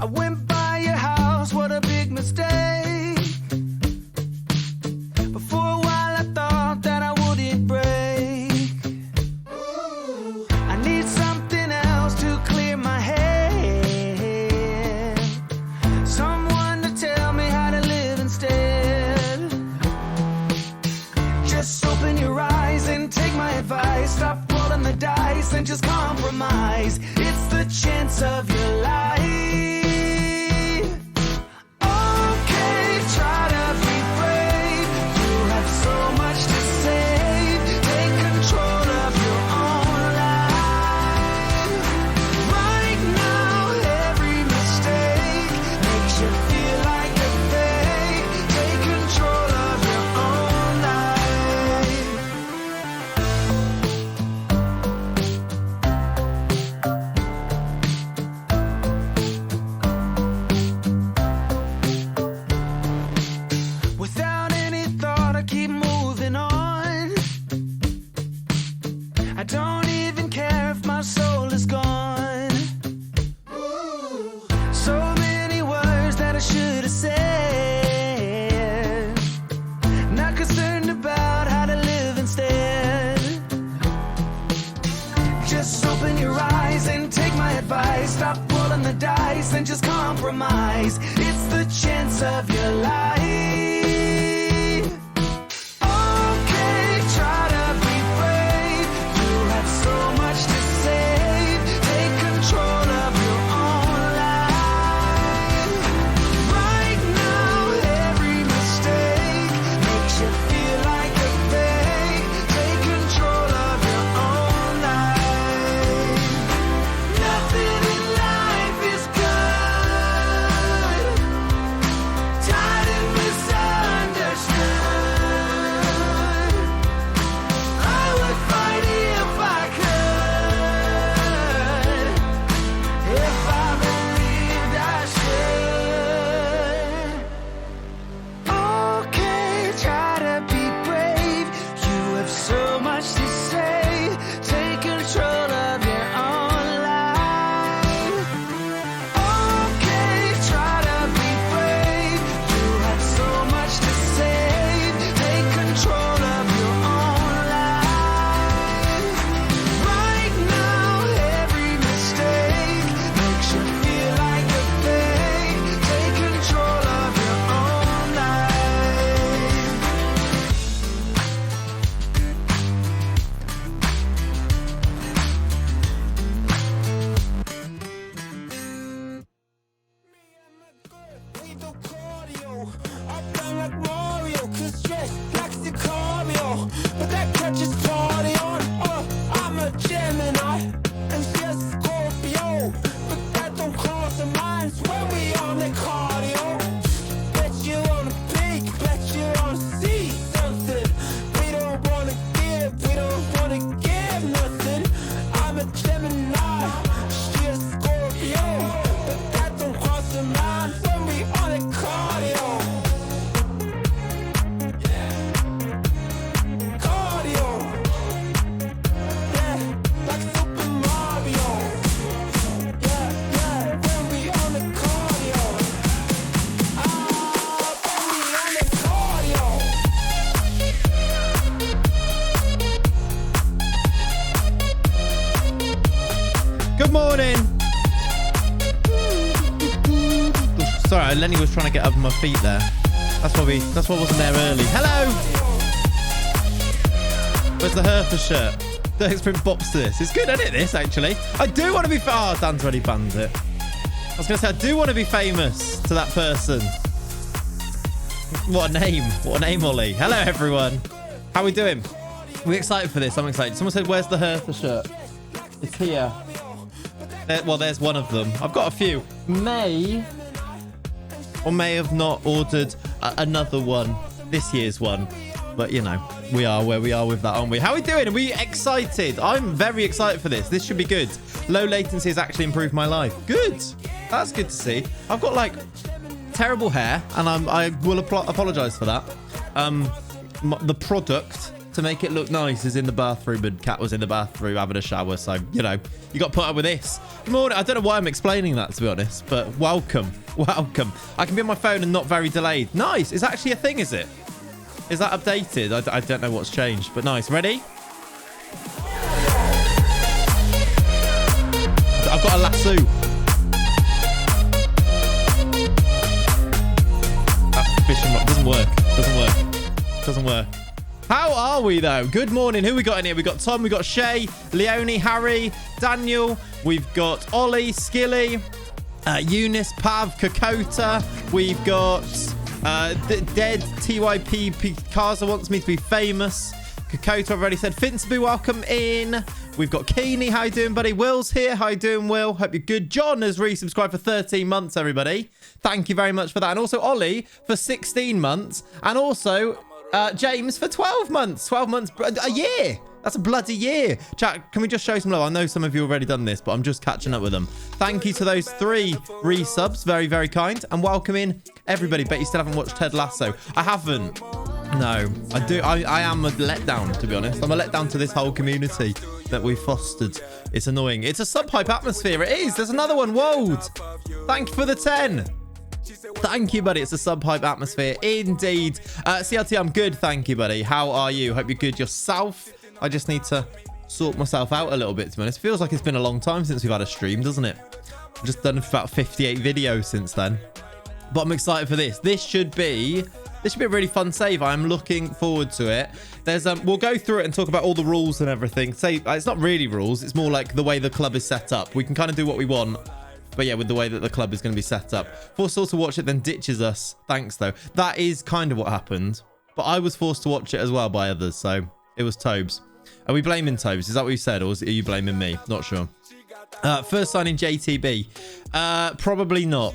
I went by your house, what a big mistake. But for a while I thought that I wouldn't break. I need something else to clear my head. Someone to tell me how to live instead. Just open your eyes and take my advice. Stop rolling the dice and just compromise. It's the chance of your life. Okay, try to be brave. You have so much to say. Take control of your own life. Right now, every mistake makes you feel like a fake. Take control of your own life. Without any thought, I keep moving on. I don't even care if my soul is gone. So many words that I should have said. Not concerned about how to live instead. Just open your eyes and take my advice. Stop rolling the dice and just compromise. It's the chance of your life. Okay, try to be brave. You have so much to say. Take control of your own life. Right now, every mistake makes you feel like a fake. Take control of your own life. Nothing in life is good. Tired and misunderstood. I would fight if I could. If I believed I should. Okay, try to be brave. You have so much to say. Take control of your own life. Okay, try to be brave. You have so much to say. Take control of your own life. Right now, every mistake makes you feel like a fake. Take control of your own life. We do cardio, up down like Mario, cause stress likes to cardio, but that catches party on. I'm a Gemini, and she's a Scorpio, but that don't cross the minds when we on the cardio. Bet you wanna peak, bet you wanna see something. We don't wanna give nothing. I'm a Gemini, she's a Scorpio, but that don't cross the minds when we on the cardio. Cardio. Yeah, like Super Mario. Yeah, when we on the cardio. When we on the cardio. Good morning. Sorry, Lenny was trying to get up on my feet there. That's what wasn't there early. Hello. Where's the Hertha shirt? The Exprint bops to this. It's good, isn't it, this, actually? I do want to be... Oh, Dan's already banned it. I was going to say, I do want to be famous to that person. What a name. What a name, Ollie. Hello, everyone. How are we doing? We're excited for this. I'm excited. Someone said, where's the Hertha shirt? It's here. Well, there's one of them. I've got a few. May have not ordered another one. This year's one. But, you know, we are where we are with that, aren't we? How are we doing? Are we excited? I'm very excited for this. This should be good. Low latency has actually improved my life. Good. That's good to see. I've got, like, terrible hair, and I will apologize for that. The product to make it look nice is in the bathroom, and Kat was in the bathroom having a shower. So, you know, you got put up with this. Good morning. I don't know why I'm explaining that, to be honest, but welcome. Welcome. I can be on my phone and not very delayed. Nice. It's actually a thing, is it? Is that updated? I don't know what's changed, but nice. Ready? I've got a lasso. That's fishing rod. Doesn't work. Doesn't work. Doesn't work. How are we, though? Good morning. Who we got in here? We got Tom, we got Shay, Leonie, Harry, Daniel. We've got Ollie, Skilly, Eunice, Pav, Kokota. We've got Dead, TYP, Picasa wants me to be famous. Kokota, I've already said. Finsby, welcome in. We've got Keeney. How you doing, buddy? Will's here. How you doing, Will? Hope you're good. John has resubscribed for 13 months, everybody. Thank you very much for that. And also Ollie for 16 months. And also James for 12 months. 12 months, a year. That's a bloody year. Chat, can we just show some love? I know some of you already done this, but I'm just catching up with them. Thank you to those 3 resubs. Very, very kind. And welcome in everybody. Bet you still haven't watched Ted Lasso. I haven't. No, I do. I am a letdown, to be honest. I'm a letdown to this whole community that we fostered. It's annoying. It's a sub-hype atmosphere. It is. There's another one. Wold. Thank you for the 10. Thank you, buddy. It's a sub-hype atmosphere. Indeed. CRT, I'm good. Thank you, buddy. How are you? Hope you're good yourself. I just need to sort myself out a little bit, to be honest. Feels like it's been a long time since we've had a stream, doesn't it? I've just done about 58 videos since then. But I'm excited for this. This should be a really fun save. I'm looking forward to it. There's we'll go through it and talk about all the rules and everything. It's not really rules. It's more like the way the club is set up. We can kind of do what we want. But yeah, with the way that the club is going to be set up. Forced to watch it, then ditches us. Thanks, though. That is kind of what happened. But I was forced to watch it as well by others. So it was Tobes. Are we blaming Tobes? Is that what you said? Or are you blaming me? Not sure. First sign in JTB. Probably not.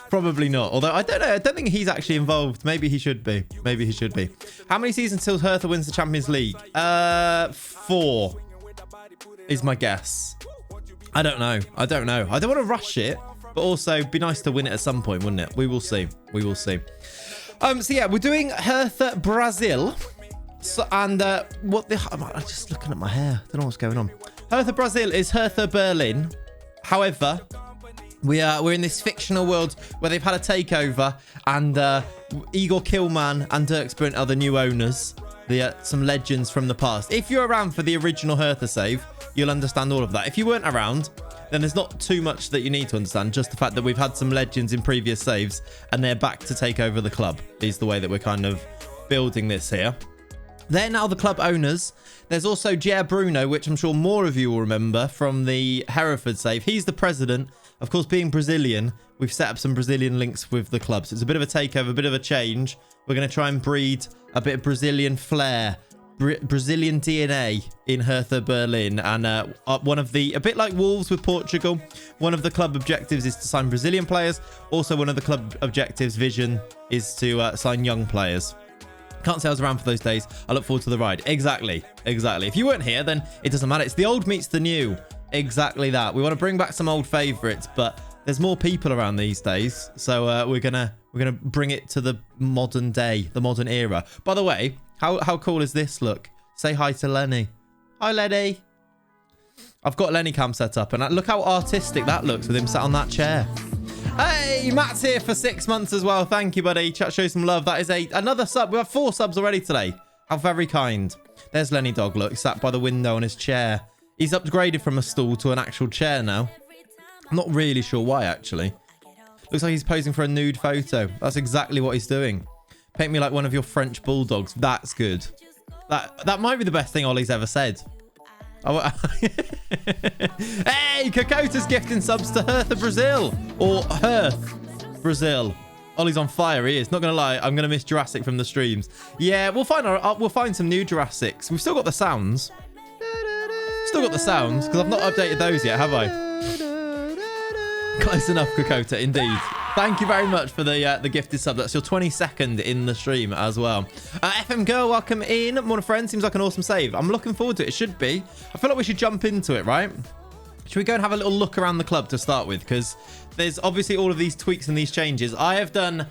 Probably not. Although, I don't know. I don't think he's actually involved. Maybe he should be. Maybe he should be. How many seasons till Hertha wins the Champions League? 4 is my guess. I don't know. I don't know. I don't want to rush it, but also be nice to win it at some point, wouldn't it? We will see. We will see. So yeah, we're doing Hertha Brasil. So, and I'm just looking at my hair. Don't know what's going on. Hertha Brasil is Hertha Berlin. However, we're in this fictional world where they've had a takeover, and Igor Killman and Dirk Sprint are the new owners. Some legends from the past. If you're around for the original Hertha save, you'll understand all of that. If you weren't around, then there's not too much that you need to understand. Just the fact that we've had some legends in previous saves, and they're back to take over the club is the way that we're kind of building this here. They're now the club owners. There's also Jair Bruno, which I'm sure more of you will remember from the Hereford save. He's the president. Of course, being Brazilian, we've set up some Brazilian links with the club. So it's a bit of a takeover, a bit of a change. We're going to try and breed a bit of Brazilian flair, Brazilian DNA in Hertha Berlin. And one of the, a bit like Wolves with Portugal, one of the club objectives is to sign Brazilian players. Also, one of the club objectives vision is to sign young players. Can't say I was around for those days. I look forward to the ride. Exactly. Exactly. If you weren't here, then it doesn't matter. It's the old meets the new. Exactly that. We want to bring back some old favorites, but there's more people around these days. So we're gonna bring it to the modern day, the modern era. By the way, how cool is this look? Say hi to Lenny. Hi, Lenny. I've got Lenny cam set up, and look how artistic that looks with him sat on that chair. Hey, Matt's here for 6 months as well. Thank you, buddy. Chat, show some love. That is another sub. We have 4 subs already today. How very kind. There's Lenny Dog, look, sat by the window on his chair. He's upgraded from a stool to an actual chair now. I'm not really sure why, actually. Looks like he's posing for a nude photo. That's exactly what he's doing. Paint me like one of your French bulldogs. That's good. That might be the best thing Ollie's ever said. Oh, hey, Kokota's gifting subs to Hertha Brasil, or Herth Brazil. Ollie's on fire. He is. Not gonna lie, I'm gonna miss Jurassic from the streams. Yeah, we'll find some new Jurassics. We've still got the sounds. Still got the sounds because I've not updated those yet, have I? Close enough, Kokota. Indeed. Thank you very much for the gifted sub. That's your 22nd in the stream as well. FM Girl, welcome in. Morning, friend. Seems like an awesome save. I'm looking forward to it. It should be. I feel like we should jump into it, right? Should we go and have a little look around the club to start with? Because there's obviously all of these tweaks and these changes. I have done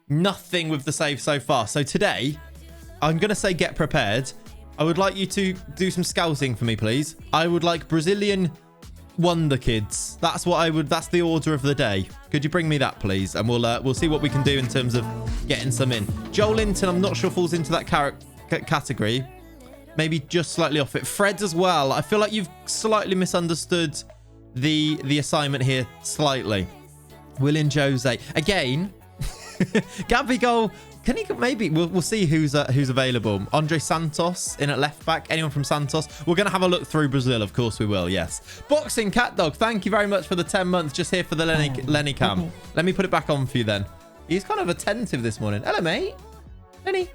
nothing with the save so far. So today, I'm going to say get prepared. I would like you to do some scouting for me, please. I would like Brazilian wonder kids. That's what I would. That's the order of the day. Could you bring me that, please? And we'll see what we can do in terms of getting some in. Joel Linton, I'm not sure falls into that category. Maybe just slightly off it. Fred as well. I feel like you've slightly misunderstood the assignment here slightly. William Jose again. Gabigol. Can you maybe we'll see who's available. Andre Santos in at left back. Anyone from Santos? We're gonna have a look through Brazil, of course we will. Yes. Boxing Cat Dog. Thank you very much for the 10 months. Just here for the Lenny cam. Let me put it back on for you then. He's kind of attentive this morning. Hello, mate. Lenny,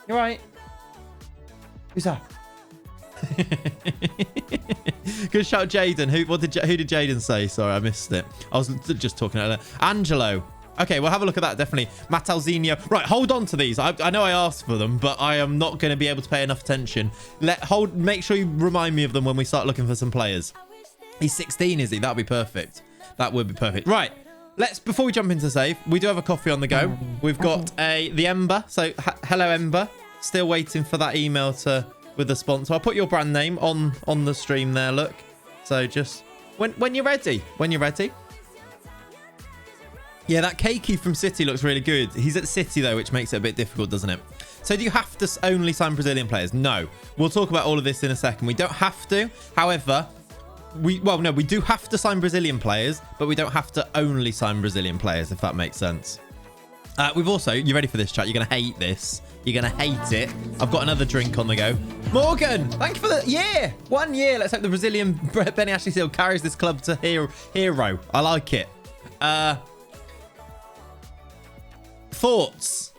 you right? Who's that? Good shout, Jaden. Who did Jaden say? Sorry, I missed it. I was just talking about Angelo. Okay, we'll have a look at that, definitely. Matalzinho. Right, hold on to these. I know I asked for them, but I am not going to be able to pay enough attention. Make sure you remind me of them when we start looking for some players. He's 16, is he? That would be perfect. That would be perfect. Right, before we jump into save, we do have a coffee on the go. We've got the Ember. So, hello, Ember. Still waiting for that email with the sponsor. I'll put your brand name on the stream there, look. So just when you're ready. When you're ready. Yeah, that Keiki from City looks really good. He's at City, though, which makes it a bit difficult, doesn't it? So do you have to only sign Brazilian players? No. We'll talk about all of this in a second. We don't have to. However, we do have to sign Brazilian players, but we don't have to only sign Brazilian players, if that makes sense. We've also... You ready for this, chat? You're going to hate this. You're going to hate it. I've got another drink on the go. Morgan, thank you for the year. 1 year. Let's hope the Brazilian Benny Ashley still carries this club to hero. I like it. Thoughts.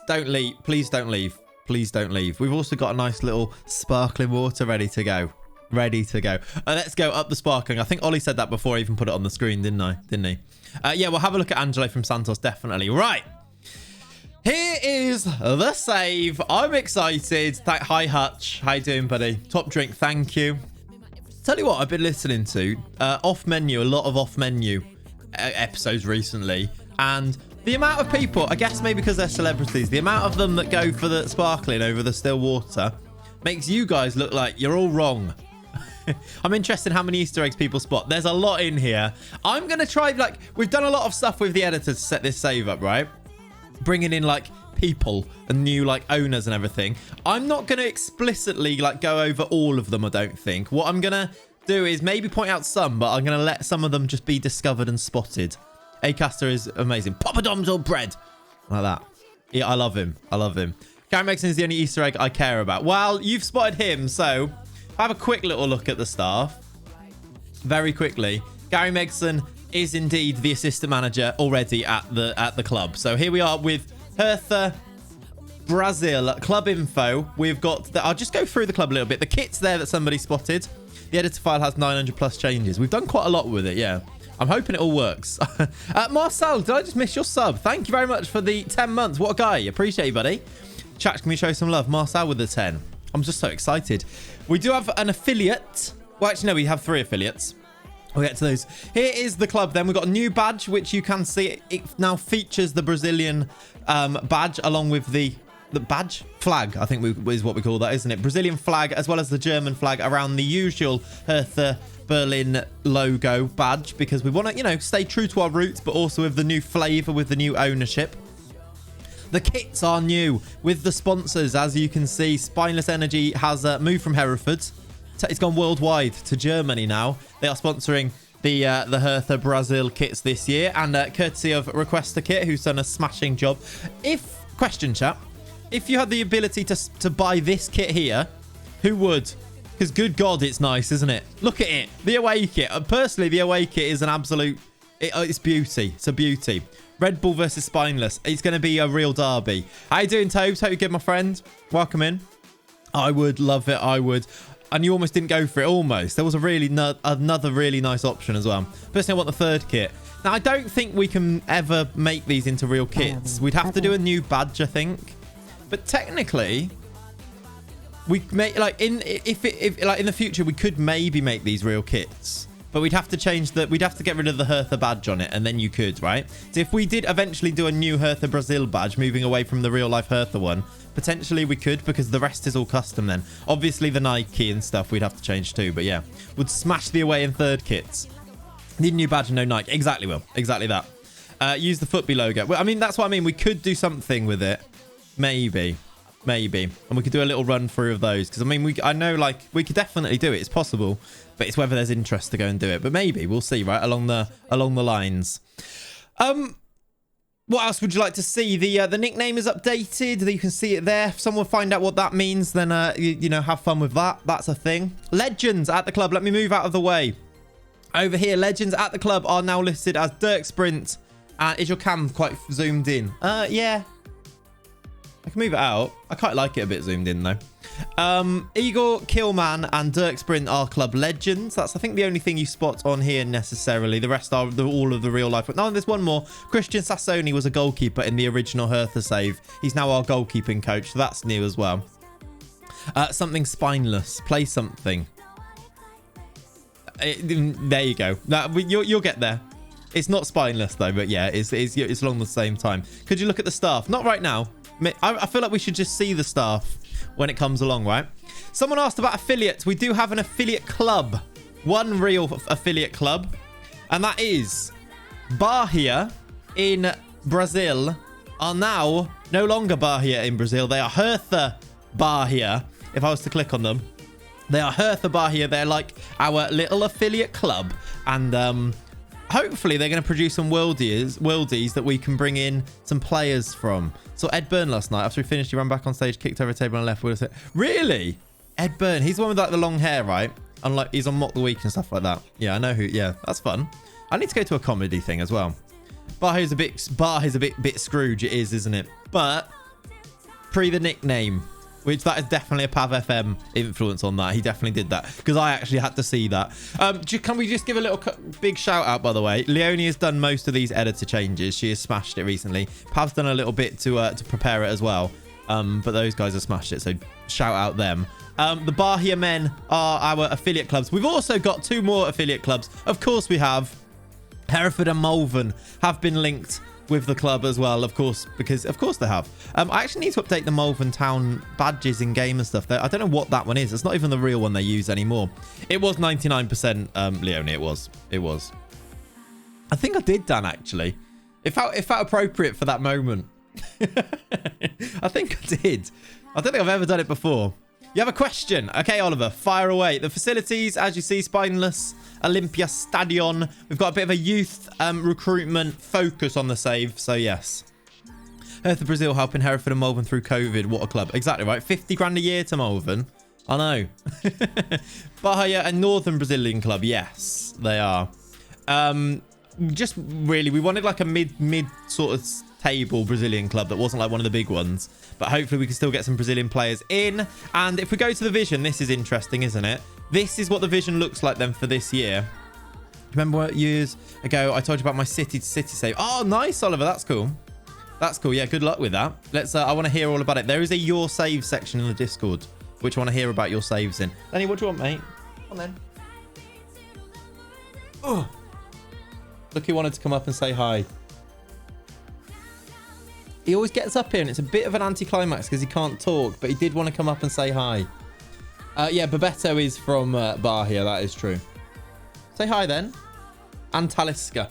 Don't leave. Please don't leave. Please don't leave. We've also got a nice little sparkling water ready to go. Let's go up the sparkling. I think Ollie said that before I even put it on the screen, didn't he? Yeah, we'll have a look at Angelo from Santos, definitely. Right. Here is the save. I'm excited. Hi, Hutch. How you doing, buddy? Top drink, thank you. Tell you what, I've been listening to a lot of off-menu episodes recently. And the amount of people, I guess maybe because they're celebrities, the amount of them that go for the sparkling over the still water makes you guys look like you're all wrong. I'm interested in how many Easter eggs people spot. There's a lot in here. I'm going to try, we've done a lot of stuff with the editor to set this save up, right? Bringing in, people and new, owners and everything. I'm not going to explicitly, go over all of them, I don't think. What I'm going to do is maybe point out some, but I'm going to let some of them just be discovered and spotted. Acaster is amazing. Poppadoms or bread. Like that. Yeah, I love him. Gary Megson is the only Easter egg I care about. Well, you've spotted him, so have a quick little look at the staff. Very quickly. Gary Megson is indeed the assistant manager already at the club. So here we are with Hertha Brasil club info. We've got I'll just go through the club a little bit. The kit's there that somebody spotted. The editor file has 900 plus changes. We've done quite a lot with it, yeah. I'm hoping it all works. Marcel, did I just miss your sub? Thank you very much for the 10 months. What a guy. Appreciate you, buddy. Chat, can we show some love? Marcel with the 10. I'm just so excited. We do have an affiliate. Well, actually, no, we have 3 affiliates. We'll get to those. Here is the club then. We've got a new badge, which you can see. It now features the Brazilian badge along with the badge flag, I think is what we call that, isn't it? Brazilian flag as well as the German flag around the usual Hertha Berlin logo badge, because we want to, stay true to our roots, but also with the new flavor, with the new ownership. The kits are new with the sponsors. As you can see, Spineless Energy has moved from Hereford. It's gone worldwide to Germany now. They are sponsoring the Hertha Brasil kits this year, and courtesy of Request a Kit, who's done a smashing job. Question chat, if you had the ability to buy this kit here, who would? Because good God, it's nice, isn't it? Look at it. The away kit. Personally, the away kit is an absolute... It's beauty. It's a beauty. Red Bull versus Spineless. It's going to be a real derby. How you doing, Tobes? Hope you're good, my friend. Welcome in. I would love it. I would. And you almost didn't go for it. Almost. There was another really nice option as well. Personally, I want the 3rd kit. Now, I don't think we can ever make these into real kits. We'd have to do a new badge, I think. But technically... We make in the future we could maybe make these real kits, but we'd have to change the, we'd have to get rid of the Hertha badge on it, and then you could, right? So if we did eventually do a new Hertha Brasil badge, moving away from the real life Hertha one, potentially we could, because the rest is all custom then. Obviously the Nike and stuff we'd have to change too, but yeah, would smash the away and third kits. Need a new badge and no Nike. Exactly, Will. Exactly that. Use the Football logo. Well, I mean, that's what I mean. We could do something with it. Maybe. And we could do a little run through of those, because I mean, I know, like, we could definitely do it. It's possible, but it's whether there's interest to go and do it. But maybe we'll see, right, along the lines. What else would you like to see? The nickname is updated. You can see it there. If someone find out what that means, then you know, have fun with that. That's a thing. Legends at the club. Let me move out of the way. Over here, legends at the club are now listed as Dirk Sprint. Is your cam quite zoomed in? Yeah. I can move it out. I quite like it a bit zoomed in, though. Igor, Killman, and Dirk Sprint are club legends. That's, I think, the only thing you spot on here necessarily. The rest are all of the real life. No, there's one more. Christian Sassoni was a goalkeeper in the original Hertha save. He's now our goalkeeping coach, so that's new as well. Something spineless. Play something. There you go. You'll get there. It's not spineless, though, but yeah, it's along the same time. Could you look at the staff? Not right now. I feel like we should just see the staff when it comes along, right? Someone asked about affiliates. We do have an affiliate club. One real affiliate club. And that is Bahia in Brazil are now no longer Bahia in Brazil. They are Hertha Bahia. If I was to click on them, they are Hertha Bahia. They're like our little affiliate club. And hopefully they're going to produce some worldies that we can bring in some players from. So Ed Byrne last night, after he finished, he ran back on stage, kicked over a table and left. Really? Ed Byrne. He's the one with like the long hair, right? Unlike he's on Mock the Week and stuff like that. Yeah, I know who. Yeah, that's fun. I need to go to a comedy thing as well. Bahia's a bit Scrooge. It is, isn't it? But pre the nickname, which that is definitely a Pav FM influence on that. He definitely did that because I actually had to see that. Can we just give a little big shout out, by the way? Leonie has done most of these editor changes. She has smashed it recently. Pav's done a little bit to prepare it as well. But those guys have smashed it, so shout out them. The Bahia men are our affiliate clubs. We've also got 2 more affiliate clubs. Of course we have. Hereford and Malvern have been linked with the club as well, of course, because of course they have. I actually need to update the Malvern Town badges in game and stuff. I don't know what that one is. It's not even the real one they use anymore. It was 99% Leonie. It was. I think I did, Dan, actually. It felt appropriate for that moment. I think I did. I don't think I've ever done it before. You have a question? Okay, Oliver, fire away. The facilities, as you see, spineless. Olympia Stadion. We've got a bit of a youth recruitment focus on the save, so yes. Hertha Brasil helping Hereford and Malvern through COVID. What a club. Exactly right. 50 grand a year to Malvern. I know. Bahia and Northern Brazilian club. Yes, they are. Just really, we wanted like a mid sort of table Brazilian club that wasn't like one of the big ones. But hopefully we can still get some Brazilian players in. And if we go to the vision, this is interesting, isn't it? This is what the vision looks like then for this year. Remember what years ago I told you about my city to city save? Oh, nice, Oliver. That's cool. That's cool. Yeah, good luck with that. Let's. I want to hear all about it. There is a your save section in the Discord, which I want to hear about your saves in. Lenny, what do you want, mate? Come on then. Oh, look, he wanted to come up and say hi. He always gets up here, and it's a bit of an anticlimax because he can't talk, but he did want to come up and say hi. Yeah, Bebeto is from Bahia. That is true. Say hi then. And Taliska.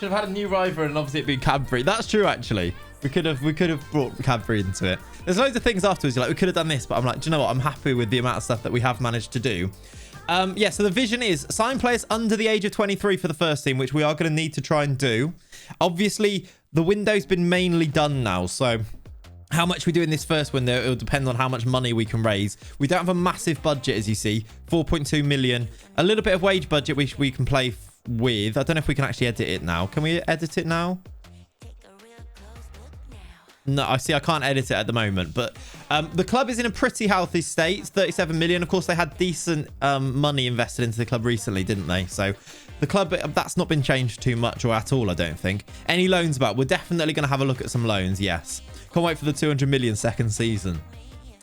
Should have had a new rival and obviously it'd be Cadbury. That's true, actually. We could have brought Cadbury into it. There's loads of things afterwards. You're like, we could have done this, but I'm like, do you know what? I'm happy with the amount of stuff that we have managed to do. Yeah, so the vision is sign players under the age of 23 for the first team, which we are going to need to try and do. Obviously, the window's been mainly done now, so how much we do in this first window, it'll depend on how much money we can raise. We don't have a massive budget, as you see, 4.2 million. A little bit of wage budget we can play with. I don't know if we can actually edit it now. Can we edit it now? No, I see. I can't edit it at the moment, but the club is in a pretty healthy state. 37 million. Of course, they had decent money invested into the club recently, didn't they? So the club, that's not been changed too much or at all, I don't think. Any loans about? We're definitely going to have a look at some loans, yes. Can't wait for the 200 million second season.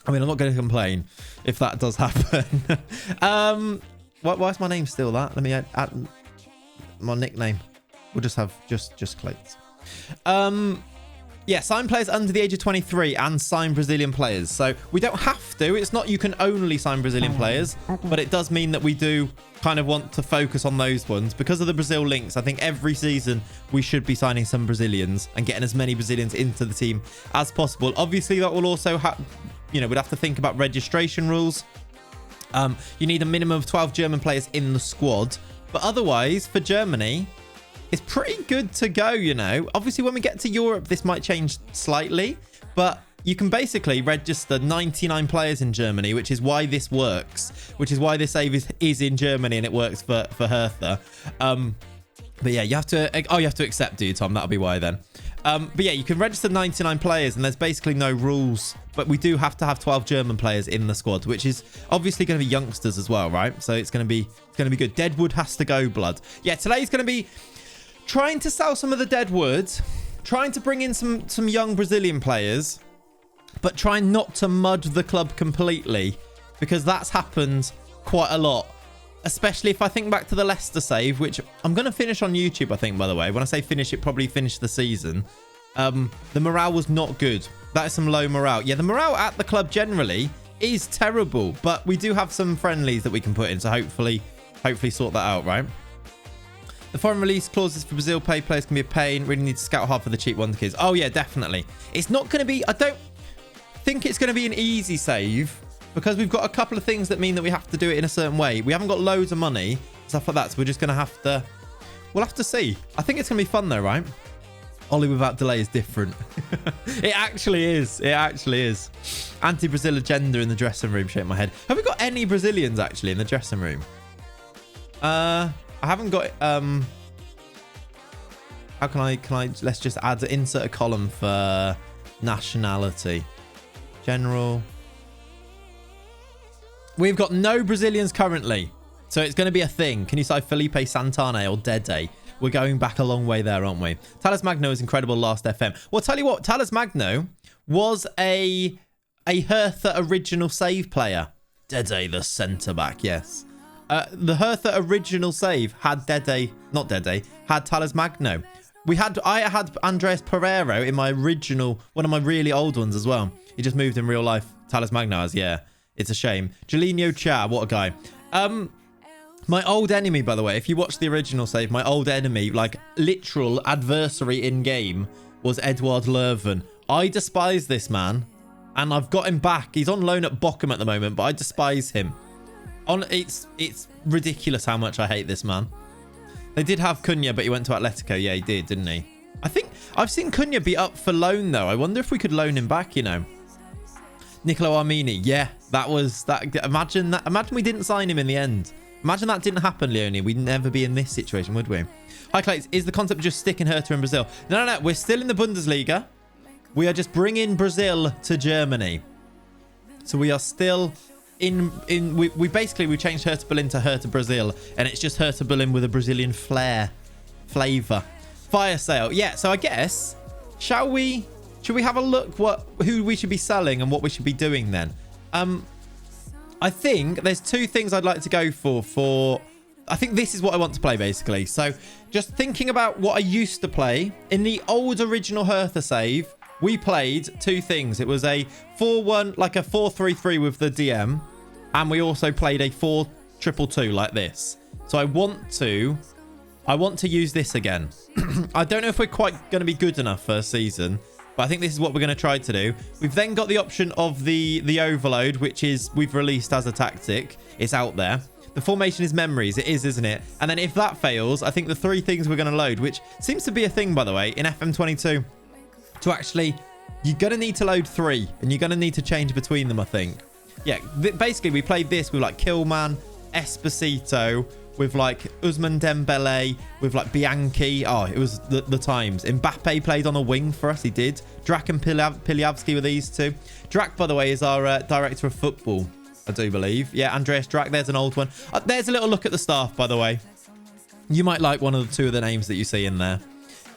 I mean, I'm not going to complain if that does happen. Why is my name still that? Let me add my nickname. We'll just have just Clates. Yeah, sign players under the age of 23 and sign Brazilian players. So we don't have to. It's not you can only sign Brazilian players, but it does mean that we do kind of want to focus on those ones. Because of the Brazil links, I think every season we should be signing some Brazilians and getting as many Brazilians into the team as possible. Obviously, that will also have, you know, we'd have to think about registration rules. You need a minimum of 12 German players in the squad. But otherwise, for Germany, it's pretty good to go, you know. Obviously, when we get to Europe, this might change slightly, but you can basically register 99 players in Germany, which is why this works, which is why this save is in Germany and it works for Hertha. But yeah, you have to accept, do you, Tom? That'll be why then. But yeah, you can register 99 players and there's basically no rules, but we do have to have 12 German players in the squad, which is obviously going to be youngsters as well, right? So it's going to be good. Deadwood has to go, blood. Yeah, today's going to be trying to sell some of the Deadwood, trying to bring in some young Brazilian players, but trying not to mud the club completely, because that's happened quite a lot. Especially if I think back to the Leicester save, which I'm going to finish on YouTube, I think, by the way. When I say finish, it probably finished the season. The morale was not good. That is some low morale. Yeah, the morale at the club generally is terrible, but we do have some friendlies that we can put in, so hopefully sort that out, right? The foreign release clauses for Brazil pay players can be a pain. Really need to scout hard for the cheap wonder kids. Oh, yeah, definitely. It's not going to be... I don't think it's going to be an easy save, because we've got a couple of things that mean that we have to do it in a certain way. We haven't got loads of money, stuff like that, so we're just going to have to... We'll have to see. I think it's going to be fun, though, right? Ollie without delay is different. It actually is. It actually is. Anti-Brazil agenda in the dressing room. Shake my head. Have we got any Brazilians, actually, in the dressing room? I haven't got... how can I... Let's just insert a column for nationality. General... We've got no Brazilians currently, so it's going to be a thing. Can you say Felipe Santana or Dede? We're going back a long way there, aren't we? Thales Magno is incredible last FM. Well, tell you what, Thales Magno was a Hertha original save player. Dede, the centre-back, yes. The Hertha original save had had Thales Magno. I had Andreas Pereiro in my original, one of my really old ones as well. He just moved in real life. Thales Magno has, yeah. It's a shame. Jolinho Cha, what a guy. My old enemy, by the way, if you watch the original save, my old enemy, like literal adversary in game, was Edouard Leuven. I despise this man, and I've got him back. He's on loan at Bochum at the moment, but I despise him. It's ridiculous how much I hate this man. They did have Cunha, but he went to Atletico. Yeah, he did, didn't he? I think I've seen Cunha be up for loan, though. I wonder if we could loan him back, you know. Nicolo Armini, yeah, that was that. Imagine we didn't sign him in the end. Imagine that didn't happen, Leonie. We'd never be in this situation, would we? Hi, Clates. Is the concept just sticking Hertha in Brazil? No. We're still in the Bundesliga. We are just bringing Brazil to Germany. So we are still in. We basically changed Hertha Berlin to Hertha Brazil, and it's just Hertha Berlin with a Brazilian flavor. Fire sale, yeah. So I guess should we have a look who we should be selling and what we should be doing then? I think there's two things I'd like to go for. I think this is what I want to play, basically. So just thinking about what I used to play. In the old original Hertha save, we played two things. It was a 4-1, like a 4-3-3 with the DM. And we also played a 4-2-2 like this. So I want to use this again. I don't know if we're quite going to be good enough first season, but I think this is what we're going to try to do. We've then got the option of the overload, which is we've released as a tactic. It's out there. The formation is memories. It is, isn't it? And then if that fails, I think the three things we're going to load, which seems to be a thing, by the way, in FM22, to actually, you're going to need to load 3, and you're going to need to change between them, I think. Yeah, basically, we played this with like Killman, Esposito, with like Usman Dembele, with like Bianchi. Oh, it was the times. Mbappe played on a wing for us. He did. Drac and Piliavski were these two. Drac, by the way, is our director of football, I do believe. Yeah, Andreas Drac. There's an old one. There's a little look at the staff, by the way. You might like one of the two of the names that you see in there.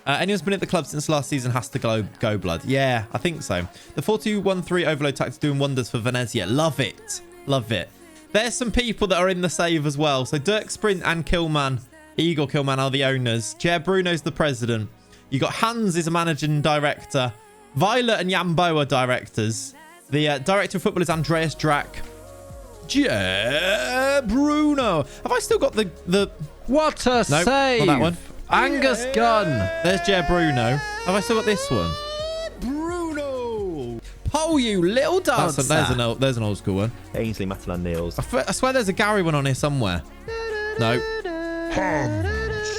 Anyone who's been at the club since last season has to go blood. Yeah, I think so. The 4-2-1-3 overload tactic doing wonders for Venezia. Love it. Love it. There's some people that are in the save as well. So Dirk Sprint and Killman, Igor Killman are the owners. Jer Bruno's the president. You got Hans is a managing director. Violet and Yambo are directors. The director of football is Andreas Drack. Jer Bruno. Have I still got the... What a Nope, save! not that one. Angus Gunn. There's Jer Bruno. Have I still got this one? Bruno. Pole, you little dancer. There's an old school one. Ainsley Matalan-Niels. I swear there's a Gary one on here somewhere. No.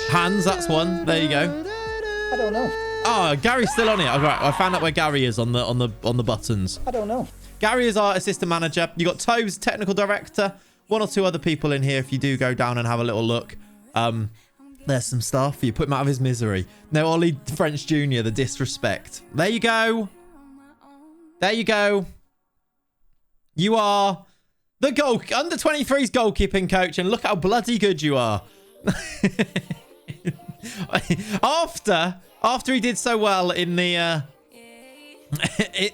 Hans, that's one. There you go. I don't know. Oh, Gary's still on it. All right, I found out where Gary is on the buttons. I don't know. Gary is our assistant manager. You got Toes, technical director. One or two other people in here if you do go down and have a little look. There's some stuff for you. Put him out of his misery. No, Ollie French Jr., the disrespect. There you go. There you go. You are the under 23's goalkeeping coach, and look how bloody good you are. After he did so well in the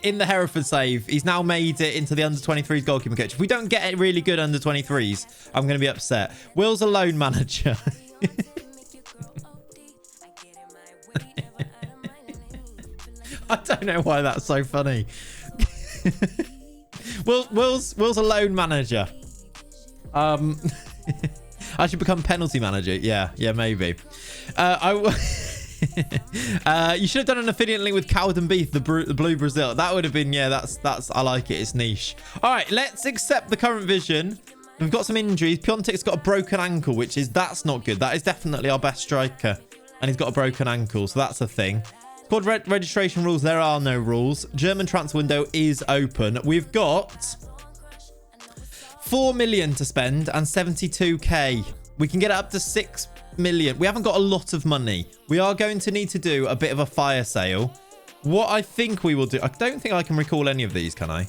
in the Hereford save, he's now made it into the under 23's goalkeeping coach. If we don't get it really good under 23's, I'm going to be upset. Will's a loan manager. I don't know why that's so funny. Will's a loan manager. I should become penalty manager. Yeah, maybe. You should have done an affiliate link with Cowden Beef, the Blue Brazil. That would have been, yeah, that's I like it. It's niche. All right, let's accept the current vision. We've got some injuries. Piontek's got a broken ankle, that's not good. That is definitely our best striker, and he's got a broken ankle, so that's a thing. Squad registration rules, there are no rules. German transfer window is open. We've got 4 million to spend and 72k. We can get it up to 6 million. We haven't got a lot of money. We are going to need to do a bit of a fire sale. What I think we will do, I don't think I can recall any of these, can I?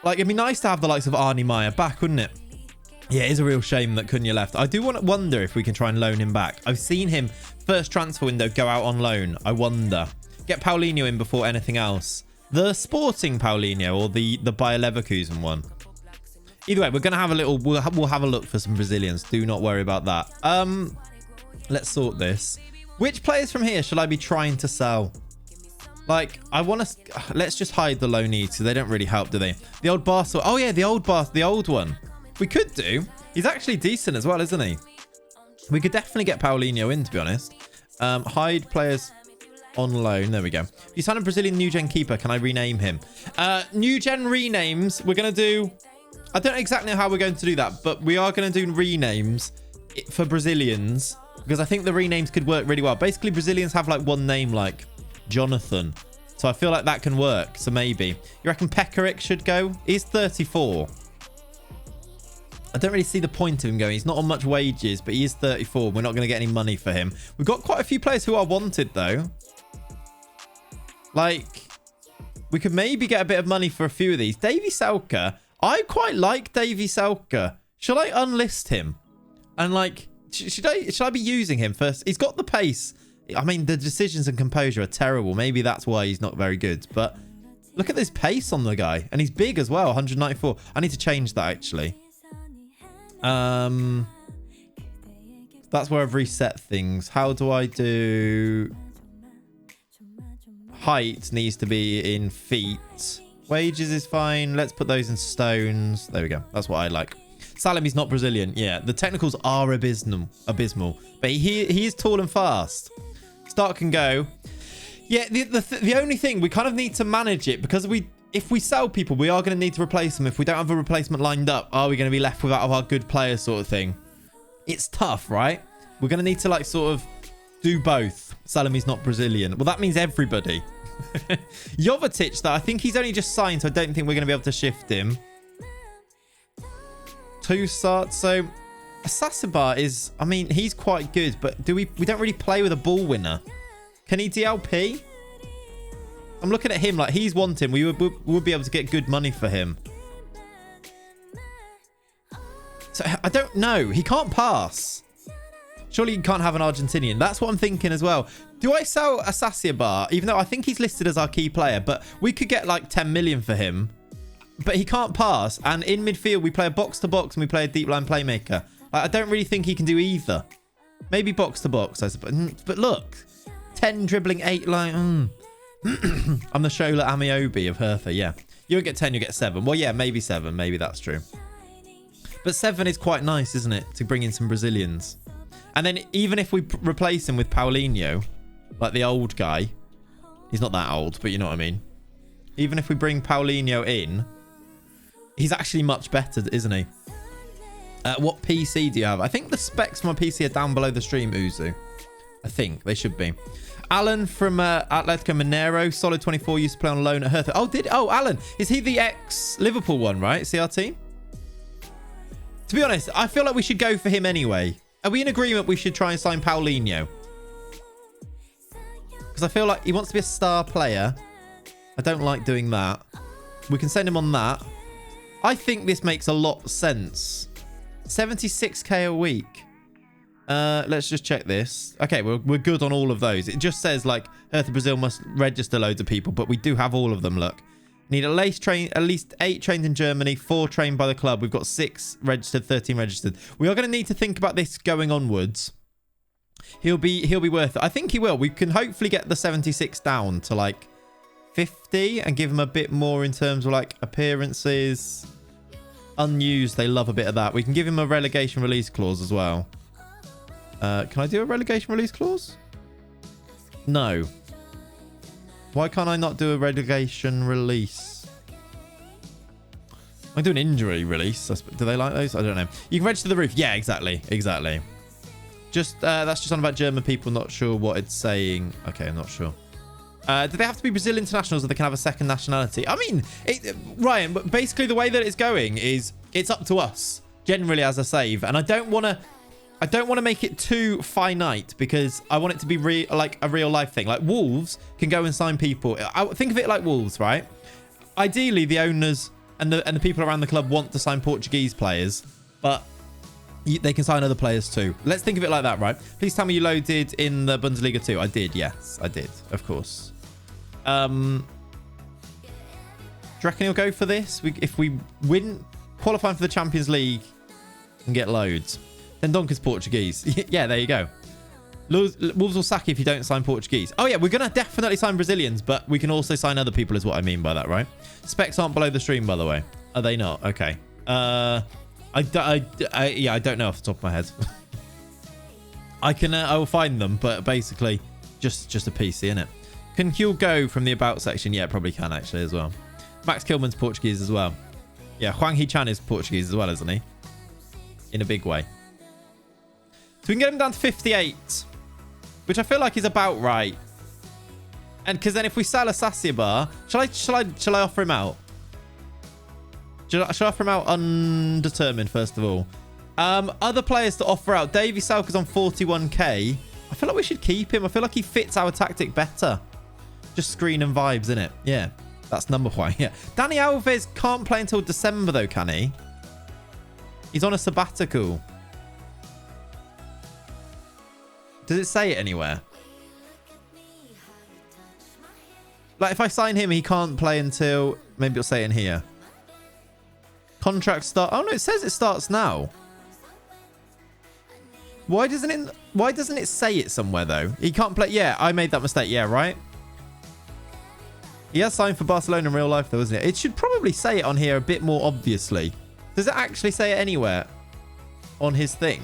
Like, it'd be nice to have the likes of Arnie Meyer back, wouldn't it? Yeah, it is a real shame that Cunha left. I do wonder if we can try and loan him back. I've seen him first transfer window go out on loan. I wonder. Get Paulinho in before anything else. The Sporting Paulinho or the Bayer Leverkusen one. Either way, we're going to have a little... We'll have a look for some Brazilians. Do not worry about that. Let's sort this. Which players from here should I be trying to sell? Like, I want to... Let's just hide the low needs because they don't really help, do they? The old Barca... Oh, yeah, the old one. We could do. He's actually decent as well, isn't he? We could definitely get Paulinho in, to be honest. Hide players on loan. There we go. If you sign a Brazilian new gen keeper, can I rename him? New gen renames. We're going to do... I don't exactly know how we're going to do that, but we are going to do renames for Brazilians because I think the renames could work really well. Basically, Brazilians have like one name, like Jonathan. So I feel like that can work. So maybe. You reckon Pekarik should go? He's 34. I don't really see the point of him going. He's not on much wages, but he is 34. We're not going to get any money for him. We've got quite a few players who are wanted, though. Like, we could maybe get a bit of money for a few of these. Davy Selke. I quite like Davy Selke. Should I unlist him? And, like, should I be using him first? He's got the pace. I mean, the decisions and composure are terrible. Maybe that's why he's not very good. But look at this pace on the guy. And he's big as well, 194. I need to change that, actually. That's where I've reset things. How do I do... Height needs to be in feet. Wages is fine. Let's put those in stones. There we go. That's what I like. Salamy's not Brazilian. Yeah, the technicals are abysmal. But he is tall and fast. Start can go. Yeah, the only thing, we kind of need to manage it because if we sell people, we are going to need to replace them. If we don't have a replacement lined up, are we going to be left without our good players sort of thing? It's tough, right? We're going to need to like sort of do both. Salamy's not Brazilian. Well, that means everybody. Jovetic, though, I think he's only just signed, so I don't think we're going to be able to shift him. Two starts, so Sasibar is, I mean, he's quite good, but we don't really play with a ball winner. Can he DLP? I'm looking at him like he's wanting. We would be able to get good money for him. So I don't know. He can't pass. Surely you can't have an Argentinian. That's what I'm thinking as well. Do I sell Asasiabar? Even though I think he's listed as our key player, but we could get like 10 million for him. but he can't pass. And in midfield, we play a box-to-box and we play a deep line playmaker. Like, I don't really think he can do either. Maybe box-to-box, I suppose. But look, 10 dribbling, 8 line. I'm the Shola Amiobi of Hertha, yeah. You won't get 10, you get 7. Well, yeah, maybe 7. Maybe that's true. But 7 is quite nice, isn't it? To bring in some Brazilians. And then even if we replace him with Paulinho, like the old guy. He's not that old, but you know what I mean. Even if we bring Paulinho in, he's actually much better, isn't he? What PC do you have? I think the specs for my PC are down below the stream, Uzu. I think they should be. Alan from Atletico Mineiro, solid 24, used to play on loan at Hertha. Oh, Alan, is he the ex-Liverpool one, right? CRT? To be honest, I feel like we should go for him anyway. Are we in agreement we should try and sign Paulinho? Because I feel like he wants to be a star player. I don't like doing that. We can send him on that. I think this makes a lot of sense. 76k a week. Let's just check this. Okay, we're good on all of those. It just says like Hertha Brazil must register loads of people, but we do have all of them. Look, need at least 8 trained in Germany, 4 trained by the club. We've got 6 registered, 13 registered. We are going to need to think about this going onwards. He'll be worth it. I think he will. We can hopefully get the 76 down to like 50 and give him a bit more in terms of like appearances. Unused, they love a bit of that. We can give him a relegation release clause as well. Can I do a relegation release clause? No. Why can't I not do a relegation release? I do an injury release. Do they like those? I don't know. You can register the roof. Yeah, exactly. Just that's just on about German people. Not sure what it's saying. Okay, I'm not sure. Do they have to be Brazil internationals or they can have a second nationality? I mean, Ryan, but basically the way that it's going is it's up to us generally as a save, and I don't want to make it too finite because I want it to be like a real life thing. Like Wolves can go and sign people. I think of it like Wolves, right? Ideally, the owners and the people around the club want to sign Portuguese players, but they can sign other players too. Let's think of it like that, right? Please tell me you loaded in the Bundesliga too. I did, yes, I did, of course. Do you reckon he'll go for this? If we win, qualifying for the Champions League and get loads, then Donker's Portuguese. Yeah, there you go. Wolves will sack if you don't sign Portuguese. Oh yeah, we're going to definitely sign Brazilians, but we can also sign other people is what I mean by that, right? Specs aren't below the stream, by the way. Are they not? Okay. Yeah, I don't know off the top of my head. I will find them, but basically just a PC, innit? Can Huel go from the about section? Yeah, probably can actually as well. Max Kilman's Portuguese as well. Yeah, Huang Hee-chan is Portuguese as well, isn't he? In a big way. So we can get him down to 58, which I feel like is about right. And because then if we sell a Sasiabar, shall I offer him out? Shall I offer him out undetermined first of all? Other players to offer out. Davy Selker's on 41k. I feel like we should keep him. I feel like he fits our tactic better. Just screen and vibes, innit? Yeah, that's number 1. Yeah. Danny Alves can't play until December though, can he? He's on a sabbatical. Does it say it anywhere? Like if I sign him, he can't play until... Maybe it'll say it in here. Contract start. Oh no, it says it starts now. Why doesn't it say it somewhere though? He can't play. Yeah, I made that mistake. Yeah, right. He has signed for Barcelona in real life though, isn't it? It should probably say it on here a bit more obviously. Does it actually say it anywhere on his thing?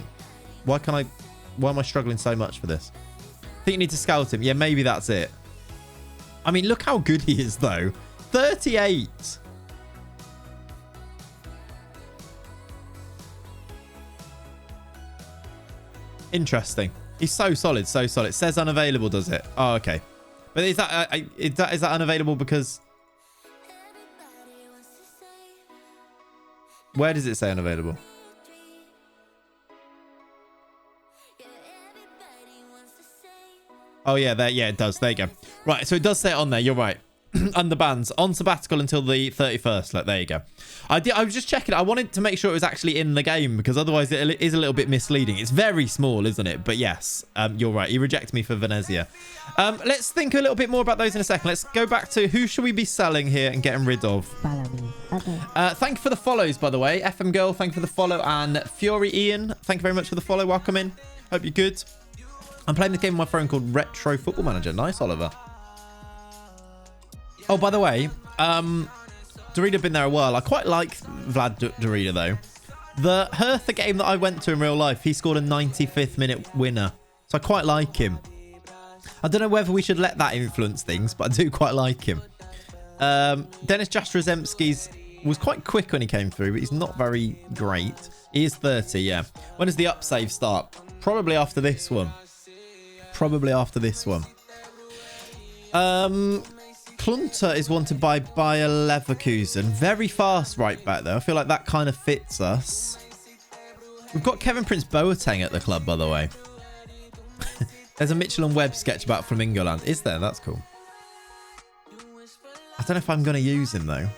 Why am I struggling so much for this? I think you need to scout him. Yeah, maybe that's it. I mean, look how good he is though. 38. Interesting. He's so solid, so solid. It says unavailable, does it? Oh, okay. But is that unavailable because... Where does it say unavailable? Oh, yeah, there. Yeah, it does. There you go. Right, so it does say it on there. You're right. under bans on sabbatical until the 31st. Like, there you go. I was just checking. I wanted to make sure it was actually in the game because otherwise it is a little bit misleading. It's very small, isn't it? But yes, you're right. He rejected me for Venezia. Let's think a little bit more about those in a second. Let's go back to who should we be selling here and getting rid of. Follow me. Okay. Thank you for the follows, by the way. FM Girl, thank you for the follow. And Fury Ian, thank you very much for the follow. Welcome in. Hope you're good. I'm playing this game on my phone called Retro Football Manager. Nice, Oliver. Oh, by the way, Dorita been there a while. I quite like Vlad Dorita, though. The Hertha game that I went to in real life, he scored a 95th minute winner. So I quite like him. I don't know whether we should let that influence things, but I do quite like him. Dennis Jastrzemski's was quite quick when he came through, but he's not very great. He is 30, yeah. When does the up save start? Probably after this one. Probably after this one. Klunter is wanted by Bayer Leverkusen. Very fast right back, though. I feel like that kind of fits us. We've got Kevin Prince Boateng at the club, by the way. There's a Mitchell and Webb sketch about Flamingo Land. Is there? That's cool. I don't know if I'm going to use him, though.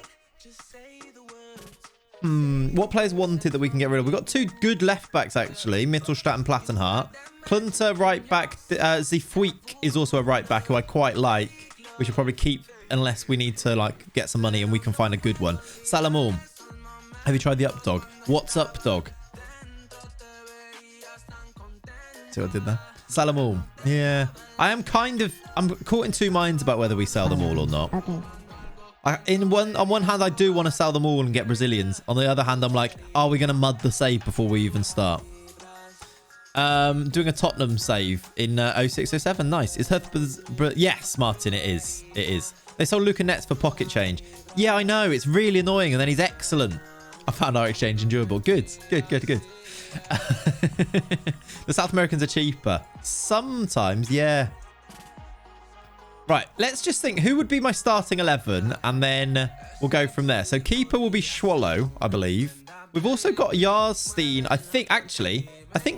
What players wanted that we can get rid of? We've got two good left backs, actually. Mittelstadt and Plattenhardt. Klunter, right back. Zifuik is also a right back who I quite like. We should probably keep unless we need to like get some money and we can find a good one. Salamon. Have you tried the up dog? What's up dog? See what I did there? Salamon. Yeah. I'm caught in two minds about whether we sell them all or not. Okay. On one hand, I do want to sell them all and get Brazilians. On the other hand, I'm like, are we going to mud the save before we even start? Doing a Tottenham save in 0607. Nice. Is Hertha? Yes, Martin, it is. It is. They sold Luca Nets for pocket change. Yeah, I know. It's really annoying. And then he's excellent. I found our exchange enjoyable. Good. Good, good, good. The South Americans are cheaper. Sometimes, yeah. Right. Let's just think. Who would be my starting 11? And then we'll go from there. So keeper will be Schwallow, I believe. We've also got Jarstein. I think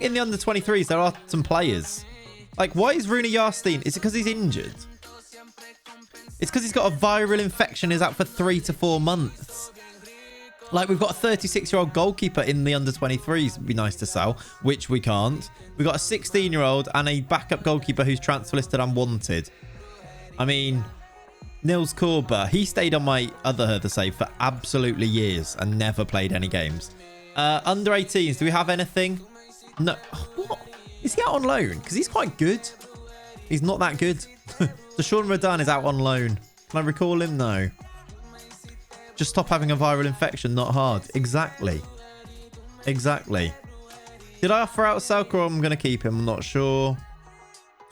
in the under-23s, there are some players. Like, why is Rune Jarstein? Is it because he's injured? It's because he's got a viral infection. He's out for 3 to 4 months. Like, we've got a 36-year-old goalkeeper in the under-23s. Would be nice to sell, which we can't. We've got a 16-year-old and a backup goalkeeper who's transfer listed and wanted. I mean, Nils Korber, he stayed on my other Hertha save for absolutely years and never played any games. Under-18s, do we have anything? No. What? Is he out on loan? Because he's quite good. He's not that good. So Sean Rodan is out on loan. Can I recall him? No. Just stop having a viral infection. Not hard. Exactly. Exactly. Did I offer out Selka or I'm going to keep him? I'm not sure. All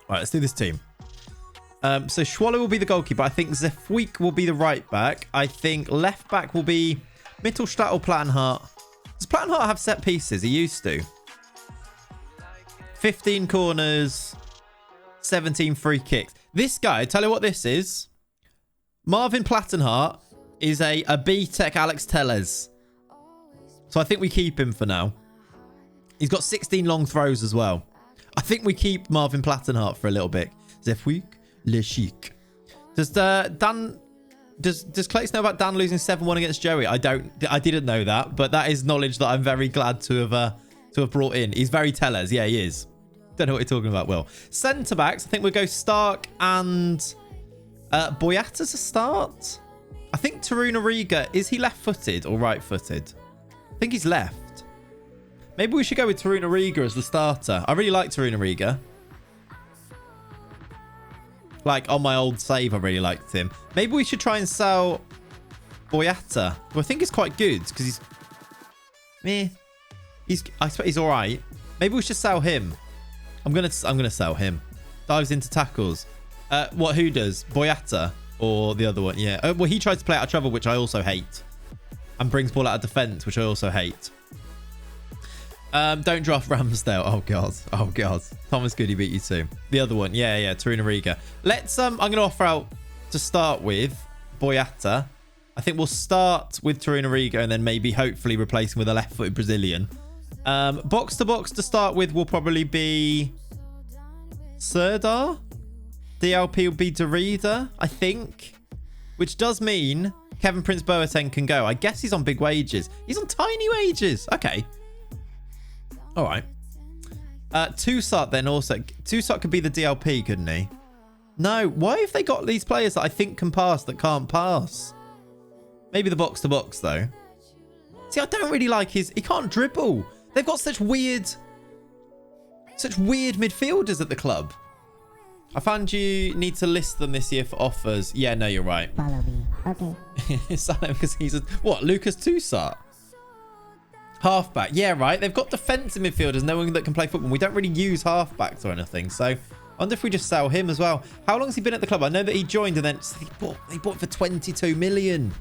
right, let's do this team. So Schwaller will be the goalkeeper. I think Zefuik will be the right back. I think left back will be Mittelstadt or Plattenhardt. Does Plattenhardt have set pieces? He used to. 15 corners, 17 free kicks. This guy, tell you what this is. Marvin Plattenhardt is a B-Tech Alex Telles. So I think we keep him for now. He's got 16 long throws as well. I think we keep Marvin Plattenhardt for a little bit. Zefuik, Le Chic. Does Clayton know about Dan losing 7-1 against Joey? I didn't know that, but that is knowledge that I'm very glad to have brought in. He's very Tellers. Yeah, he is. Don't know what you're talking about, Will. Centre backs, I think we'll go Stark and Boyata's a start. I think Taruna Riga, is he left-footed or right-footed? I think he's left. Maybe we should go with Taruna Riga as the starter. I really like Taruna Riga. Like, on my old save, I really liked him. Maybe we should try and sell Boyata, who I think is quite good, because he's... meh. I expect he's all right. Maybe we should sell him. I'm gonna sell him. Dives into tackles. Who does? Boyata or the other one? Yeah. Well, he tried to play out of trouble, which I also hate. And brings ball out of defence, which I also hate. Don't draft Ramsdale. Oh, God. Oh, God. Thomas Goody beat you too. The other one. Yeah. Taruna Riga. Let's, I'm going to offer out to start with Boyata. I think we'll start with Taruna Riga and then maybe hopefully replace him with a left-footed Brazilian. Box to box to start with will probably be Serdar. DLP will be Derrida, I think. which does mean Kevin Prince Boateng can go. I guess he's on big wages. He's on tiny wages. Okay. All right. Toussaint then also. Toussaint could be the DLP, couldn't he? No. Why have they got these players that I think can pass that can't pass? Maybe the box to box though. See, I don't really like his... He can't dribble. They've got such weird midfielders at the club. I found you need to list them this year for offers. Yeah, no, you're right. Follow me. Okay. Silent because he's a... What? Lucas Toussaint? Halfback. Yeah, right. They've got defensive midfielders. No one that can play football. We don't really use halfbacks or anything. So I wonder if we just sell him as well. How long has he been at the club? I know that he joined and then they bought for 22 million.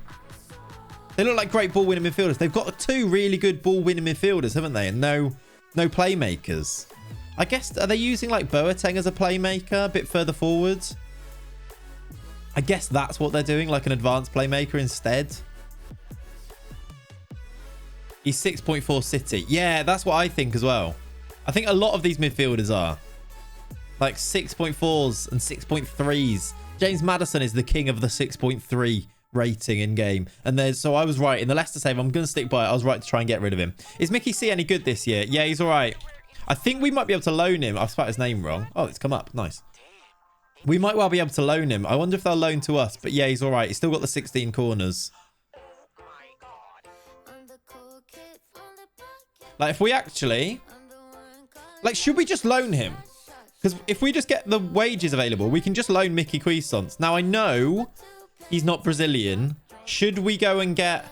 They look like great ball-winning midfielders. They've got two really good ball-winning midfielders, haven't they? And no playmakers. I guess, are they using like Boateng as a playmaker a bit further forward? I guess that's what they're doing, like an advanced playmaker instead. He's 6.4 City. Yeah, that's what I think as well. I think a lot of these midfielders are. Like 6.4s and 6.3s. James Maddison is the king of the 6.3 rating in game. And so I was right. In the Leicester save, I'm going to stick by it. I was right to try and get rid of him. Is Mickey C any good this year? Yeah, he's all right. I think we might be able to loan him. I've spelled his name wrong. Oh, it's come up. Nice. We might well be able to loan him. I wonder if they'll loan to us. But yeah, he's all right. He's still got the 16 corners. Like, if we actually... Like, should we just loan him? Because if we just get the wages available, we can just loan Mickey Cuisance. Now, I know he's not Brazilian. Should we go and get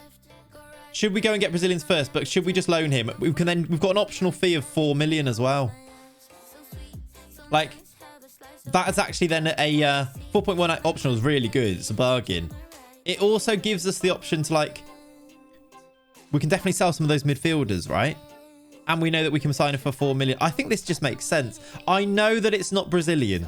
Brazilians first? But should we just loan him? We've got an optional fee of 4 million as well. Like, that is actually then a 4.1 optional is really good. It's a bargain. It also gives us the option to, like, we can definitely sell some of those midfielders, right? And we know that we can sign him for 4 million. I think this just makes sense. I know that it's not Brazilian.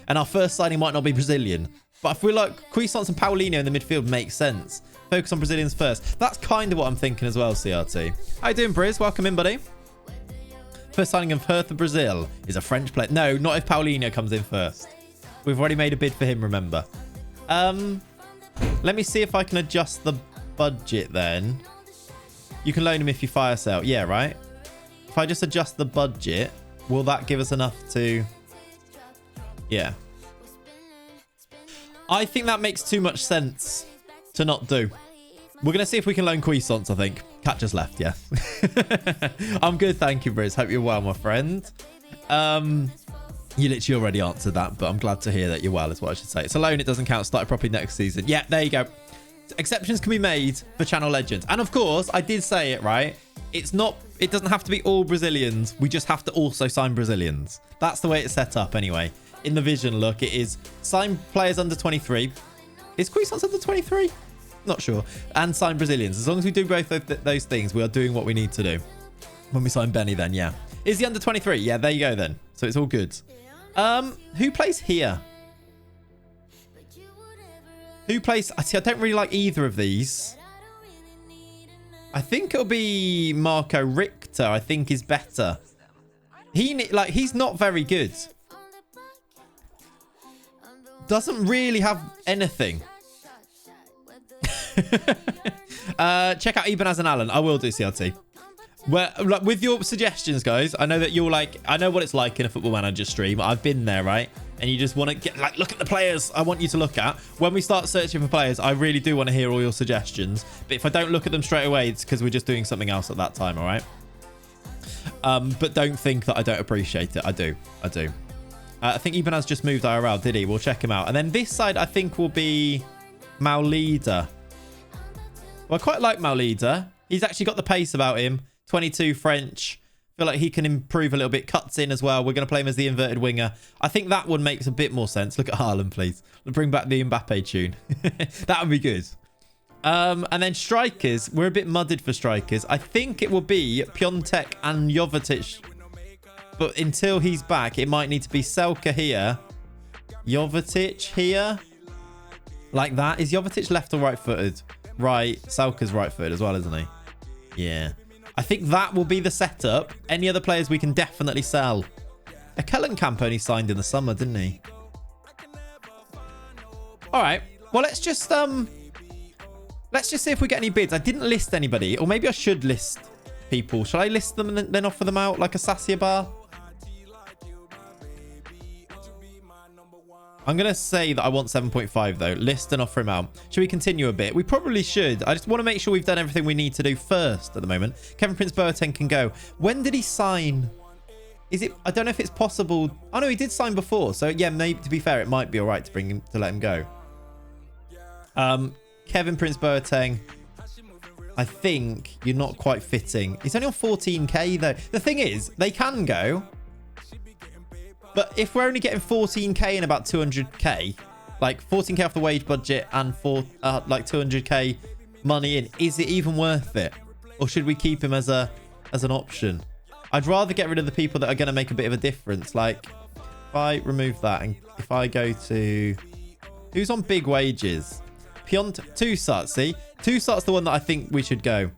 And our first signing might not be Brazilian. But I feel like Cuisance and Paulinho in the midfield makes sense. Focus on Brazilians first. That's kind of what I'm thinking as well, CRT. How you doing, Briz? Welcome in, buddy. First signing of Hertha Brasil is a French player. No, not if Paulinho comes in first. We've already made a bid for him, remember. Let me see if I can adjust the budget then. You can loan him if you fire sale. Yeah, right? If I just adjust the budget, will that give us enough to... Yeah. I think that makes too much sense to not do. We're going to see if we can loan Cuisance, I think. Cat just left, yeah. I'm good, thank you, Briz. Hope you're well, my friend. You literally already answered that, but I'm glad to hear that you're well, is what I should say. It's a loan, it doesn't count. Start properly next season. Yeah, there you go. Exceptions can be made for channel legends. And of course, I did say it, right? It doesn't have to be all Brazilians. We just have to also sign Brazilians. That's the way it's set up anyway. In the vision, look, it is sign players under 23. Is Cuisance under 23? Not sure. And sign Brazilians. As long as we do both of those things, we are doing what we need to do. When we sign Benny, then, yeah. Is he under 23? Yeah, there you go then. So it's all good. Who plays here? Who plays... See, I don't really like either of these. I think it'll be Marco Richter. I think is better. He's not very good. Doesn't really have anything. Check out Ibanez and Allen. I will do, CRT. Well, like, with your suggestions, guys, I know that you're like, I know what it's like in a Football Manager stream. I've been there, right? And you just want to get, like, look at the players I want you to look at. When we start searching for players, I really do want to hear all your suggestions. But if I don't look at them straight away, it's because we're just doing something else at that time, all right? But don't think that I don't appreciate it. I do. I think Ibanez just moved IRL, did he? We'll check him out. And then this side, I think, will be Maulida. Well, I quite like Maulida. He's actually got the pace about him. 22 French. Feel like he can improve a little bit. Cuts in as well. We're going to play him as the inverted winger. I think that one makes a bit more sense. Look at Haaland, please. Bring back the Mbappe tune. That would be good. And then strikers. We're a bit mudded for strikers. I think it will be Piontek and Jovetic. But until he's back, it might need to be Selka here. Jovetic here. Like that. Is Jovetic left or right-footed? Right. Selka's right-footed as well, isn't he? Yeah. I think that will be the setup. Any other players we can definitely sell. Kellenkamp only signed in the summer, didn't he? All right. Well, let's just see if we get any bids. I didn't list anybody, or maybe I should list people. Shall I list them and then offer them out like a Sasia bar? I'm going to say that I want 7.5 though. List and offer him out. Should we continue a bit? We probably should. I just want to make sure we've done everything we need to do first at the moment. Kevin Prince Boateng can go. When did he sign? Is it? I don't know if it's possible. Oh no, he did sign before. So yeah, maybe to be fair, it might be all right to let him go. Kevin Prince Boateng. I think you're not quite fitting. He's only on 14k though. The thing is, they can go. But if we're only getting 14k and about 200k, like 14k off the wage budget and for like 200k money in, is it even worth it? Or should we keep him as an option? I'd rather get rid of the people that are going to make a bit of a difference. Like if I remove that and if I go to who's on big wages, Toussaint. See, Toussaint's the one that I think we should go.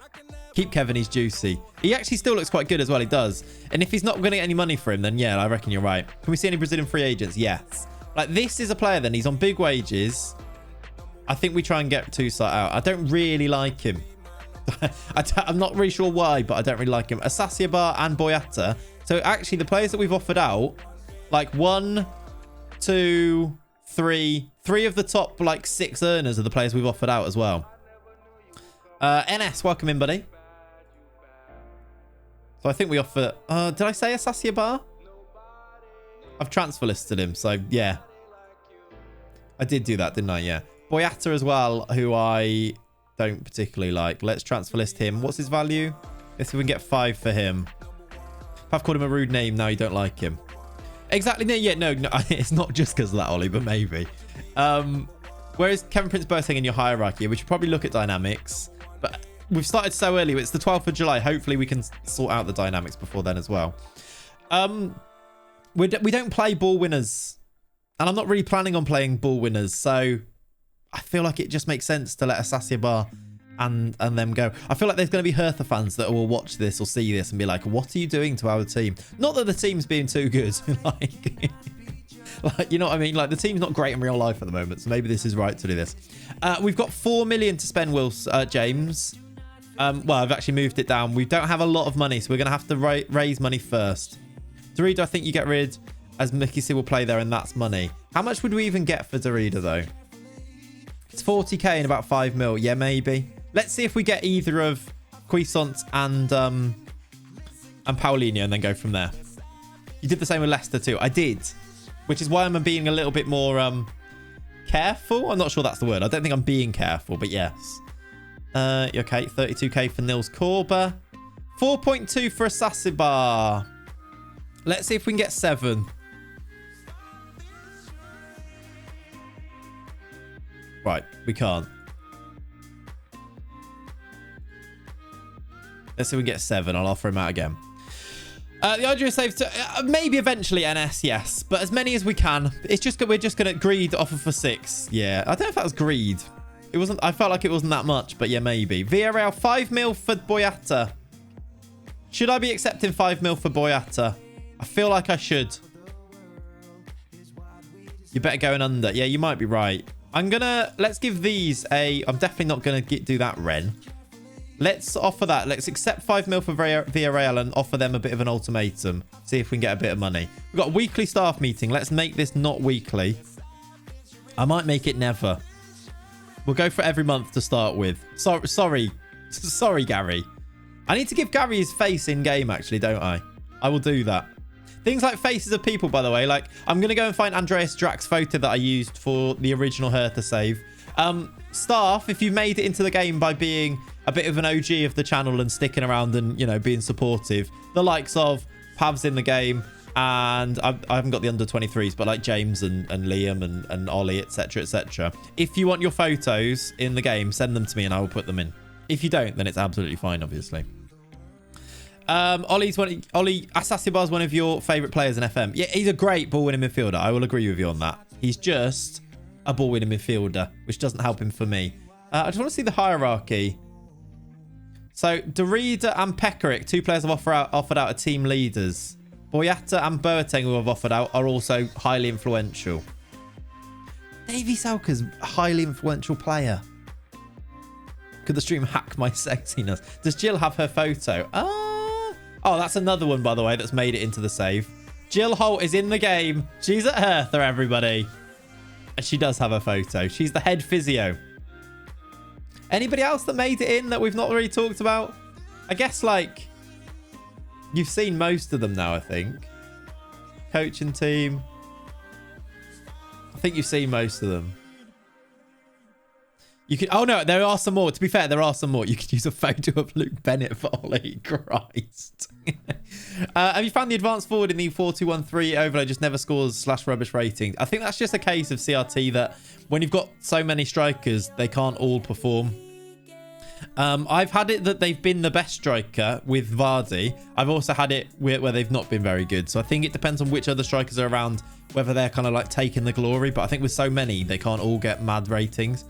Keep Kevin, he's juicy. He actually still looks quite good as well, he does. And if he's not going to get any money for him, then yeah, I reckon you're right. Can we see any Brazilian free agents? Yes. Like, this is a player then. He's on big wages. I think we try and get Toussaint out. I don't really like him. I'm not really sure why, but I don't really like him. Asasiabar and Boyata. So actually, the players that we've offered out, like 1, 2, 3 of the top, like 6 earners are the players we've offered out as well. NS, welcome in, buddy. So I think we offer... did I say Asasiabar? I've transfer listed him, so yeah. I did do that, didn't I? Yeah. Boyata as well, who I don't particularly like. Let's transfer list him. What's his value? Let's see if we can get 5 for him. If I've called him a rude name, now you don't like him. Exactly. Yeah, no, it's not just because of that, Ollie, but maybe. Whereas Kevin Prince Boateng in your hierarchy, we should probably look at dynamics. But we've started so early. It's the 12th of July. Hopefully we can sort out the dynamics before then as well. We don't play ball winners. And I'm not really planning on playing ball winners. So I feel like it just makes sense to let Asasiabar and them go. I feel like there's going to be Hertha fans that will watch this or see this and be like, what are you doing to our team? Not that the team's being too good. Like, you know what I mean? Like, the team's not great in real life at the moment, so maybe this is right to do this. We've got 4 million to spend, James. Well, I've actually moved it down. We don't have a lot of money, so we're going to have to raise money first. Dorida, I think you get rid, as Mickey C will play there, and that's money. How much would we even get for Dorida, though? It's 40k and about 5 mil. Yeah, maybe. Let's see if we get either of Cuisance and Paulinho, and then go from there. You did the same with Leicester, too. I did. Which is why I'm being a little bit more careful. I'm not sure that's the word. I don't think I'm being careful, but yes. Okay, 32k for Nils Korba. 4.2 for Asasibar. Let's see if we can get 7. Right, we can't. Let's see if we can get 7. I'll offer him out again. The idea is saved to maybe eventually NS, yes, but as many as we can. It's just we're just gonna greed offer for 6. Yeah, I don't know if that was greed. It wasn't. I felt like it wasn't that much, but yeah, maybe. Villarreal 5 mil for Boyata. Should I be accepting 5 mil for Boyata? I feel like I should. You better going under. Yeah, you might be right. Let's give these a. I'm definitely not gonna do that, Ren. Let's offer that. Let's accept 5 mil for Villarreal and offer them a bit of an ultimatum. See if we can get a bit of money. We've got a weekly staff meeting. Let's make this not weekly. I might make it never. We'll go for every month to start with. Sorry, Gary. I need to give Gary his face in game, actually, don't I? I will do that. Things like faces of people, by the way. Like, I'm going to go and find Andreas Drack's photo that I used for the original Hertha save. Staff, if you've made it into the game by being a bit of an OG of the channel and sticking around and, you know, being supportive, the likes of Pav's in the game, and I haven't got the under 23s, but like James and Liam and Ollie, etc, etc. If you want your photos in the game, send them to me and I will put them in. If you don't, then it's absolutely fine, obviously. Ollie Asasibar is one of your favorite players in FM. Yeah, he's a great ball-winning midfielder. I will agree with you on that. He's just a ball-winning midfielder, which doesn't help him for me. I just want to see the hierarchy. So, Dorida and Pekarik, 2 players have offered out as team leaders. Boyata and Boateng, who have offered out, are also highly influential. Davy Selker's a highly influential player. Could the stream hack my sexiness? Does Jill have her photo? Oh, that's another one, by the way, that's made it into the save. Jill Holt is in the game. She's at Hertha, everybody. And she does have a photo. She's the head physio. Anybody else that made it in that we've not already talked about? I guess, like, you've seen most of them now, I think. Coaching team. I think you've seen most of them. You could. Oh, no, there are some more. To be fair, there are some more. You could use a photo of Luke Bennett for Ollie. Christ. Have you found the advanced forward in the 4-2-1-3 overlay just never scores /rubbish rating? I think that's just a case of CRT that when you've got so many strikers, they can't all perform. I've had it that they've been the best striker with Vardy. I've also had it where they've not been very good. So I think it depends on which other strikers are around, whether they're kind of like taking the glory. But I think with so many, they can't all get mad ratings.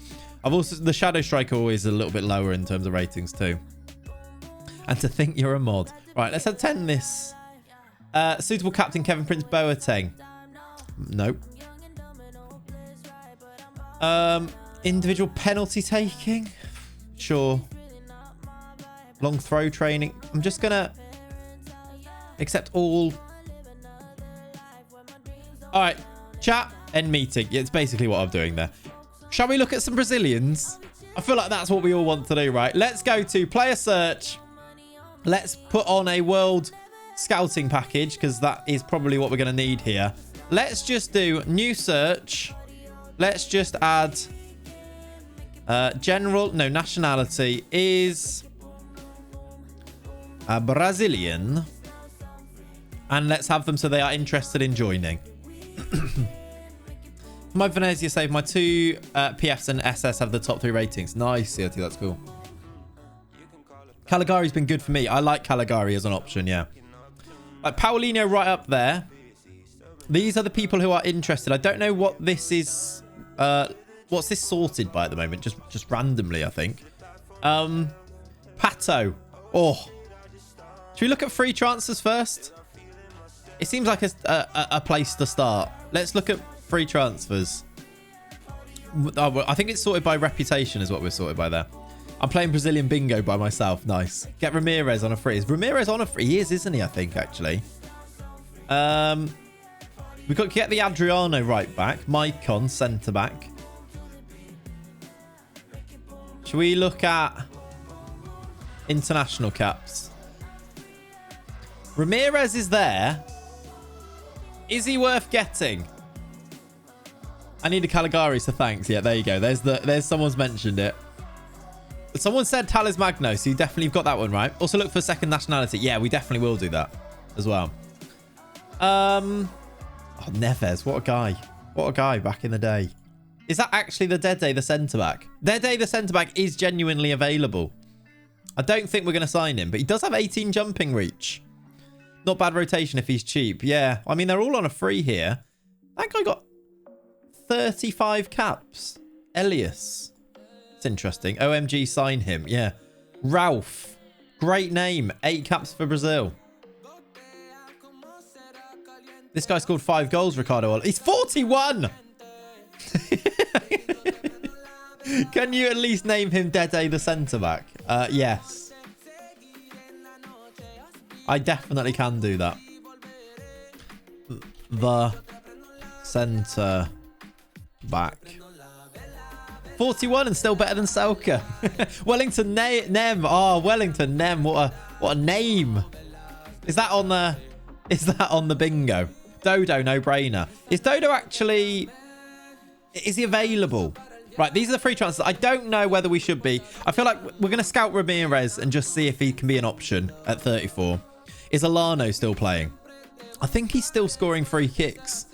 I've also, the shadow striker always a little bit lower in terms of ratings too. And to think you're a mod. Right, let's attend this. Suitable captain Kevin Prince Boateng. Nope. Individual penalty taking. Sure. Long throw training. I'm just gonna accept all. All right, chat, end meeting. Yeah, it's basically what I'm doing there. Shall we look at some Brazilians? I feel like that's what we all want to do, right? Let's go to player search. Let's put on a world scouting package because that is probably what we're going to need here. Let's just do new search. Let's just add nationality is a Brazilian. And let's have them so they are interested in joining. My Venezia saved my 2 PFs and SS have the top 3 ratings. Nice, CRT, that's cool. Caligari's been good for me. I like Caligari as an option, yeah. Like Paulinho right up there. These are the people who are interested. I don't know what this is. What's this sorted by at the moment? Just randomly, I think. Pato. Oh. Should we look at free transfers first? It seems like a place to start. Let's look at free transfers. Oh, I think it's sorted by reputation is what we're sorted by there. I'm playing Brazilian bingo by myself. Nice. Get Ramirez on a free. Is Ramirez on a free? He is, isn't he? I think, actually. We've got to get the Adriano right back. Maicon, centre back. Should we look at international caps? Ramirez is there. Is he worth getting? I need a Caligari, so thanks. Yeah, there you go. There's someone's mentioned it. Someone said Thales Magno, so you definitely got that one right. Also look for second nationality. Yeah, we definitely will do that as well. Oh, Neves, what a guy. What a guy back in the day. Is that actually the Dede, the centre-back? Dede, the centre-back, is genuinely available. I don't think we're going to sign him, but he does have 18 jumping reach. Not bad rotation if he's cheap. Yeah, I mean, they're all on a free here. That guy got 35 caps. Elias. It's interesting. OMG, sign him. Yeah. Ralph. Great name. 8 caps for Brazil. This guy scored 5 goals, Ricardo. He's 41! Can you at least name him Dede the centre-back? Yes. I definitely can do that. The centre-back. 41 and still better than Selker. Wellington Nem. Oh, Wellington Nem. What a name. Is that on the bingo? Dodo, no brainer. Is Dodo actually... Is he available? Right, these are the free transfers. I don't know whether we should be. I feel like we're going to scout Ramirez and just see if he can be an option at 34. Is Alano still playing? I think he's still scoring free kicks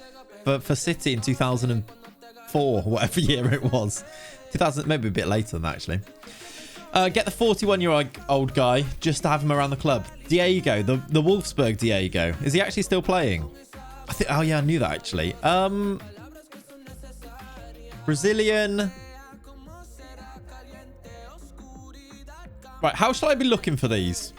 for City in 2004, whatever year it was. 2000, maybe a bit later than that, actually. Get the 41-year-old guy just to have him around the club. Diego, the Wolfsburg Diego. Is he actually still playing? I think. Oh, yeah, I knew that, actually. Brazilian. Right, how shall I be looking for these?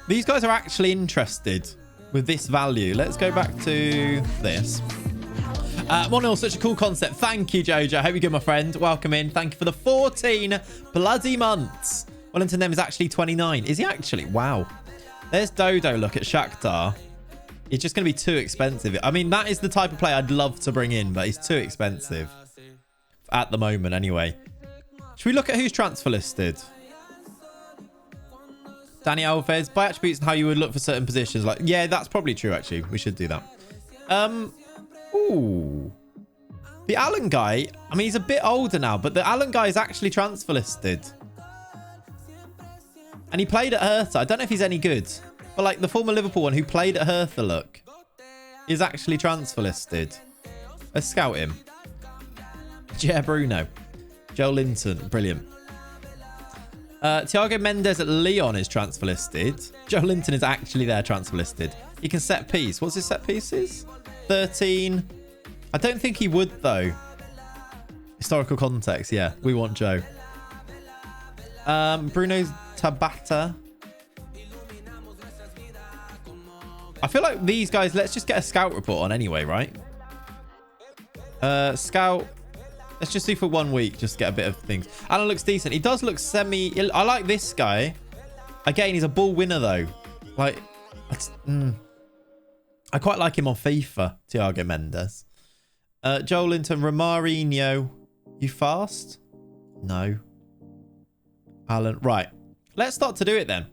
These guys are actually interested with this value. Let's go back to this. 1-0, such a cool concept. Thank you, Jojo. Hope you're good, my friend. Welcome in. Thank you for the 14 bloody months. Wellington them is actually 29. Is he actually? Wow. There's Dodo. Look at Shakhtar. It's just going to be too expensive. I mean, that is the type of player I'd love to bring in, but he's too expensive. At the moment, anyway. Should we look at who's transfer listed? Danny Alves. By attributes and how you would look for certain positions. Like, yeah, that's probably true, actually. We should do that. Ooh. The Allen guy, I mean, he's a bit older now, but the Allen guy is actually transfer listed. And he played at Hertha. I don't know if he's any good. But like the former Liverpool one who played at Hertha, look, is actually transfer listed. Let's scout him. Yeah, Bruno. Joe Linton. Brilliant. Thiago Mendes at Lyon is transfer listed. Joe Linton is actually there transfer listed. He can set piece. What's his set pieces? 13. I don't think he would, though. Historical context. Yeah, we want Joe. Bruno Tabata. I feel like these guys, let's just get a scout report on anyway, right? Scout. Let's just do for 1 week. Just get a bit of things. Alan looks decent. He does look semi... I like this guy. Again, he's a ball winner, though. Like, I quite like him on FIFA, Thiago Mendes. Joel Linton, Romarinho. You fast? No. Alan. Right. Let's start to do it then.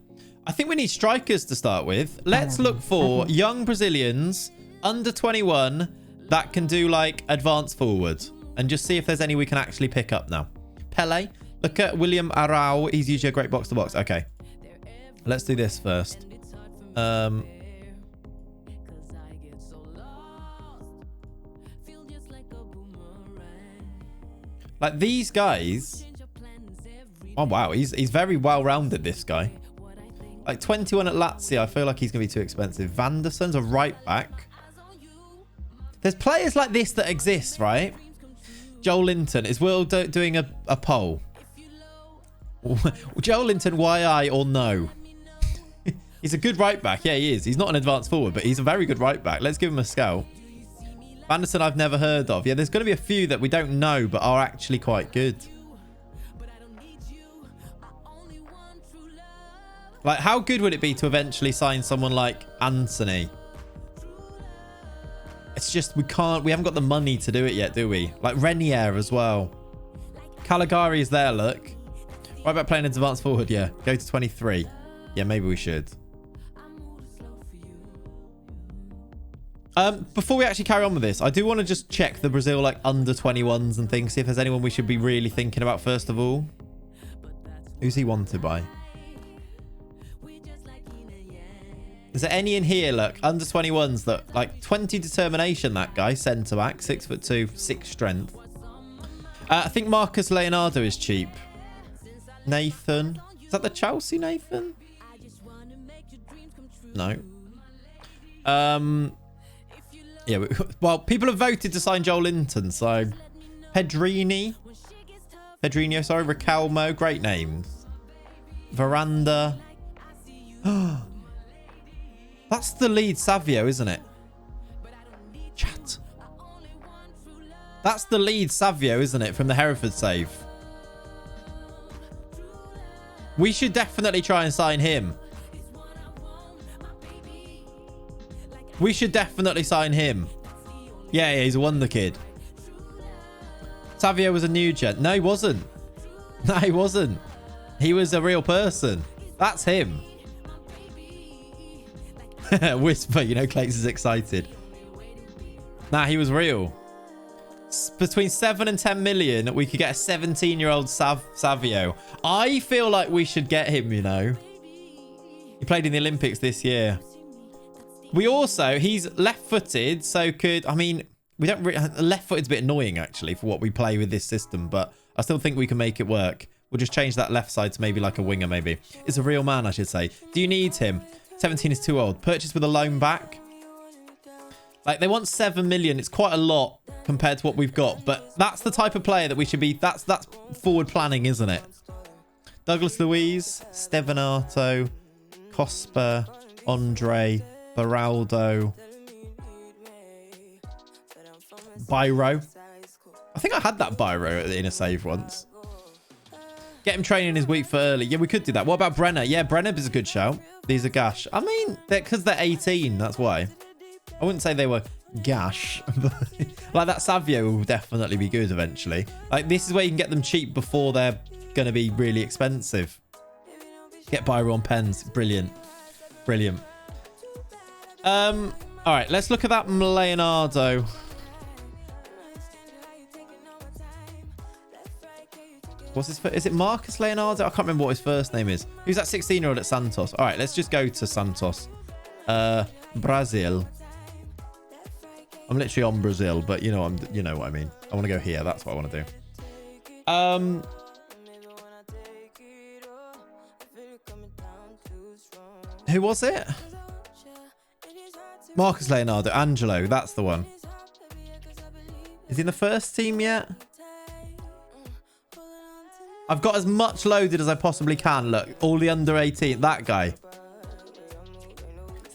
I think we need strikers to start with. Let's look for young Brazilians under 21 that can do like advanced forward and just see if there's any we can actually pick up now. Pele. Look at William Arau. He's usually a great box to box. Okay. Let's do this first. Like these guys. Oh, wow. He's very well-rounded, this guy. Like 21 at Lazio. I feel like he's going to be too expensive. Vanderson's a right back. There's players like this that exist, right? Joel Linton. Is Will doing a poll? Joel Linton, YI or no? He's a good right back. Yeah, he is. He's not an advanced forward, but he's a very good right back. Let's give him a scout. Vanderson I've never heard of. Yeah, there's going to be a few that we don't know, but are actually quite good. Like, how good would it be to eventually sign someone like Anthony? It's just, we haven't got the money to do it yet, do we? Like Renier as well. Caligari is there, look. What about playing advanced forward? Yeah, go to 23. Yeah, maybe we should. Before we actually carry on with this, I do want to just check the Brazil like under 21s and things. See if there's anyone we should be really thinking about first of all. Who's he wanted by? Is there any in here, look, under 21s that like 20 determination, that guy, centre back, 6'2", 6 strength. I think Marcus Leonardo is cheap. Nathan. Is that the Chelsea Nathan? No. Yeah, well, people have voted to sign Joel Linton, so Pedrinho, sorry, Ricalmo, great names. Veranda. That's the lead Savio, isn't it? Chat. That's the lead Savio, isn't it, from the Hereford save? We should definitely try and sign him. We should definitely sign him. Yeah, he's a wonder kid. Savio was a new gent. No, he wasn't. No, he wasn't. He was a real person. That's him. Whisper, you know, Clates is excited. Nah, he was real. Between 7 and 10 million, we could get a 17-year-old Savio. I feel like we should get him, you know. He played in the Olympics this year. We also, he's left-footed, so could, I mean, we don't really, left-footed's a bit annoying, actually, for what we play with this system, but I still think we can make it work. We'll just change that left side to maybe like a winger, maybe. It's a real man, I should say. Do you need him? 17 is too old. Purchase with a loan back. Like, they want 7 million. It's quite a lot compared to what we've got, but that's the type of player that we should be, that's forward planning, isn't it? Douglas Luiz, Stevanato, Cosper, Andre, Beraldo. Biro. I think I had that Biro in a save once. Get him training his week for early. Yeah, we could do that. What about Brenner? Yeah, Brenner is a good shout. These are gash. I mean, because they're 18, that's why. I wouldn't say they were gash. But like that Savio will definitely be good eventually. Like this is where you can get them cheap before they're going to be really expensive. Get Biro on pens. Brilliant. Brilliant. All right, let's look at that Leonardo. What's his? Is it Marcus Leonardo? I can't remember what his first name is. Who's that 16-year-old at Santos? All right, let's just go to Santos. Brazil. I'm literally on Brazil, but you know what I mean. I want to go here. That's what I want to do. Who was it? Marcus Leonardo. Angelo. That's the one. Is he in the first team yet? I've got as much loaded as I possibly can. Look, all the under 18. That guy.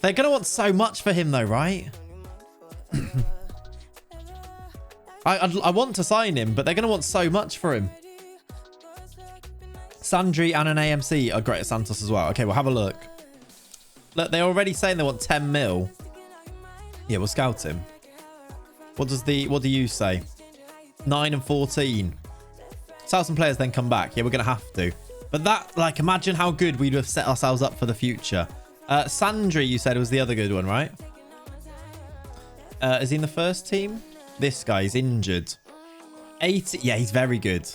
They're going to want so much for him though, right? I want to sign him, but they're going to want so much for him. Sandri and an AMC are great at Santos as well. Okay, we'll have a look. Look, they're already saying they want 10 mil. Yeah, we'll scout him. What do you say? 9 and 14. Sell some players, then come back. Yeah, we're going to have to. But that, like, imagine how good we'd have set ourselves up for the future. Sandri, you said, was the other good one, right? Is he in the first team? This guy is injured. 80. Yeah, he's very good.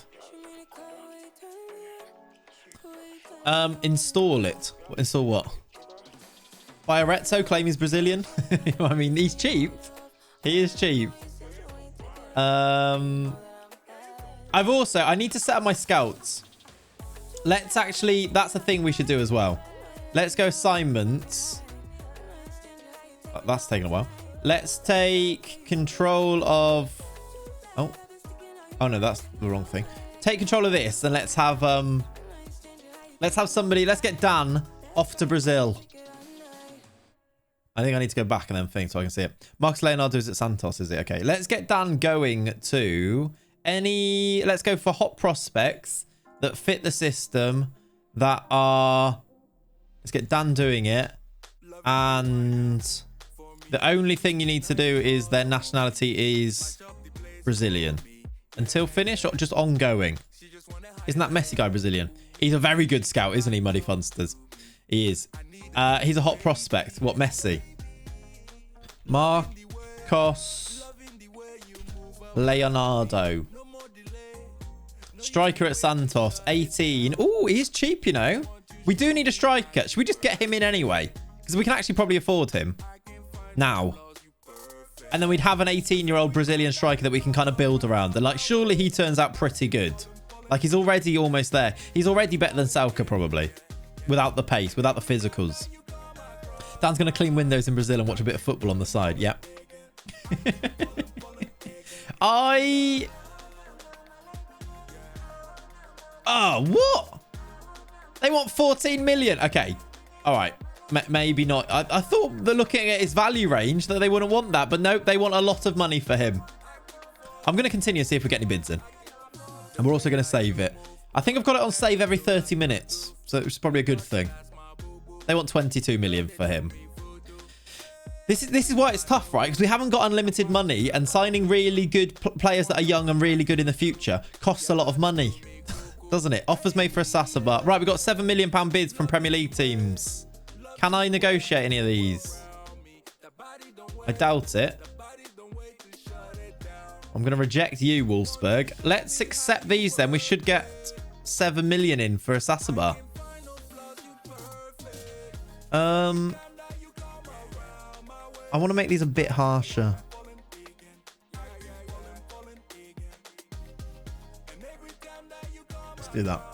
Install it. Install what? Bioretto claim he's Brazilian. I mean, he's cheap. He is cheap. I need to set up my scouts. Let's actually, that's a thing we should do as well. Let's go assignments. That's taking a while. Let's take control of, oh no, that's the wrong thing. Take control of this and let's have somebody, let's get Dan off to Brazil. I think I need to go back and then think so I can see it. Marcus Leonardo is at Santos, is it? Okay, let's get Dan going to let's go for hot prospects that fit the system that are, let's get Dan doing it. And the only thing you need to do is their nationality is Brazilian. Until finish or just ongoing? Isn't that Messi guy Brazilian? He's a very good scout, isn't he, Muddy Funsters? He is. He's a hot prospect. What, Messi? Marcos Leonardo. Striker at Santos. 18. Oh, he is cheap, you know. We do need a striker. Should we just get him in anyway? Because we can actually probably afford him now. And then we'd have an 18-year-old Brazilian striker that we can kind of build around. And like, surely he turns out pretty good. Like, he's already almost there. He's already better than Salka, probably. Without the pace, without the physicals. Dan's going to clean windows in Brazil and watch a bit of football on the side. Yep. Oh, what? They want 14 million. Okay. All right. Maybe not. I thought they're looking at his value range that they wouldn't want that. But nope, they want a lot of money for him. I'm going to continue and see if we get any bids in. And we're also going to save it. I think I've got it on save every 30 minutes. So it's probably a good thing. They want 22 million for him. This is why it's tough, right? Because we haven't got unlimited money. And signing really good players that are young and really good in the future costs a lot of money. Doesn't it? Offers made for a Sasaba. Right, we've got £7 million bids from Premier League teams. Can I negotiate any of these? I doubt it. I'm going to reject you, Wolfsburg. Let's accept these then. We should get 7 million in for a Sasaba. I want to make these a bit harsher. Let's do that.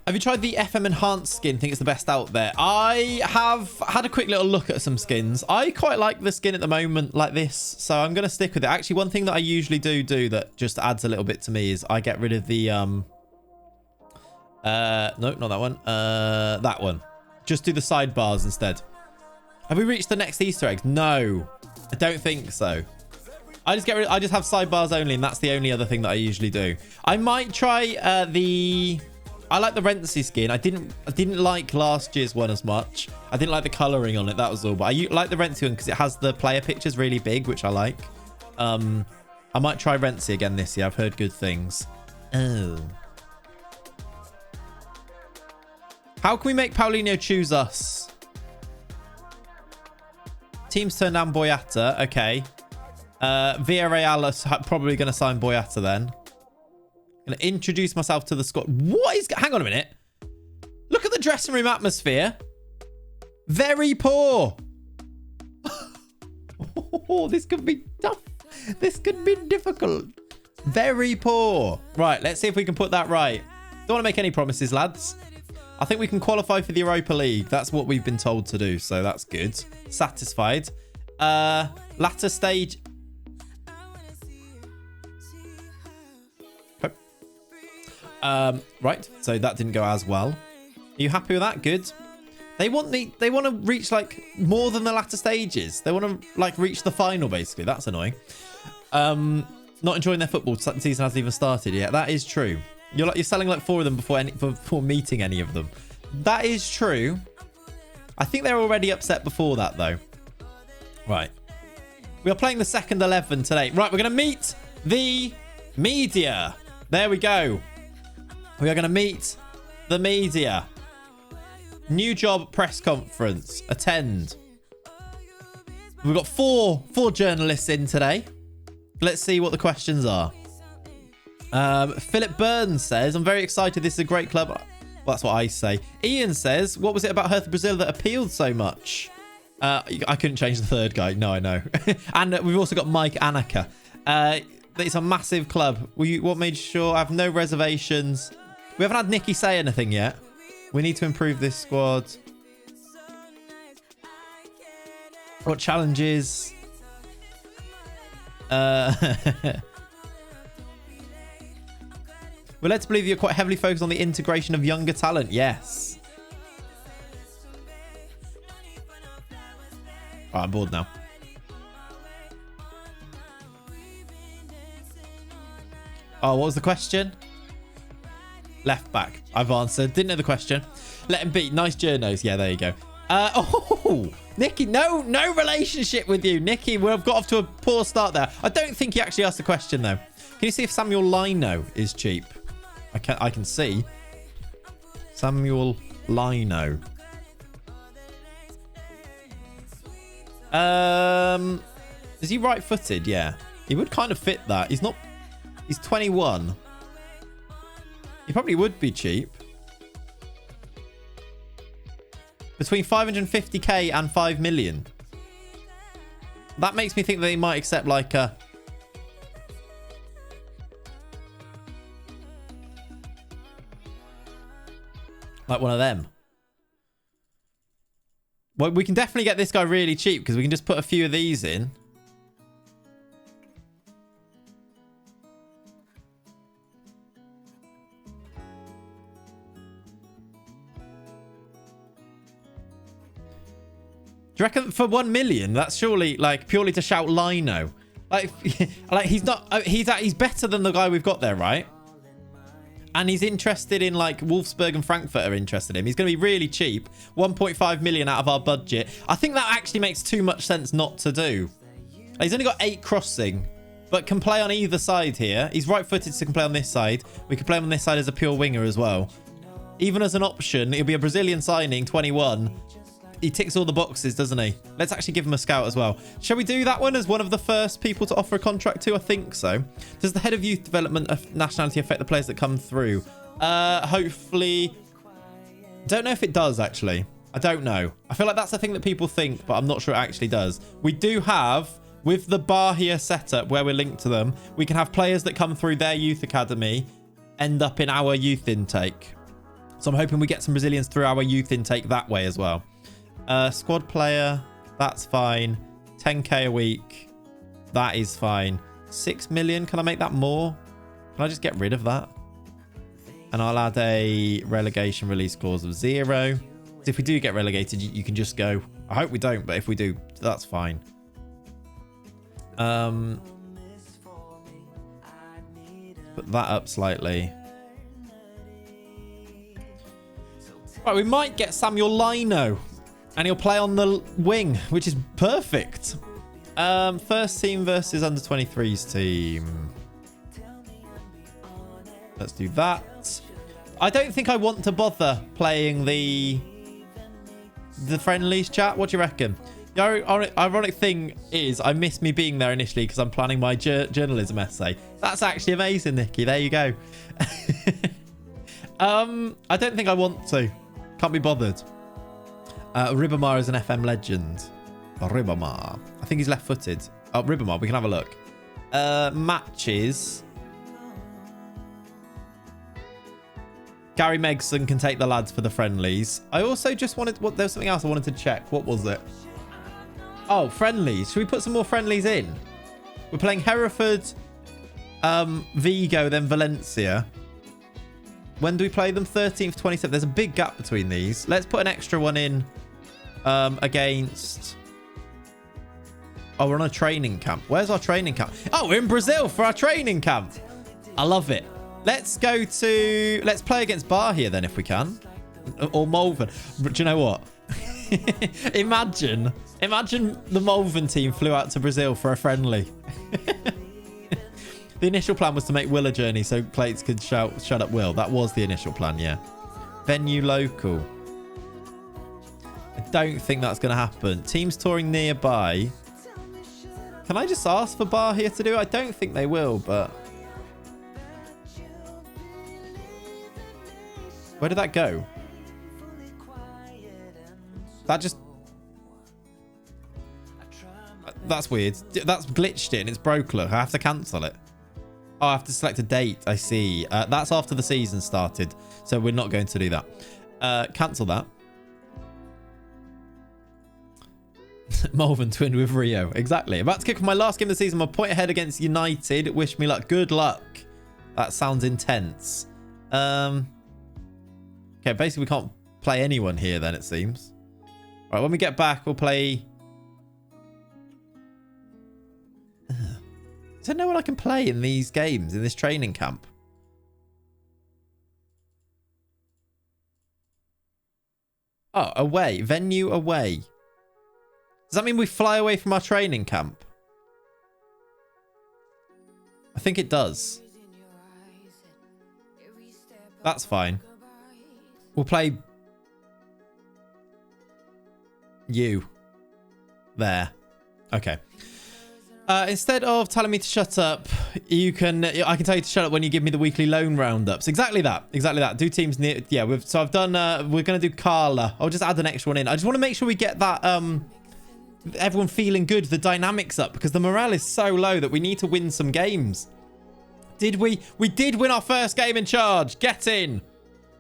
Have you tried the FM Enhanced skin? Think it's the best out there? I have had a quick little look at some skins. I quite like the skin at the moment like this, so I'm going to stick with it. Actually, one thing that I usually do that just adds a little bit to me is I get rid of the no, not that one. That one. Just do the sidebars instead. Have we reached the next Easter eggs? No, I don't think so. I just have sidebars only, and that's the only other thing that I usually do. I might try I like the Rentsy skin. I didn't like last year's one as much. I didn't like the coloring on it. That was all. But I like the Rentsy one because it has the player pictures really big, which I like. I might try Rentsy again this year. I've heard good things. Oh. How can we make Paulinho choose us? Teams turn down Boyata. Okay. Villarreal are probably going to sign Boyata then. Going to introduce myself to the squad. What is... Hang on a minute. Look at the dressing room atmosphere. Very poor. Oh, this could be tough. This could be difficult. Very poor. Right, let's see if we can put that right. Don't want to make any promises, lads. I think we can qualify for the Europa League. That's what we've been told to do, so that's good. Satisfied. Latter stage... right, so that didn't go as well. Are you happy with that? Good. They want to reach like more than the latter stages. They want to like reach the final basically. That's annoying. Not enjoying their football. Season hasn't even started yet. That is true. You're selling like 4 of them before meeting any of them. That is true. I think they're already upset before that though. Right. We are playing the second 11 today. Right, we're going to meet the media. There we go. We are going to meet the media. New job press conference. Attend. We've got four journalists in today. Let's see what the questions are. Philip Burns says, I'm very excited. This is a great club. Well, that's what I say. Ian says, what was it about Hertha Brasil that appealed so much? I couldn't change the third guy. No, I know. And we've also got Mike Anaka. It's a massive club. What made sure I have no reservations. We haven't had Nicky say anything yet. We need to improve this squad. What challenges? We're led to believe you're quite heavily focused on the integration of younger talent. Yes. Oh, I'm bored now. Oh, what was the question? Left back. I've answered. Didn't know the question. Let him beat. Nice journos. Yeah, there you go. Oh, Nicky, no relationship with you. Nicky, we've got off to a poor start there. I don't think he actually asked the question, though. Can you see if Samuel Lino is cheap? I can see. Samuel Lino. Is he right-footed? Yeah. He would kind of fit that. He's 21. He probably would be cheap. Between 550k and 5 million. That makes me think that he might accept like a... like one of them. Well, we can definitely get this guy really cheap because we can just put a few of these in. Do you reckon for 1 million, that's surely like purely to shout Lino? Like he's not, he's better than the guy we've got there, right? And he's interested in like Wolfsburg and Frankfurt are interested in him. He's going to be really cheap. 1.5 million out of our budget. I think that actually makes too much sense not to do. He's only got 8 crossing, but can play on either side here. He's right-footed, so can play on this side. We can play him on this side as a pure winger as well. Even as an option, it'll be a Brazilian signing, 21. He ticks all the boxes, doesn't he? Let's actually give him a scout as well. Shall we do that one as one of the first people to offer a contract to? I think so. Does the head of youth development of nationality affect the players that come through? Hopefully. Don't know if it does, actually. I don't know. I feel like that's the thing that people think, but I'm not sure it actually does. We do have, with the Bahia setup where we're linked to them, we can have players that come through their youth academy end up in our youth intake. So I'm hoping we get some Brazilians through our youth intake that way as well. Squad player, that's fine. 10k a week, that is fine. 6 million, can I make that more? Can I just get rid of that? And I'll add a relegation release clause of 0. If we do get relegated, you can just go. I hope we don't, but if we do, that's fine. Put that up slightly. Right, we might get Samuel Lino. And he'll play on the wing, which is perfect. First team versus under 23s team. Let's do that. I don't think I want to bother playing the friendlies, chat. What do you reckon? The ironic thing is I missed me being there initially because I'm planning my journalism essay. That's actually amazing, Nikki. There you go. I don't think I want to. Can't be bothered. Ribamar is an FM legend. Ribamar. I think he's left-footed. Oh, Ribamar. We can have a look. Matches. Gary Megson can take the lads for the friendlies. I also just wanted... there was something else I wanted to check. What was it? Oh, friendlies. Should we put some more friendlies in? We're playing Hereford, Vigo, then Valencia. When do we play them? 13th, 27th. There's a big gap between these. Let's put an extra one in against... Oh, we're on a training camp. Where's our training camp? Oh, we're in Brazil for our training camp. I love it. Let's go to... Let's play against Bahia then if we can. Or Malvern. But do you know what? Imagine the Malvern team flew out to Brazil for a friendly. The initial plan was to make Will a journey so Plates could shut up Will. That was the initial plan, yeah. Venue local. I don't think that's going to happen. Teams touring nearby. Can I just ask for Bahia to do it? I don't think they will, but... Where did that go? That just... That's weird. That's glitched in. It's broke, look. I have to cancel it. Oh, I have to select a date. I see. That's after the season started. So we're not going to do that. Cancel that. Malvern twinned with Rio. Exactly. About to kick off my last game of the season. My point ahead against United. Wish me luck. Good luck. That sounds intense. Okay, basically we can't play anyone here then, it seems. All right, when we get back, we'll play... Is there no one I can play in these games, in this training camp? Oh, away. Venue away. Does that mean we fly away from our training camp? I think it does. That's fine. We'll play... You. There. Okay. Instead of telling me to shut up, I can tell you to shut up when you give me the weekly loan roundups. Exactly that. Exactly that. Do teams near... Yeah, so I've done... we're going to do Carla. I'll just add an extra one in. I just want to make sure we get that... everyone feeling good, the dynamics up, because the morale is so low that we need to win some games. Did we? We did win our first game in charge. Get in.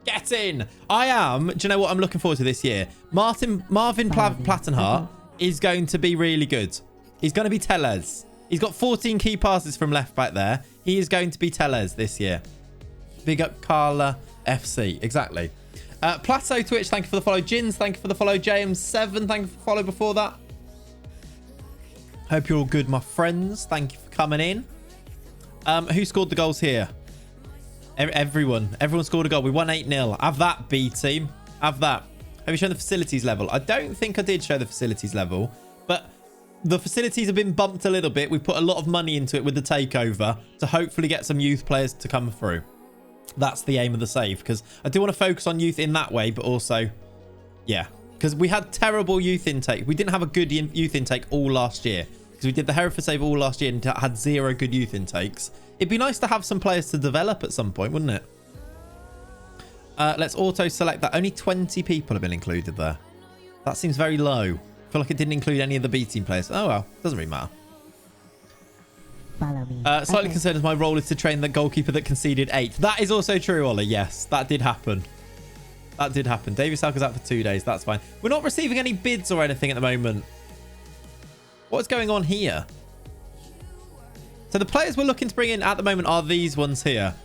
Get in. I am... Do you know what I'm looking forward to this year? Marvin Plattenhart is going to be really good. He's going to be Tellez. He's got 14 key passes from left back there. He is going to be Tellez this year. Big up Carla FC. Exactly. Plateau Twitch, thank you for the follow. Jins, thank you for the follow. JM7, thank you for the follow before that. Hope you're all good, my friends. Thank you for coming in. Who scored the goals here? Everyone scored a goal. We won 8-0. Have that, B team. Have that. Have you shown the facilities level? I don't think I did show the facilities level, but the facilities have been bumped a little bit. We put a lot of money into it with the takeover to hopefully get some youth players to come through. That's the aim of the save, because I do want to focus on youth in that way, but also, yeah, because we had terrible youth intake. We didn't have a good youth intake all last year, because we did the Hereford save all last year and had 0 good youth intakes. It'd be nice to have some players to develop at some point, wouldn't it? Let's auto select that. Only 20 people have been included there. That seems very low. I feel like it didn't include any of the B team players. Oh well, doesn't really matter. Follow me. Slightly concerned as my role is to train the goalkeeper that conceded 8. That is also true, Ollie. Yes, that did happen. That did happen. David Salker's out for 2 days. That's fine. We're not receiving any bids or anything at the moment. What's going on here? So the players we're looking to bring in at the moment are these ones here.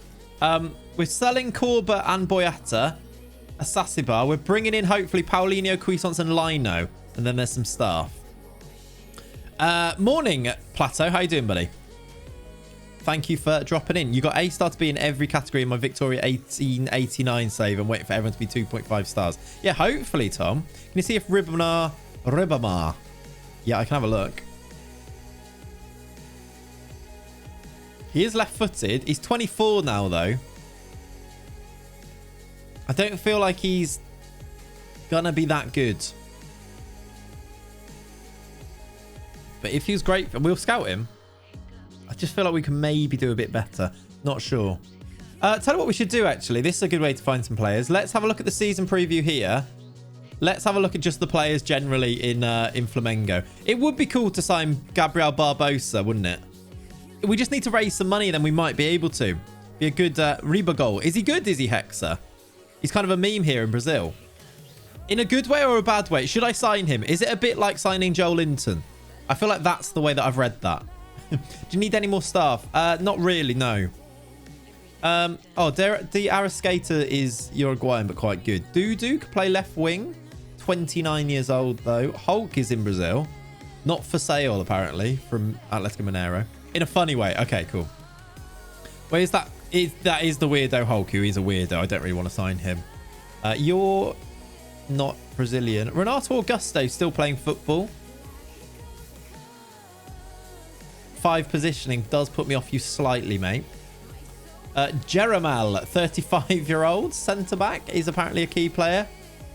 We're selling Corba and Boyata, Asasibar. We're bringing in hopefully Paulinho, Cuisance and Lino. And then there's some staff. Morning, Plateau. How you doing, buddy? thank you for dropping in. You got A star to be in every category in my Victoria 1889 save. I'm waiting for everyone to be 2.5 stars. Yeah, hopefully, Tom. Can you see if Ribamar? Yeah, I can have a look. He is left-footed. He's 24 now, though. I don't feel like he's gonna be that good. But if he was great, we'll scout him. I just feel like we can maybe do a bit better. Not sure. Tell you what we should do, actually. This is a good way to find some players. Let's have a look at the season preview here. Let's have a look at just the players generally in Flamengo. It would be cool to sign Gabriel Barbosa, wouldn't it? We just need to raise some money, then we might be able to. Be a good Ribagol. Is he good? Is he Hexa? He's kind of a meme here in Brazil. In a good way or a bad way? Should I sign him? Is it a bit like signing Joel Linton? I feel like that's the way that I've read that. Do you need any more staff? Not really, no. The Arrascaeta is Uruguayan, but quite good. Dudu can play left wing. 29 years old, though. Hulk is in Brazil. Not for sale, apparently, from Atletico Mineiro. In a funny way. Okay, cool. Where is that? That is the weirdo Hulk, who is a weirdo. I don't really want to sign him. You're not Brazilian. Renato Augusto still playing football. 5 positioning does put me off you slightly, mate. Jeremal, 35-year-old centre-back, is apparently a key player.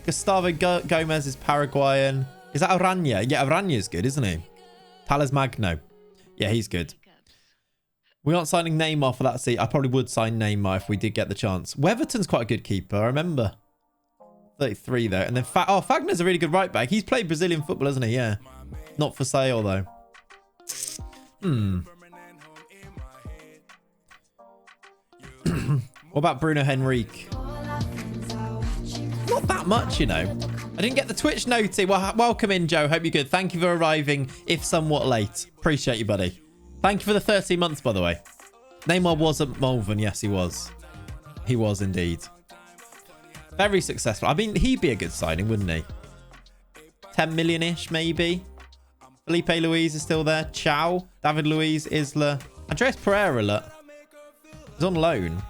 Gustavo Gomez is Paraguayan. Is that Aranya? Yeah, Aranya's good, isn't he? Thales Magno. Yeah, he's good. We aren't signing Neymar for that seat. I probably would sign Neymar if we did get the chance. Weatherton's quite a good keeper, I remember. 33, though. And then Fagner's a really good right-back. He's played Brazilian football, hasn't he? Yeah. Not for sale, though. What about Bruno Henrique? Not that much, you know. I didn't get the Twitch noti. Well, welcome in, Joe. Hope you're good. Thank you for arriving, if somewhat late. Appreciate you, buddy. Thank you for the 13 months, by the way. Neymar was at Malvern. Yes, he was. He was indeed. Very successful. I mean, he'd be a good signing, wouldn't he? 10 million-ish, maybe. Felipe Luis is still there. Chow. David Luiz. Isla. Andreas Pereira, look. He's on loan.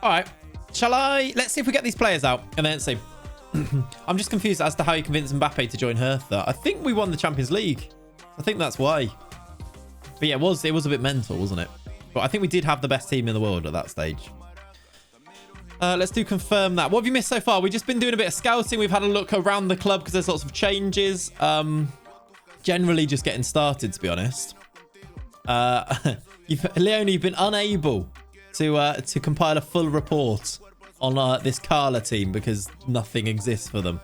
All right. Let's see if we get these players out and then see. I'm just confused as to how you convinced Mbappe to join Hertha. I think we won the Champions League. I think that's why. But yeah, it was a bit mental, wasn't it? But I think we did have the best team in the world at that stage. Let's do confirm that. What have you missed so far? We've just been doing a bit of scouting. We've had a look around the club because there's lots of changes. Generally just getting started, to be honest. Leone, you've been unable to compile a full report on this Carla team because nothing exists for them.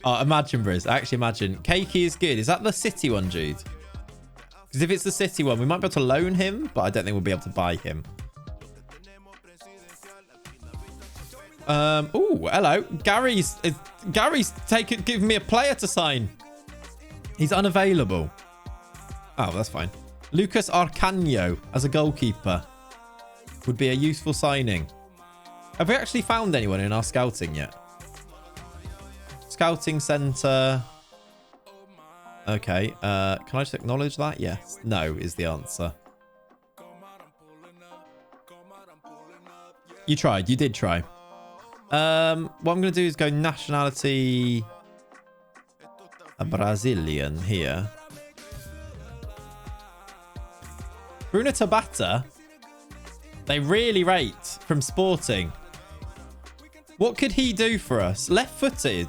Imagine, Briz. Actually, imagine. Keiki is good. Is that the City one, Jude? Because if it's the City one, we might be able to loan him, but I don't think we'll be able to buy him. Oh, hello. Gary's giving me a player to sign. He's unavailable. Oh, that's fine. Lucas Arcanio as a goalkeeper would be a useful signing. Have we actually found anyone in our scouting yet? Scouting center. Okay. Can I just acknowledge that? Yes. No is the answer. You tried. You did try. What I'm going to do is go nationality a Brazilian here. Bruno Tabata. They really rate from Sporting. What could he do for us? Left-footed.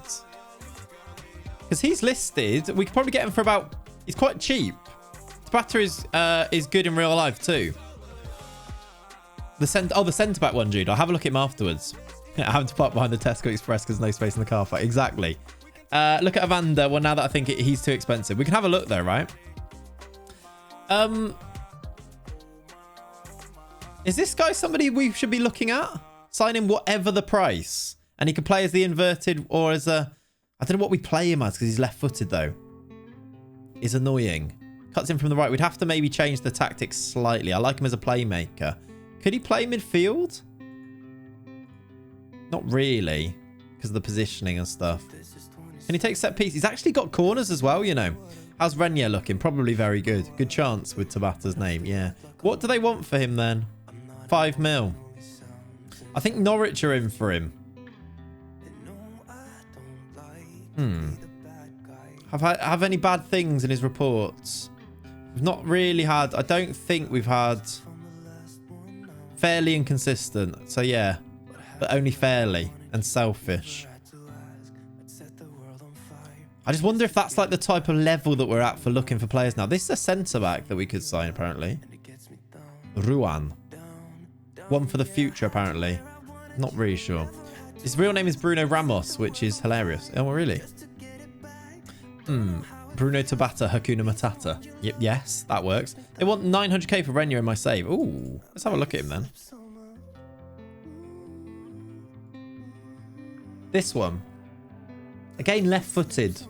Because he's listed. We could probably get him for about... He's quite cheap. Tabata is good in real life too. The centre-back one, Jude. I'll have a look at him afterwards. I have to park behind the Tesco Express because there's no space in the car park. Exactly. Look at Evander. Well, now that I think he's too expensive. We can have a look though, right? Is this guy somebody we should be looking at? Sign him whatever the price. And he could play as the inverted or as a... I don't know what we play him as because he's left-footed though. Is annoying. Cuts in from the right. We'd have to maybe change the tactics slightly. I like him as a playmaker. Could he play midfield? Not really. Because of the positioning and stuff. Can he take set piece? He's actually got corners as well, you know. How's Renier looking? Probably very good. Good chance with Tabata's name, yeah. What do they want for him then? 5 mil. I think Norwich are in for him. Have any bad things in his reports? We've not really had... I don't think we've had... Fairly inconsistent. So yeah. But only fairly. And selfish. I just wonder if that's like the type of level that we're at for looking for players now. This is a centre-back that we could sign, apparently. Ruan. One for the future, apparently. Not really sure. His real name is Bruno Ramos, which is hilarious. Oh, really? Bruno Tabata, Hakuna Matata. Yep, yes, that works. They want 900k for Renier in my save. Ooh, let's have a look at him then. This one. Again, left-footed.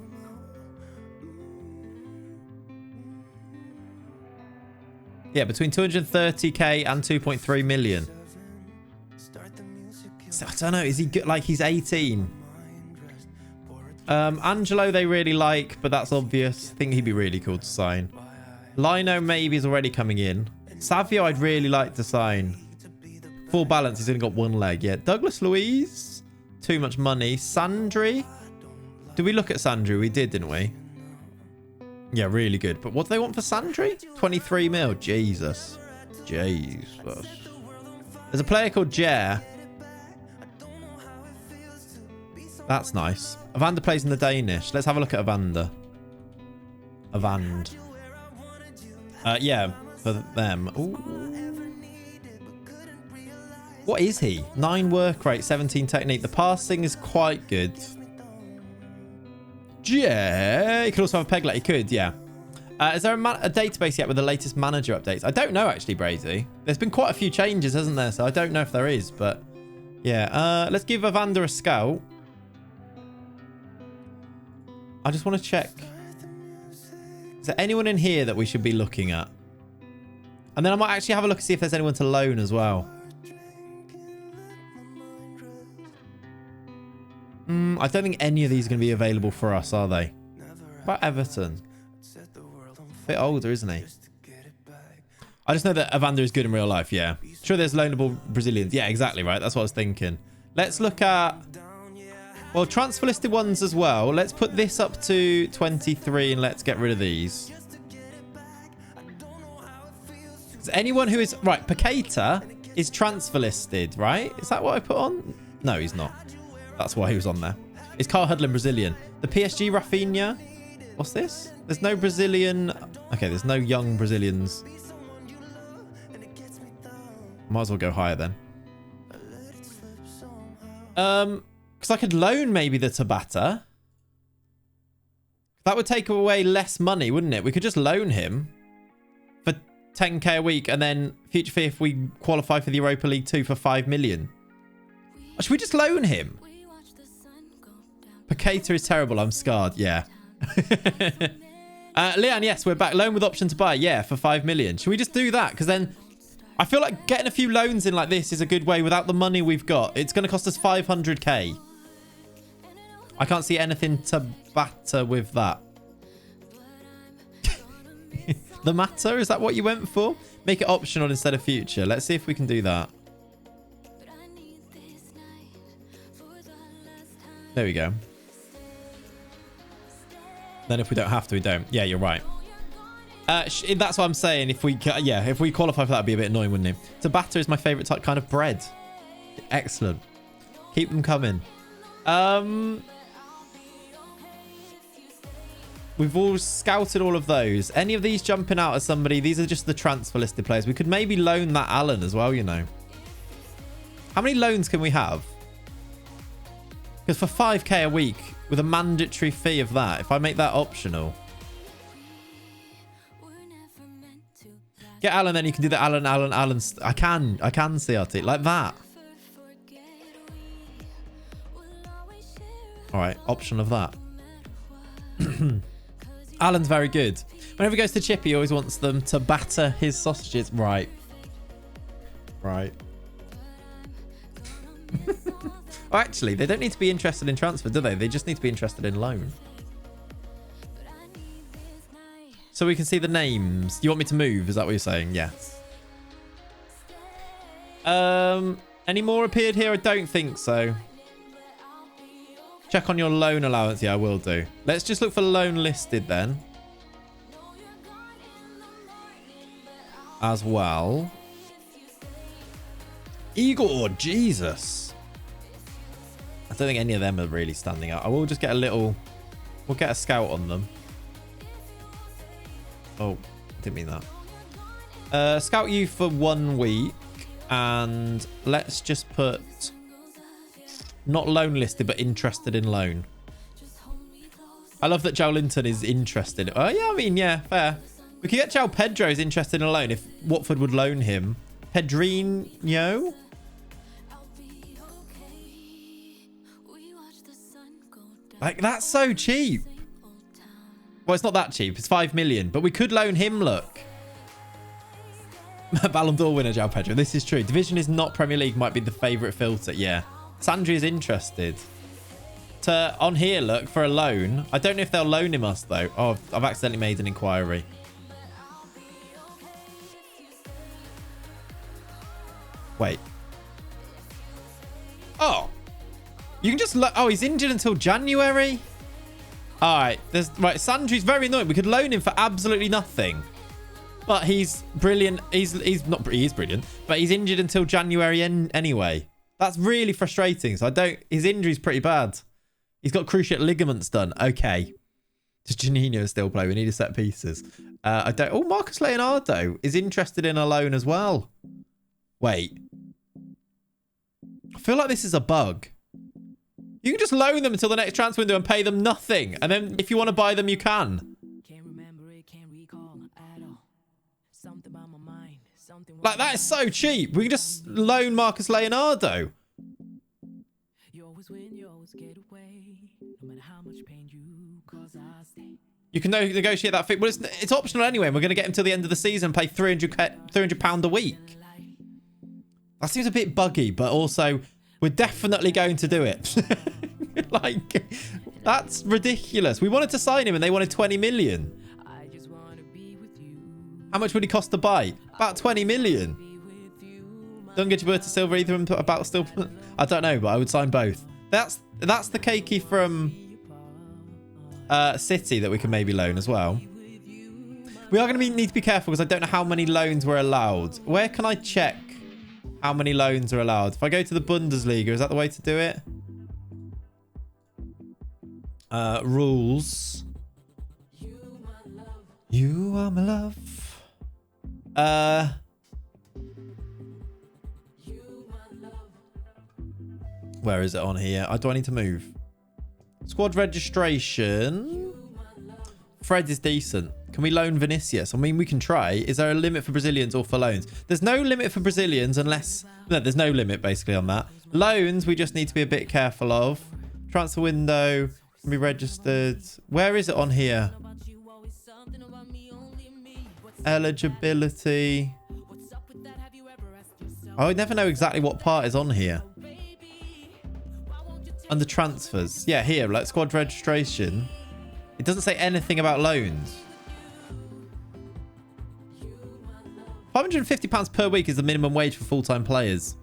Yeah, between 230k and 2.3 million. So, I don't know. Is he good? Like, he's 18. Angelo they really like, but that's obvious. I think he'd be really cool to sign. Lino maybe is already coming in. Savio I'd really like to sign. Full balance, he's only got one leg yet. Douglas Luiz, too much money. Sandri, did we look at Sandri? We did, didn't we? Yeah, really good. But what do they want for Sandri? 23 mil. Jesus. Jesus. There's a player called Jer. That's nice. Evander plays in the Danish. Let's have a look at Evander. Evand. Yeah, for them. Ooh. What is he? 9 work rate, 17 technique. The passing is quite good. Yeah, he could also have a Peglet. He could, yeah. Is there a database yet with the latest manager updates? I don't know, actually, Brazy. There's been quite a few changes, hasn't there? So I don't know if there is, but yeah. Let's give Evander a scout. I just want to check. Is there anyone in here that we should be looking at? And then I might actually have a look and see if there's anyone to loan as well. I don't think any of these are going to be available for us, are they? What about Everton? A bit older, isn't he? I just know that Evander is good in real life, yeah. Sure, there's loanable Brazilians. Yeah, exactly, right? That's what I was thinking. Let's look at... Well, transfer listed ones as well. Let's put this up to 23 and let's get rid of these. Is anyone who is... Right, Paqueta is transfer listed, right? Is that what I put on? No, he's not. That's why he was on there. Is Carl Hudlin Brazilian? The PSG Rafinha? What's this? There's no Brazilian... Okay, there's no young Brazilians. Might as well go higher then. Because I could loan maybe the Tabata. That would take away less money, wouldn't it? We could just loan him for 10k a week and then future fee if we qualify for the Europa League 2 for 5 million. Or should we just loan him? Paqueta is terrible. I'm scarred. Yeah. Leon, yes, we're back. Loan with option to buy. Yeah, for 5 million. Should we just do that? Because then I feel like getting a few loans in like this is a good way without the money we've got. It's going to cost us 500k. I can't see anything to batter with that. The matter? Is that what you went for? Make it optional instead of future. Let's see if we can do that. There we go. Then if we don't have to, we don't. Yeah, you're right. That's what I'm saying. If we qualify for that, it'd be a bit annoying, wouldn't it? Tabata is my favorite type kind of bread. Excellent. Keep them coming. We've all scouted all of those. Any of these jumping out as somebody? These are just the transfer listed players. We could maybe loan that Alan as well, you know. How many loans can we have? Because for 5k a week with a mandatory fee of that, if I make that optional. Get Alan, then you can do the Alan. I can CRT like that. All right, option of that. Alan's very good. Whenever he goes to Chippy, he always wants them to batter his sausages. Right. Right. Actually, they don't need to be interested in transfer, do they? They just need to be interested in loan. So we can see the names. You want me to move? Is that what you're saying? Yes. Any more appeared here? I don't think so. Check on your loan allowance. Yeah, I will do. Let's just look for loan listed then. As well. Igor, Jesus. I don't think any of them are really standing out. I will just get a little... We'll get a scout on them. Oh, didn't mean that. Scout you for 1 week. And let's just put... Not loan listed, but interested in loan. I love that João Linton is interested. Oh, yeah, I mean, yeah, fair. We could get João Pedro's interested in a loan if Watford would loan him. Pedrinho? Like, that's so cheap. Well, it's not that cheap. It's 5 million. But we could loan him, look. Ballon d'Or winner, João Pedro. This is true. Division is not Premier League. Might be the favourite filter. Yeah. Sandri is interested. On here, look, for a loan. I don't know if they'll loan him us, though. Oh, I've accidentally made an inquiry. Wait. Oh. You can just... Oh, he's injured until January? All right. Right, Sandri's very annoying. We could loan him for absolutely nothing. But he's brilliant. He is brilliant. But he's injured until January anyway. That's really frustrating. So his injury's pretty bad. He's got cruciate ligaments done. Okay. Does Janino still play? We need a set pieces. Oh, Marcus Leonardo is interested in a loan as well. Wait. I feel like this is a bug. You can just loan them until the next transfer window and pay them nothing. And then if you want to buy them, you can. Like, that is so cheap. We can just loan Marcus Leonardo. You can negotiate that fee. Well, it's optional anyway. And we're going to get him till the end of the season and pay £300 a week. That seems a bit buggy, but also we're definitely going to do it. Like, that's ridiculous. We wanted to sign him and they wanted 20 million. How much would he cost to buy? About 20 million. Don't get Gilberto Silva either. About still, I don't know, but I would sign both. That's the Keiki from City that we can maybe loan as well. We are going to need to be careful because I don't know how many loans we're allowed. Where can I check how many loans are allowed? If I go to the Bundesliga, is that the way to do it? Rules. You are my love. Where is it on here? Do I need to move? Squad registration. Fred is decent. Can we loan Vinicius? I mean, we can try. Is there a limit for Brazilians or for loans? There's no limit for Brazilians unless... No, there's no limit basically on that. Loans, we just need to be a bit careful of. Transfer window can be registered. Where is it on here? Eligibility. I would never know exactly what part is on here. Under transfers. Yeah, here, like squad registration. It doesn't say anything about loans. £550 per week is the minimum wage for full-time players.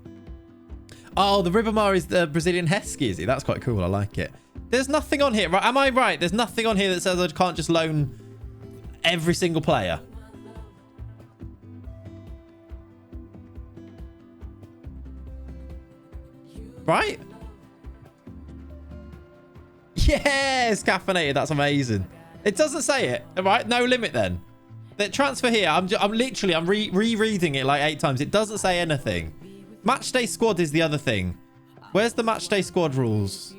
Oh, the Ribamar is the Brazilian Heskey, is he? That's quite cool. I like it. There's nothing on here. Right? Am I right? There's nothing on here that says I can't just loan every single player. Right? Yes, caffeinated. That's amazing. It doesn't say it. Right? No limit then. The transfer here, I'm rereading it like 8 times. It doesn't say anything. Matchday squad is the other thing. Where's the matchday squad rules?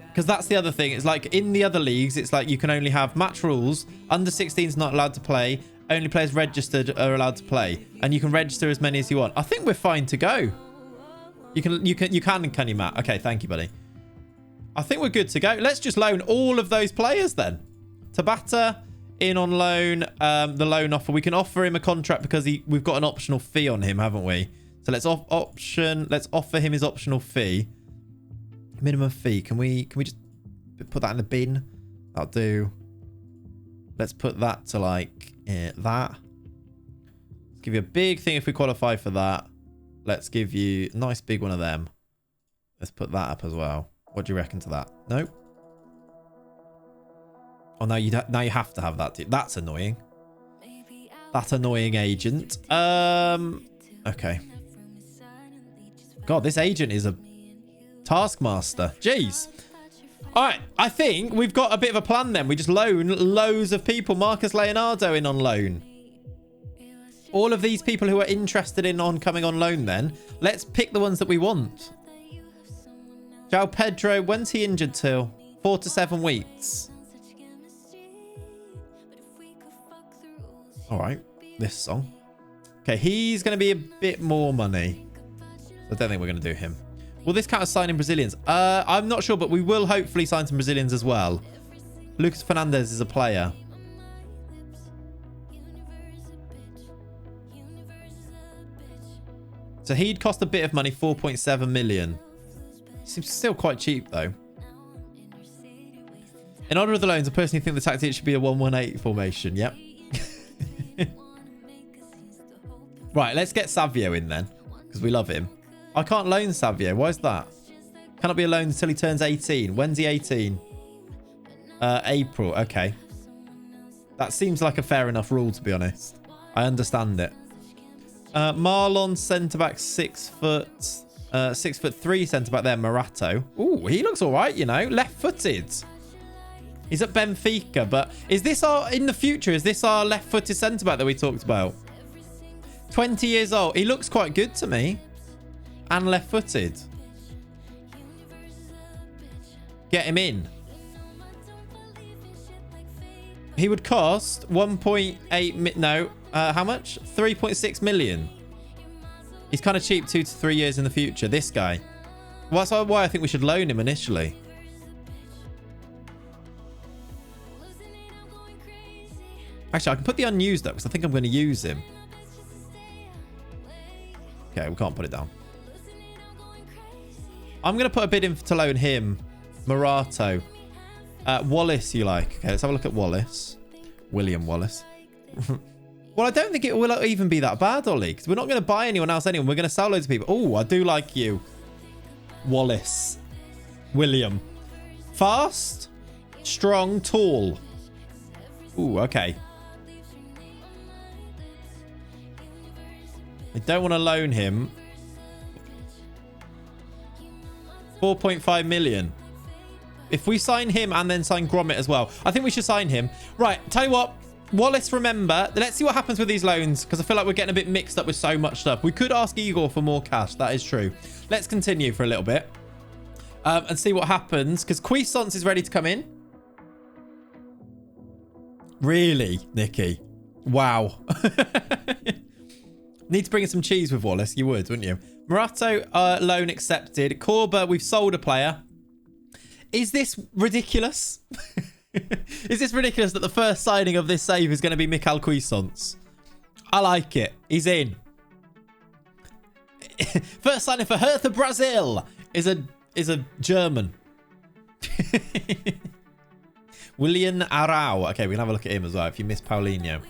Because that's the other thing. It's like in the other leagues, it's like you can only have match rules. Under 16s not allowed to play. Only players registered are allowed to play. And you can register as many as you want. I think we're fine to go. You can you, Matt? Okay, thank you, buddy. I think we're good to go. Let's just loan all of those players then. Tabata in on loan. The loan offer. We can offer him a contract because we've got an optional fee on him, haven't we? So let's let's offer him his optional fee. Minimum fee. Can we just put that in the bin? That'll do. Let's put that to like that. Let's give you a big thing if we qualify for that. Let's give you a nice big one of them. Let's put that up as well. What do you reckon to that? Nope. Oh, now you have to have that too. That's annoying. That annoying agent. Okay. God, this agent is a taskmaster. Jeez. All right, I think we've got a bit of a plan then. We just loan loads of people. Marcus Leonardo in on loan. All of these people who are interested in coming on loan then. Let's pick the ones that we want. João Pedro, when's he injured till? 4 to 7 weeks. All right, this song. Okay, he's going to be a bit more money. I don't think we're going to do him. Will this count as signing Brazilians? I'm not sure, but we will hopefully sign some Brazilians as well. Lucas Fernandez is a player. So he'd cost a bit of money, 4.7 million. Seems still quite cheap, though. In order of the loans, I personally think the tactic should be a 1-1-8 formation. Yep. Right, let's get Savio in then, because we love him. I can't loan Savio. Why is that? Cannot be a loan until he turns 18. When's he 18? April. Okay. That seems like a fair enough rule, to be honest. I understand it. Marlon, centre-back, 6 foot... 6'3" centre-back there, Morato. Ooh, he looks all right, you know. Left-footed. He's at Benfica, but is this in the future, is this our left-footed centre-back that we talked about? 20 years old. He looks quite good to me. And left-footed. Get him in. He would cost 1.8... No. How much? 3.6 million. He's kind of cheap 2 to 3 years in the future. This guy. Well, that's why I think we should loan him initially. Actually, I can put the unused up because I think I'm going to use him. Okay, we can't put it down. I'm going to put a bid in to loan him. Morato. Wallace, you like. Okay, let's have a look at Wallace. William Wallace. Well, I don't think it will even be that bad, Ollie, because we're not going to buy anyone else anyway. We're going to sell loads of people. Oh, I do like you. Wallace. William. Fast. Strong. Tall. Ooh, okay. I don't want to loan him. 4.5 million. If we sign him and then sign Gromit as well, I think we should sign him. Right, tell you what. Wallace, remember, let's see what happens with these loans, because I feel like we're getting a bit mixed up with so much stuff. We could ask Igor for more cash. That is true. Let's continue for a little bit and see what happens, because Cuisance is ready to come in. Really, Nikki? Wow. Need to bring in some cheese with Wallace. You would, wouldn't you? Morato, loan accepted. Corba, we've sold a player. Is this ridiculous? Is this ridiculous that the first signing of this save is going to be Michael Cuisance? I like it. He's in. First signing for Hertha Brasil is a German. William Arau. Okay, we can have a look at him as well if you miss Paulinho.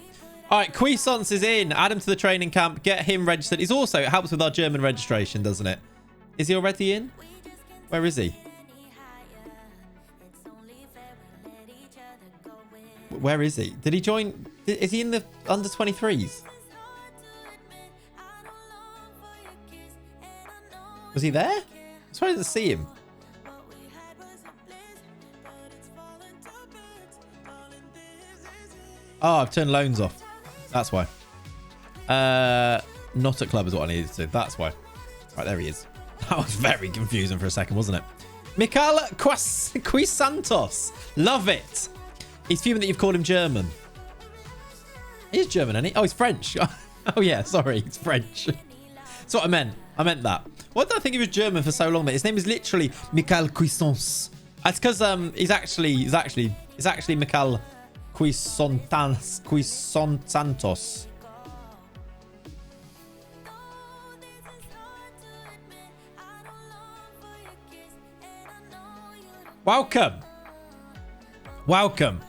All right, Cuisance is in. Add him to the training camp. Get him registered. He's also, it helps with our German registration, doesn't it? Is he already in? Where is he? Where is he? Did he join? Is he in the under 23s? Was he there? I swear I didn't see him. Oh, I've turned loans off. That's why. Not at club is what I needed to. That's why. Right, there he is. That was very confusing for a second, wasn't it? Michael Cuisantos. Love it. He's fuming that you've called him German. He's German, isn't he? Oh, he's French. Oh, yeah. Sorry. He's French. That's what I meant. I meant that. Why did I think he was German for so long? His name is literally Michael Cuisance. That's because he's actually Michael Cuisantos. Welcome. Welcome.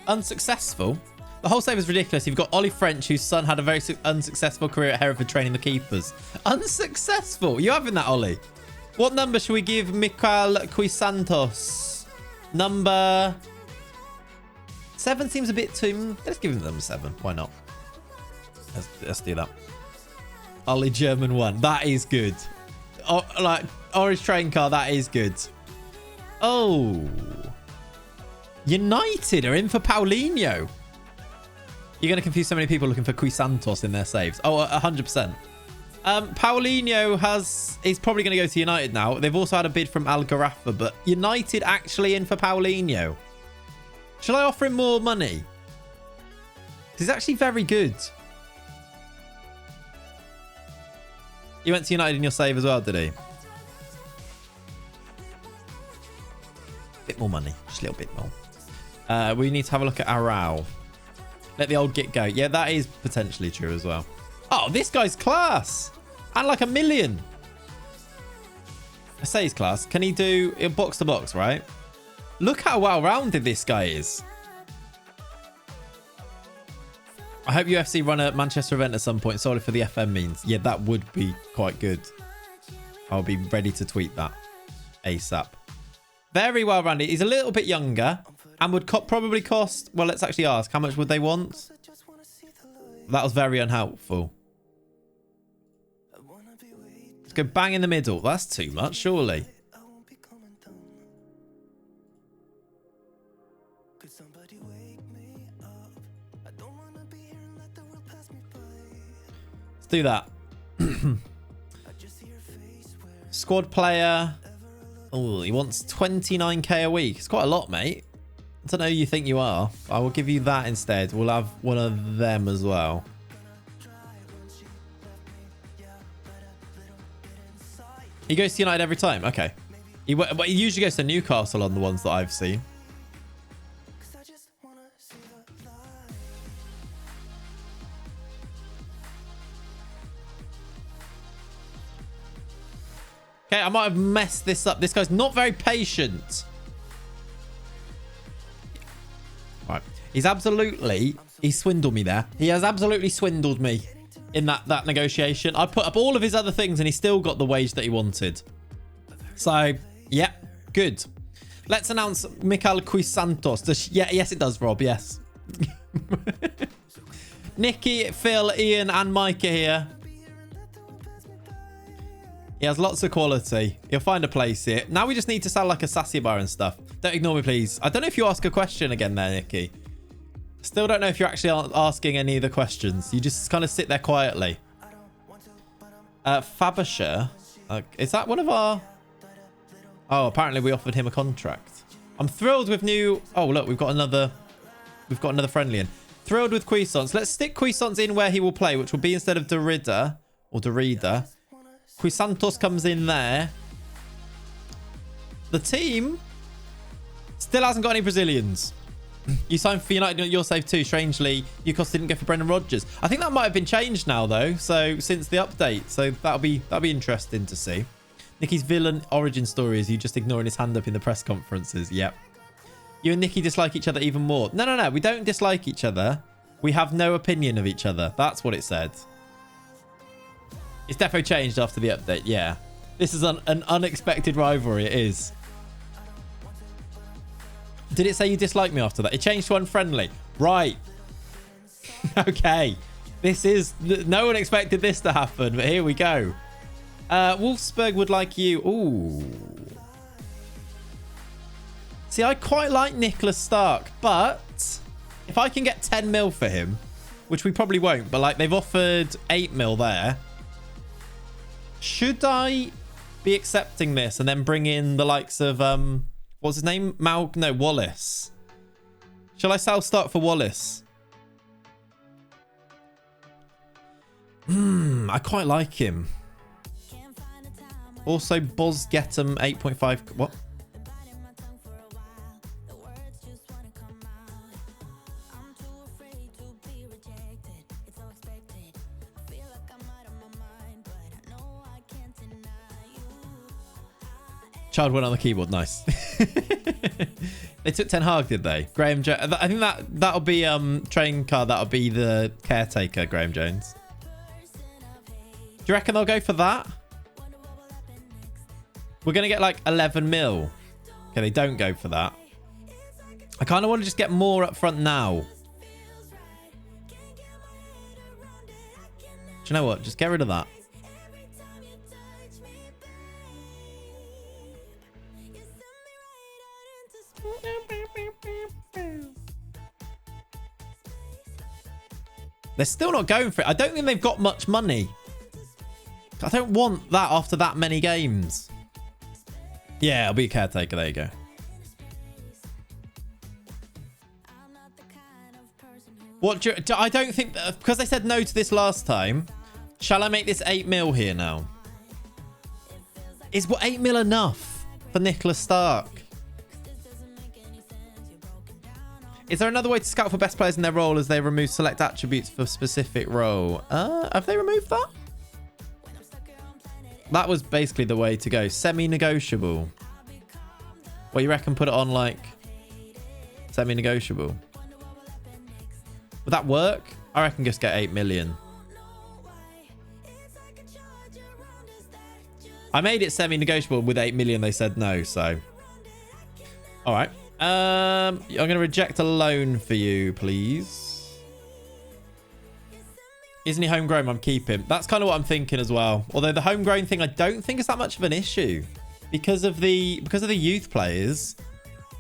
Unsuccessful. The whole save is ridiculous. You've got Ollie French, whose son had a very unsuccessful career at Hereford training the keepers. Unsuccessful. You having that, Ollie? What number should we give Mikael Quisantos? Number 7 seems a bit too... Let's give him number 7. Why not? Let's do that. Ollie German 1. That is good. Oh, like, orange train car. That is good. Oh. United are in for Paulinho. You're going to confuse so many people looking for Quisantos in their saves. Oh, 100%. Paulinho is probably going to go to United now. They've also had a bid from Al Garafa, but United actually in for Paulinho. Shall I offer him more money? He's actually very good. He went to United in your save as well, did he? Bit more money. Just a little bit more. We need to have a look at Arau. Let the old git go. Yeah, that is potentially true as well. Oh, this guy's class. And like 1 million. I say he's class. Can he do box to box, right? Look how well-rounded this guy is. I hope UFC run a Manchester event at some point solely for the FM means. Yeah, that would be quite good. I'll be ready to tweet that ASAP. Very well-rounded. He's a little bit younger and would probably cost... Well, let's actually ask. How much would they want? That was very unhelpful. Let's go bang in the middle. That's too much, surely. Let's do that. Squad player. Oh, he wants 29k a week. It's quite a lot, mate. I don't know who you think you are. I will give you that instead. We'll have one of them as well. He goes to United every time. Okay. But he usually goes to Newcastle on the ones that I've seen. Okay, I might have messed this up. This guy's not very patient. Right. He swindled me there. He has absolutely swindled me in that negotiation. I put up all of his other things and he still got the wage that he wanted. So, yeah, good. Let's announce Mikael Quisantos. Yes, it does, Rob. Yes. Nicky, Phil, Ian, and Mike are here. He has lots of quality. He'll find a place here. Now we just need to sound like a sassy bar and stuff. Don't ignore me, please. I don't know if you ask a question again there, Nicky. Still don't know if you're actually asking any of the questions. You just kind of sit there quietly. Fabershire. Is that one of our... Oh, apparently we offered him a contract. I'm thrilled with new... Oh, look, we've got another friendly in. Thrilled with Cuisance. Let's stick Cuisance in where he will play, which will be instead of Derrida or Derrida. Quisantos comes in there. The team still hasn't got any Brazilians. You signed for United at your save too. Strangely, Newcastle didn't go for Brendan Rodgers. I think that might have been changed now though. So since the update, so that'll be interesting to see. Nicky's villain origin story is you just ignoring his hand up in the press conferences. Yep. You and Nicky dislike each other even more. No. We don't dislike each other. We have no opinion of each other. That's what it said. It's definitely changed after the update. Yeah. This is an unexpected rivalry. It is. Did it say you dislike me after that? It changed to unfriendly. Right. Okay. This is... No one expected this to happen, but here we go. Wolfsburg would like you. Ooh. See, I quite like Nicholas Stark, but if I can get 10 mil for him, which we probably won't, but like they've offered 8 mil there. Should I be accepting this and then bring in the likes of... What's his name? Wallace. Shall I sell Stark for Wallace? I quite like him. Also, Boz Getham 8.5. What? Child went on the keyboard. Nice. They took Ten Hag, did they? Graham Jones. I think that'll be train car. That'll be the caretaker, Graham Jones. Do you reckon they'll go for that? We're gonna get like 11 mil. Okay, they don't go for that. I kind of want to just get more up front now. Do you know what? Just get rid of that. They're still not going for it. I don't think they've got much money. I don't want that after that many games. Yeah, I'll be a caretaker. There you go. What do you, I don't think that, because they said no to this last time. Shall I make this 8 mil here now? Is what 8 mil enough for Nicholas Stark? Is there another way to scout for best players in their role as they remove select attributes for specific role? Have they removed that? That was basically the way to go. Semi-negotiable. What you reckon? Put it on like semi-negotiable. Would that work? I reckon just get 8 million. I made it semi-negotiable with 8 million. They said no, so. All right. I'm going to reject a loan for you, please. Isn't he homegrown? I'm keeping. That's kind of what I'm thinking as well. Although the homegrown thing, I don't think is that much of an issue because of the youth players.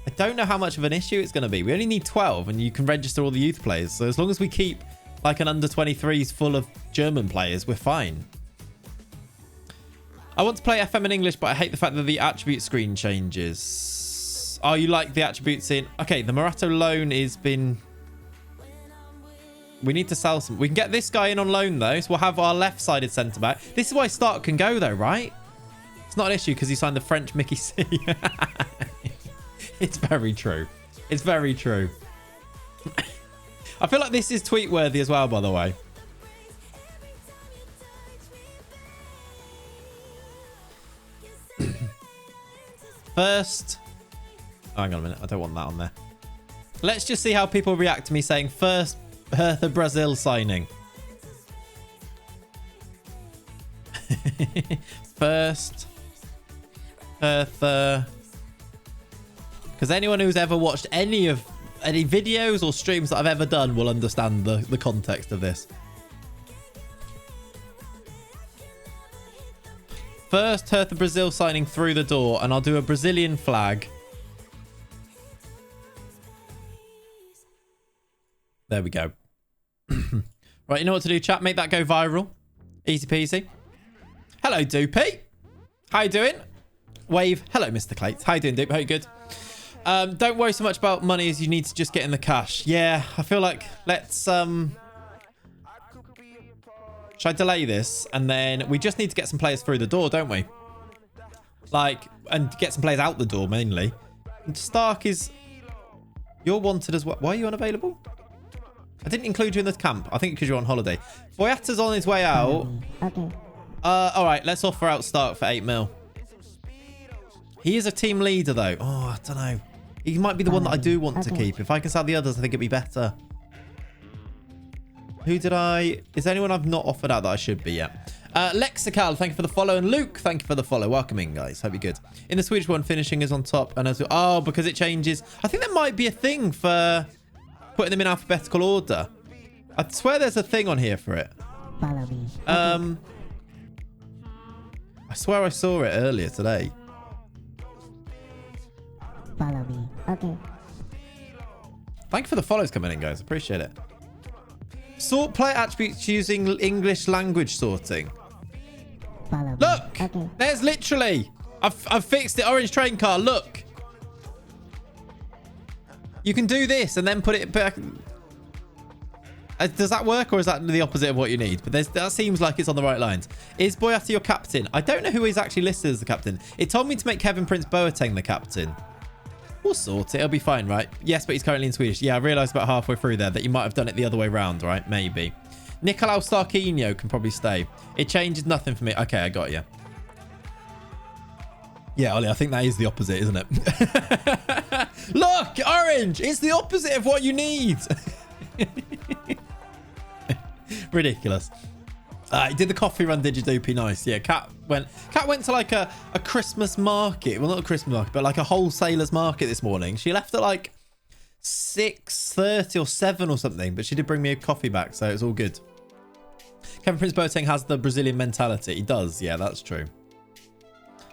I don't know how much of an issue it's going to be. We only need 12 and you can register all the youth players. So as long as we keep like an under 23s full of German players, we're fine. I want to play FM in English, but I hate the fact that the attribute screen changes. Oh, you like the attributes in... Okay, the Morato loan has been... We need to sell some. We can get this guy in on loan, though. So we'll have our left-sided centre-back. This is why Stark can go, though, right? It's not an issue because he signed the French Mickey C. It's very true. It's very true. I feel like this is tweet-worthy as well, by the way. First... Oh, hang on a minute. I don't want that on there. Let's just see how people react to me saying first Hertha Brasil signing. First Hertha... Because anyone who's ever watched any videos or streams that I've ever done will understand the context of this. First Hertha Brasil signing through the door, and I'll do a Brazilian flag. There we go. Right, you know what to do, chat? Make that go viral. Easy peasy. Hello, Doopy. How you doing? Wave. Hello, Mr. Clates. How you doing, Doop? How you good? Don't worry so much about money as you need to just get in the cash. Yeah, I feel like let's... Should I delay this? And then we just need to get some players through the door, don't we? Like, and get some players out the door, mainly. And Stark is... You're wanted as well. Why are you unavailable? I didn't include you in the camp. I think because you're on holiday. Boyata's on his way out. Okay. All right, let's offer out Stark for 8 mil. He is a team leader, though. Oh, I don't know. He might be the one that I do want to keep. If I can sell the others, I think it'd be better. Who did I... Is there anyone I've not offered out that I should be yet? Lexical, thank you for the follow. And Luke, thank you for the follow. Welcome in, guys. Hope you're good. In the Swedish one, finishing is on top. And as oh, because it changes. I think there might be a thing for putting them in alphabetical order. I swear there's a thing on here for it. Follow me. I swear I saw it earlier today. Follow me. Okay. Thank you for the follows coming in, guys. Appreciate it. Sort player attributes using English language sorting. Follow me. Look! Okay. There's literally... I've fixed it. Orange train car. Look. You can do this and then put it back. Does that work or is that the opposite of what you need? But that seems like it's on the right lines. Is Boyata your captain? I don't know who is actually listed as the captain. It told me to make Kevin Prince Boateng the captain. We'll sort it. It'll be fine, right? Yes, but he's currently in Swedish. Yeah, I realised about halfway through there that you might have done it the other way around, right? Maybe. Nicolau Starquinho can probably stay. It changes nothing for me. Okay, I got you. Yeah, Ollie, I think that is the opposite, isn't it? Look, orange. It's the opposite of what you need. Ridiculous. He did the coffee run, did you, Doopy? Nice. Yeah, Cat went to like a Christmas market. Well, not a Christmas market, but like a wholesalers market this morning. She left at like 6:30 or 7 or something, but she did bring me a coffee back, so it's all good. Kevin Prince Boateng has the Brazilian mentality. He does. Yeah, that's true.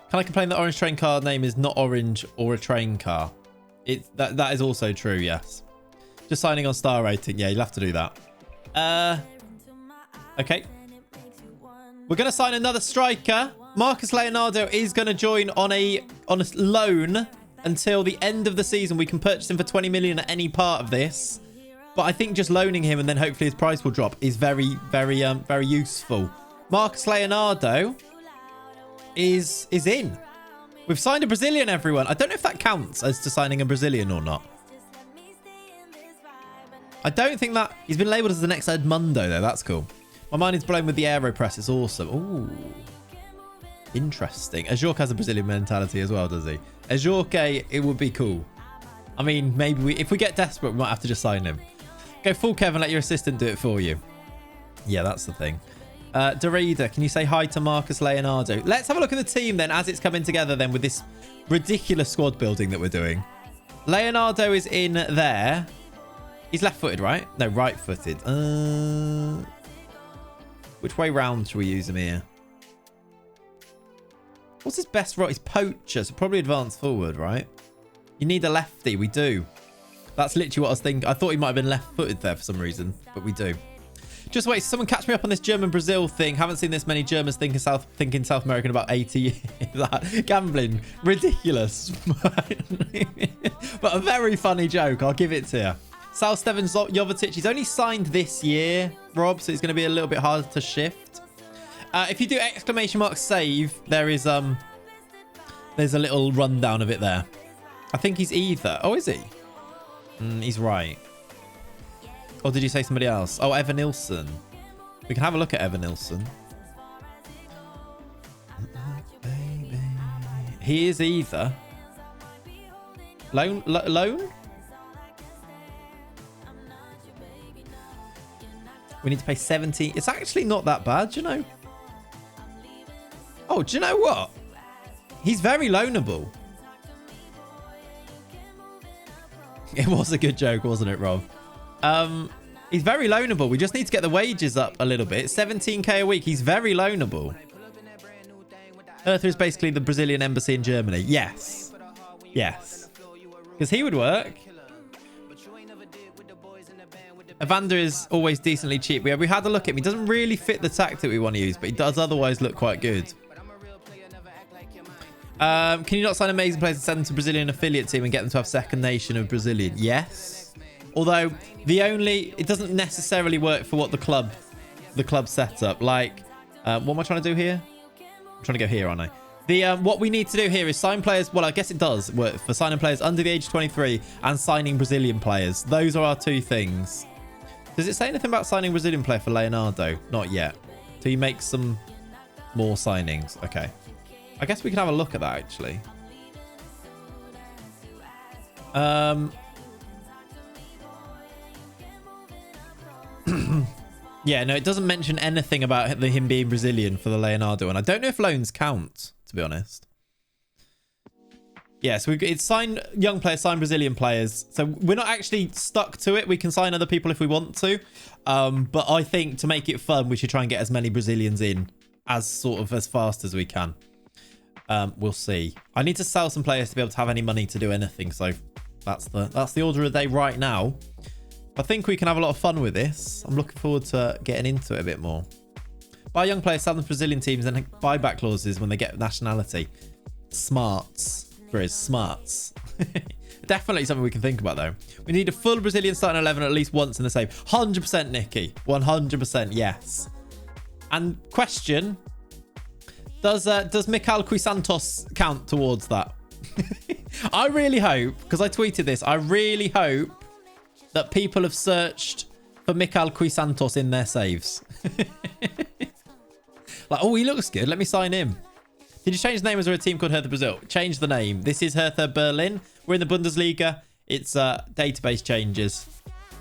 Can I complain that orange train car name is not orange or a train car? That is also true, yes. Just signing on star rating. Yeah, you'll have to do that. Okay. We're going to sign another striker. Marcus Leonardo is going to join on a loan until the end of the season. We can purchase him for 20 million at any part of this. But I think just loaning him and then hopefully his price will drop is very, very, very useful. Marcus Leonardo is in. We've signed a Brazilian, everyone. I don't know if that counts as to signing a Brazilian or not. I don't think that... He's been labelled as the next Edmundo, though. That's cool. My mind is blown with the AeroPress. It's awesome. Ooh. Interesting. Ajorque has a Brazilian mentality as well, does he? Ajorque, it would be cool. I mean, maybe if we get desperate, we might have to just sign him. Go full Kevin, let your assistant do it for you. Yeah, that's the thing. Dorida, can you say hi to Marcus Leonardo? Let's have a look at the team then as it's coming together then with this ridiculous squad building that we're doing. Leonardo is in there. He's left-footed, right? No, right-footed. Which way round should we use him here? What's his best role? He's poacher, so probably advance forward, right? You need a lefty. We do. That's literally what I was thinking. I thought he might have been left-footed there for some reason, but we do. Just wait. Someone catch me up on this German-Brazil thing. Haven't seen this many Germans thinking South American about 80 years. Gambling. Ridiculous. But a very funny joke. I'll give it to you. Sal Steven Jovetic. He's only signed this year, Rob, so it's going to be a little bit hard to shift. If you do !save, there's a little rundown of it there. I think he's either. Oh, is he? He's right. Or did you say somebody else? Oh, Evan Nilsson. We can have a look at Evan Nilsson. He is either loan. We need to pay 70. It's actually not that bad, you know. Oh, do you know what? He's very loanable. It was a good joke, wasn't it, Rob? He's very loanable. We just need to get the wages up a little bit. 17k a week. He's very loanable. Hertha is basically the Brazilian embassy in Germany. Yes. Yes. Because he would work. Evander is always decently cheap. We had a look at him. He doesn't really fit the tactic we want to use, but he does otherwise look quite good. Can you not sign amazing players and send them to Brazilian affiliate team and get them to have second nation of Brazilian? Yes. Although it doesn't necessarily work for what the club set up. Like, what am I trying to do here? I'm trying to go here, aren't I? What we need to do here is sign players. Well, I guess it does work for signing players under the age of 23 and signing Brazilian players. Those are our two things. Does it say anything about signing Brazilian player for Leonardo? Not yet. So he makes some more signings. Okay. I guess we can have a look at that, actually. Yeah, no, it doesn't mention anything about him being Brazilian for the Leonardo. And I don't know if loans count, to be honest. Yeah, so it's sign young players, sign Brazilian players. So we're not actually stuck to it. We can sign other people if we want to. But I think to make it fun, we should try and get as many Brazilians in as fast as we can. We'll see. I need to sell some players to be able to have any money to do anything. So that's the order of the day right now. I think we can have a lot of fun with this. I'm looking forward to getting into it a bit more. Buy young players, sell them to Brazilian teams, and buyback clauses when they get nationality. Smarts. Grizz, smarts. Definitely something we can think about, though. We need a full Brazilian starting 11 at least once in the save. 100% Nikki. 100% yes. And question, does Michael Santos count towards that? I really hope, because I tweeted this, I really hope that people have searched for Michael Santos in their saves. Like, oh, he looks good. Let me sign him. Did you change the name? Or is there a team called Hertha Brasil? Change the name. This is Hertha Berlin. We're in the Bundesliga. It's database changes.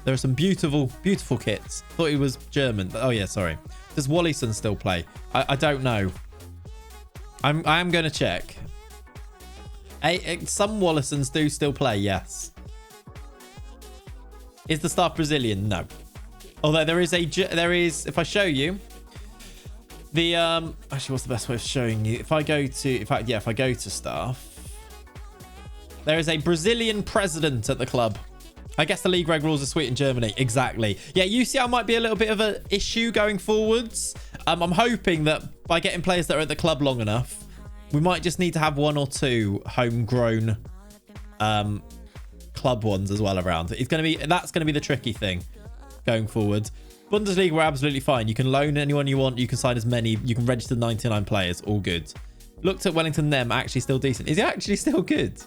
There are some beautiful, beautiful kits. Thought he was German. Oh, yeah, sorry. Does Wallison still play? I don't know. I am going to check. Some Wallisons do still play, yes. Is the staff Brazilian? No. Although there is, if I show you, the, actually, what's the best way of showing you? If I go to staff, there is a Brazilian president at the club. I guess the league reg rules are sweet in Germany. Exactly. Yeah, UCL might be a little bit of an issue going forwards. I'm hoping that by getting players that are at the club long enough, we might just need to have 1 or 2 homegrown club ones as well around. That's going to be the tricky thing going forward. Bundesliga, we're absolutely fine. You can loan anyone you want. You can sign as many. You can register 99 players. All good. Looked at Wellington them. Actually still decent. Is he actually still good?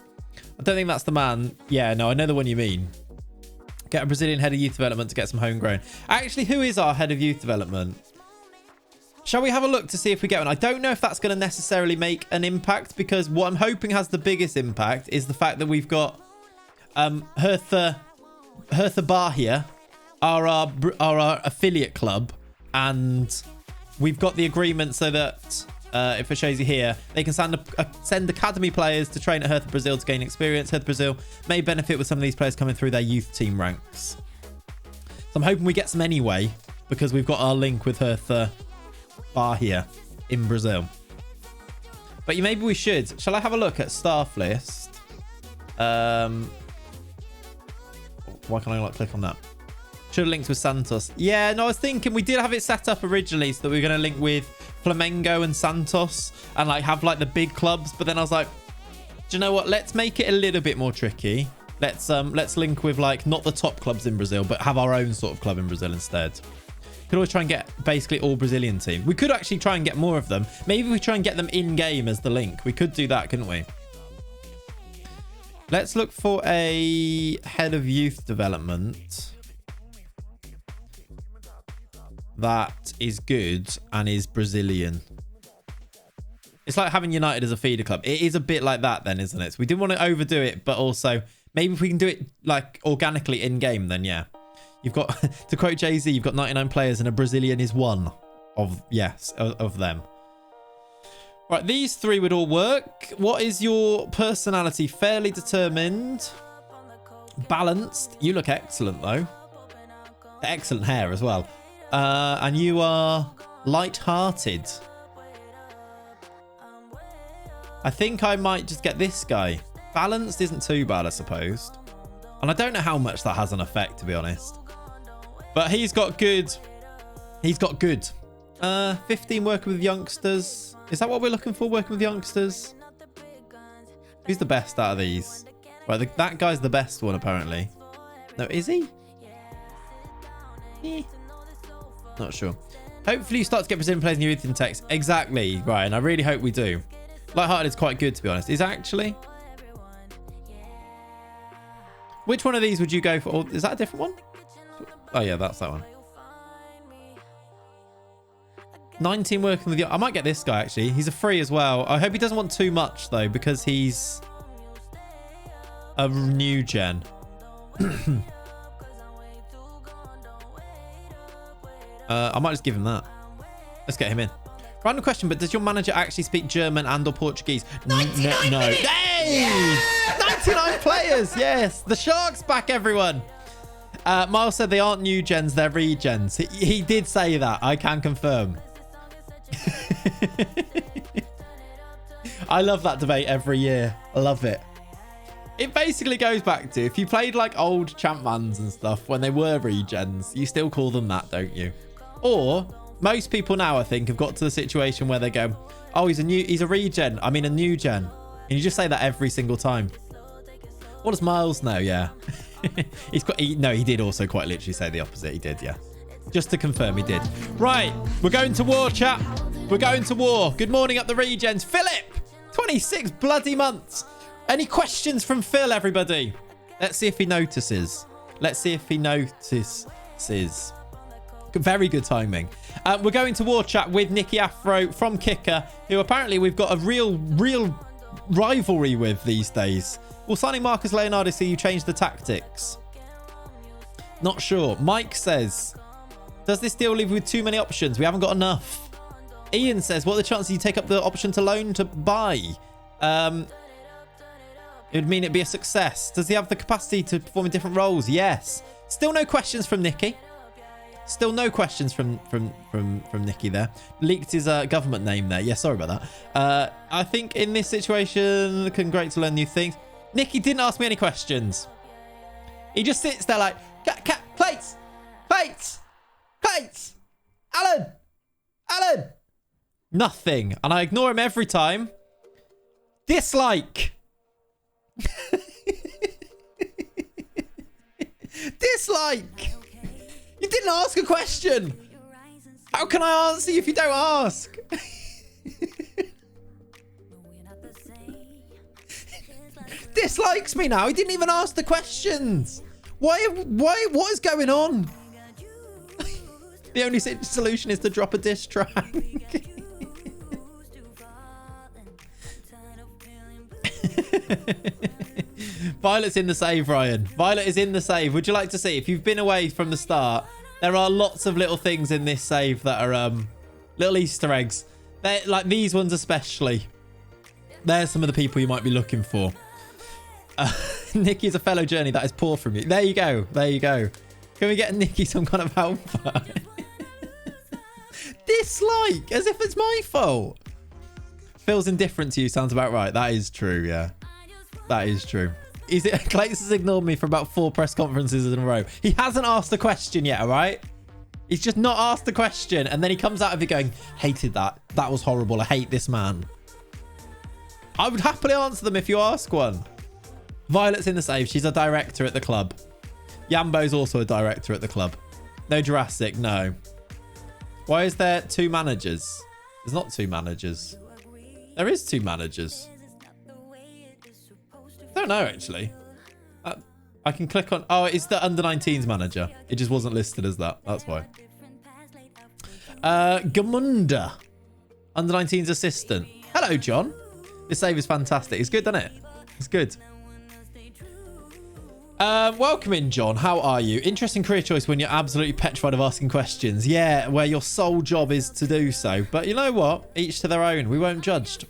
I don't think that's the man. Yeah, no, I know the one you mean. Get a Brazilian head of youth development to get some homegrown. Actually, who is our head of youth development? Shall we have a look to see if we get one? I don't know if that's going to necessarily make an impact, because what I'm hoping has the biggest impact is the fact that we've got Hertha Brasil are our affiliate club, and we've got the agreement so that if it shows you here, they can send academy players to train at Hertha Brasil to gain experience. Hertha Brasil may benefit with some of these players coming through their youth team ranks. So I'm hoping we get some anyway, because we've got our link with Hertha Brasil in Brazil. But maybe we should. Shall I have a look at staff list? Why can't I not click on that? Should have linked with Santos. Yeah, no, I was thinking we did have it set up originally so that we were going to link with Flamengo and Santos and like have like the big clubs. But then I was like, do you know what? Let's make it a little bit more tricky. Let's link with like not the top clubs in Brazil, but have our own sort of club in Brazil instead. Could always try and get basically all Brazilian teams. We could actually try and get more of them. Maybe we try and get them in game as the link. We could do that, couldn't we? Let's look for a head of youth development that is good and is Brazilian. It's like having United as a feeder club. It is a bit like that then, isn't it? So we didn't want to overdo it, but also maybe if we can do it like organically in game, then yeah. You've got, to quote Jay-Z, you've got 99 players and a Brazilian is one of them. Right, these 3 would all work. What is your personality? Fairly determined. Balanced. You look excellent, though. Excellent hair as well. And you are light-hearted. I think I might just get this guy. Balanced isn't too bad, I suppose. And I don't know how much that has an effect, to be honest. But he's got good. He's got good. 15 working with youngsters. Is that what we're looking for? Working with youngsters? Who's the best out of these? Right, that guy's the best one, apparently. No, is he? Not sure. Hopefully you start to get Brazilian players in your youth intakes. Exactly. Right, and I really hope we do. Lighthearted is quite good, to be honest. Is actually... Which one of these would you go for? Or is that a different one? Oh, yeah, that's that one. 19 working with you. I might get this guy, actually. He's a free as well. I hope he doesn't want too much, though, because he's a new gen. I might just give him that. Let's get him in. Random question, but does your manager actually speak German and or Portuguese? 99 no. Hey! Yeah! 99 players, yes. The Sharks back, everyone. Miles said they aren't new gens, they're regens. He did say that. I can confirm. I love that debate every year. I love it. It basically goes back to if you played like old Champmans and stuff when they were regens, you still call them that, don't you? Or most people now, I think, have got to the situation where they go, oh, he's a regen. I mean, a new gen. And you just say that every single time. What does Miles know? Yeah. He did also quite literally say the opposite. He did, yeah. Just to confirm, he did. Right. We're going to war, chat. We're going to war. Good morning up the regens. Philip, 26 bloody months. Any questions from Phil, everybody? Let's see if he notices. Let's see if he notices. Very good timing. We're going to war chat with Nicky Afro from Kicker, who apparently we've got a real rivalry with these days. Will signing Marcus Leonardo see you change the tactics? Not sure. Mike says, does this deal leave with too many options? We haven't got enough. Ian says, what are the chances you take up the option to loan to buy? It would mean it'd be a success. Does he have the capacity to perform in different roles? Yes. Still no questions from Nicky. Still no questions from Nicky there. Leaked his government name there. Yeah, sorry about that. I think in this situation, great to learn new things. Nicky didn't ask me any questions. He just sits there like, plates, Alan. Nothing. And I ignore him every time. Dislike. Dislike. You didn't ask a question. How can I answer you if you don't ask? Dislikes me now. He didn't even ask the questions. Why? What is going on? The only solution is to drop a diss track. Violet's in the save, Ryan. Violet is in the save. Would you like to see? If you've been away from the start, there are lots of little things in this save that are little Easter eggs. They're, like these ones especially. There's some of the people you might be looking for. Nicky's a fellow journey. That is poor from you. There you go. There you go. Can we get Nicky some kind of help? Dislike, as if it's my fault. Feels indifferent to you. Sounds about right. That is true. Yeah, that is true. Clayton has ignored me for about 4 press conferences in a row. He hasn't asked a question yet, all right? He's just not asked the question. And then he comes out of it going, hated that. That was horrible. I hate this man. I would happily answer them if you ask one. Violet's in the save. She's a director at the club. Yambo's also a director at the club. No Jurassic, no. Why is there 2 managers? There's not 2 managers. There is 2 managers. I don't know, actually. I can click on... Oh, it's the under-19s manager. It just wasn't listed as that. That's why. Gamunda. Under-19s assistant. Hello, John. This save is fantastic. It's good, isn't it? It's good. Welcome in, John. How are you? Interesting career choice when you're absolutely petrified of asking questions. Yeah, where your sole job is to do so. But you know what? Each to their own. We won't judged.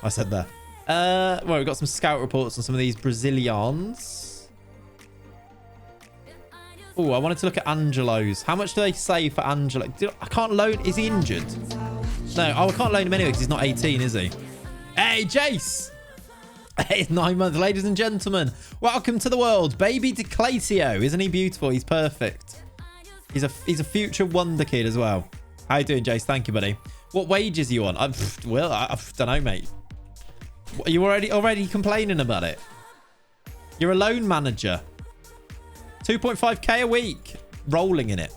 I said there. Well, we've got some scout reports on some of these Brazilians. Oh, I wanted to look at Angelo's. How much do they say for Angelo? I can't loan. Is he injured? No. Oh, I can't loan him anyway because he's not 18, is he? Hey, Jace. Hey, 9 months, ladies and gentlemen. Welcome to the world. Baby DeClatio. Isn't he beautiful? He's perfect. He's a future wonder kid as well. How you doing, Jace? Thank you, buddy. What wages are you on? I don't know, mate. Are you already complaining about it? You're a loan manager. 2.5k a week. Rolling in it.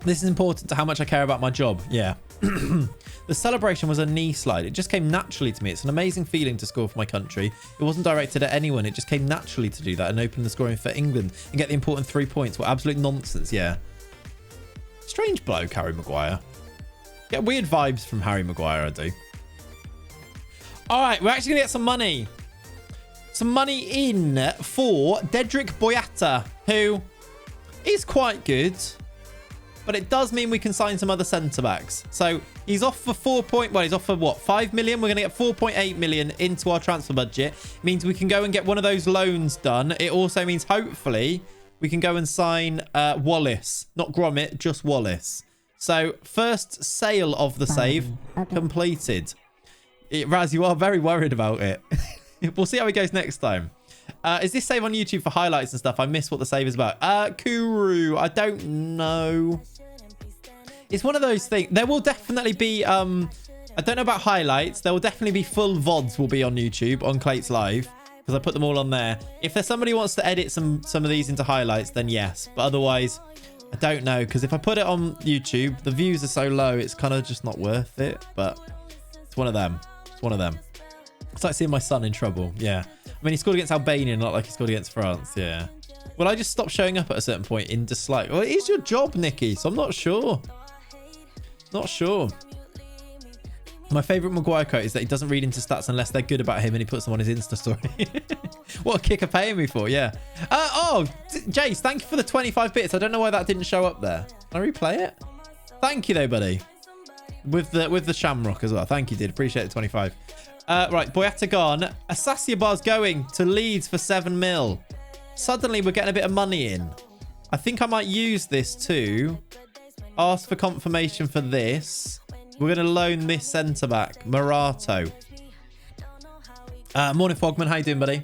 This is important to how much I care about my job. Yeah. The celebration was a knee slide. It just came naturally to me. It's an amazing feeling to score for my country. It wasn't directed at anyone. It just came naturally to do that and open the scoring for England and get the important 3 points. What absolute nonsense. Yeah. Strange bloke, Harry Maguire. Get weird vibes from Harry Maguire, I do. All right, we're actually going to get some money. Some money in for Dedrick Boyata, who is quite good. But it does mean we can sign some other centre-backs. So he's off for he's off for what? 5 million? We're going to get 4.8 million into our transfer budget. It means we can go and get one of those loans done. It also means hopefully we can go and sign Wallace. Not Gromit, just Wallace. So first sale of the save completed. Raz, you are very worried about it. We'll see how it goes next time. Is this save on YouTube for highlights and stuff? I miss what the save is about. Kuru, I don't know. It's one of those things. There will definitely be, I don't know about highlights. There will definitely be full VODs will be on YouTube, on Clates Live, because I put them all on there. If there's somebody who wants to edit some of these into highlights, then yes. But otherwise, I don't know, because if I put it on YouTube, the views are so low, it's kind of just not worth it. But it's one of them. It's one of them. It's like seeing my son in trouble. Yeah. I mean, he scored against Albania, not like he scored against France. Yeah. Will I just stop showing up at a certain point in dislike? Well, it is your job, Nikki, so I'm not sure. Not sure. My favourite Maguire quote is that he doesn't read into stats unless they're good about him and he puts them on his Insta story. What a kicker paying me for, yeah. Jace, thank you for the 25 bits. I don't know why that didn't show up there. Can I replay it? Thank you though, buddy. With the Shamrock as well. Thank you, dude. Appreciate the 25. Right, Boyata gone. Asasia Bar's going to Leeds for 7 mil. Suddenly, we're getting a bit of money in. I think I might use this to ask for confirmation for this. We're going to loan this centre-back, Morato. Morning, Fogman. How you doing, buddy?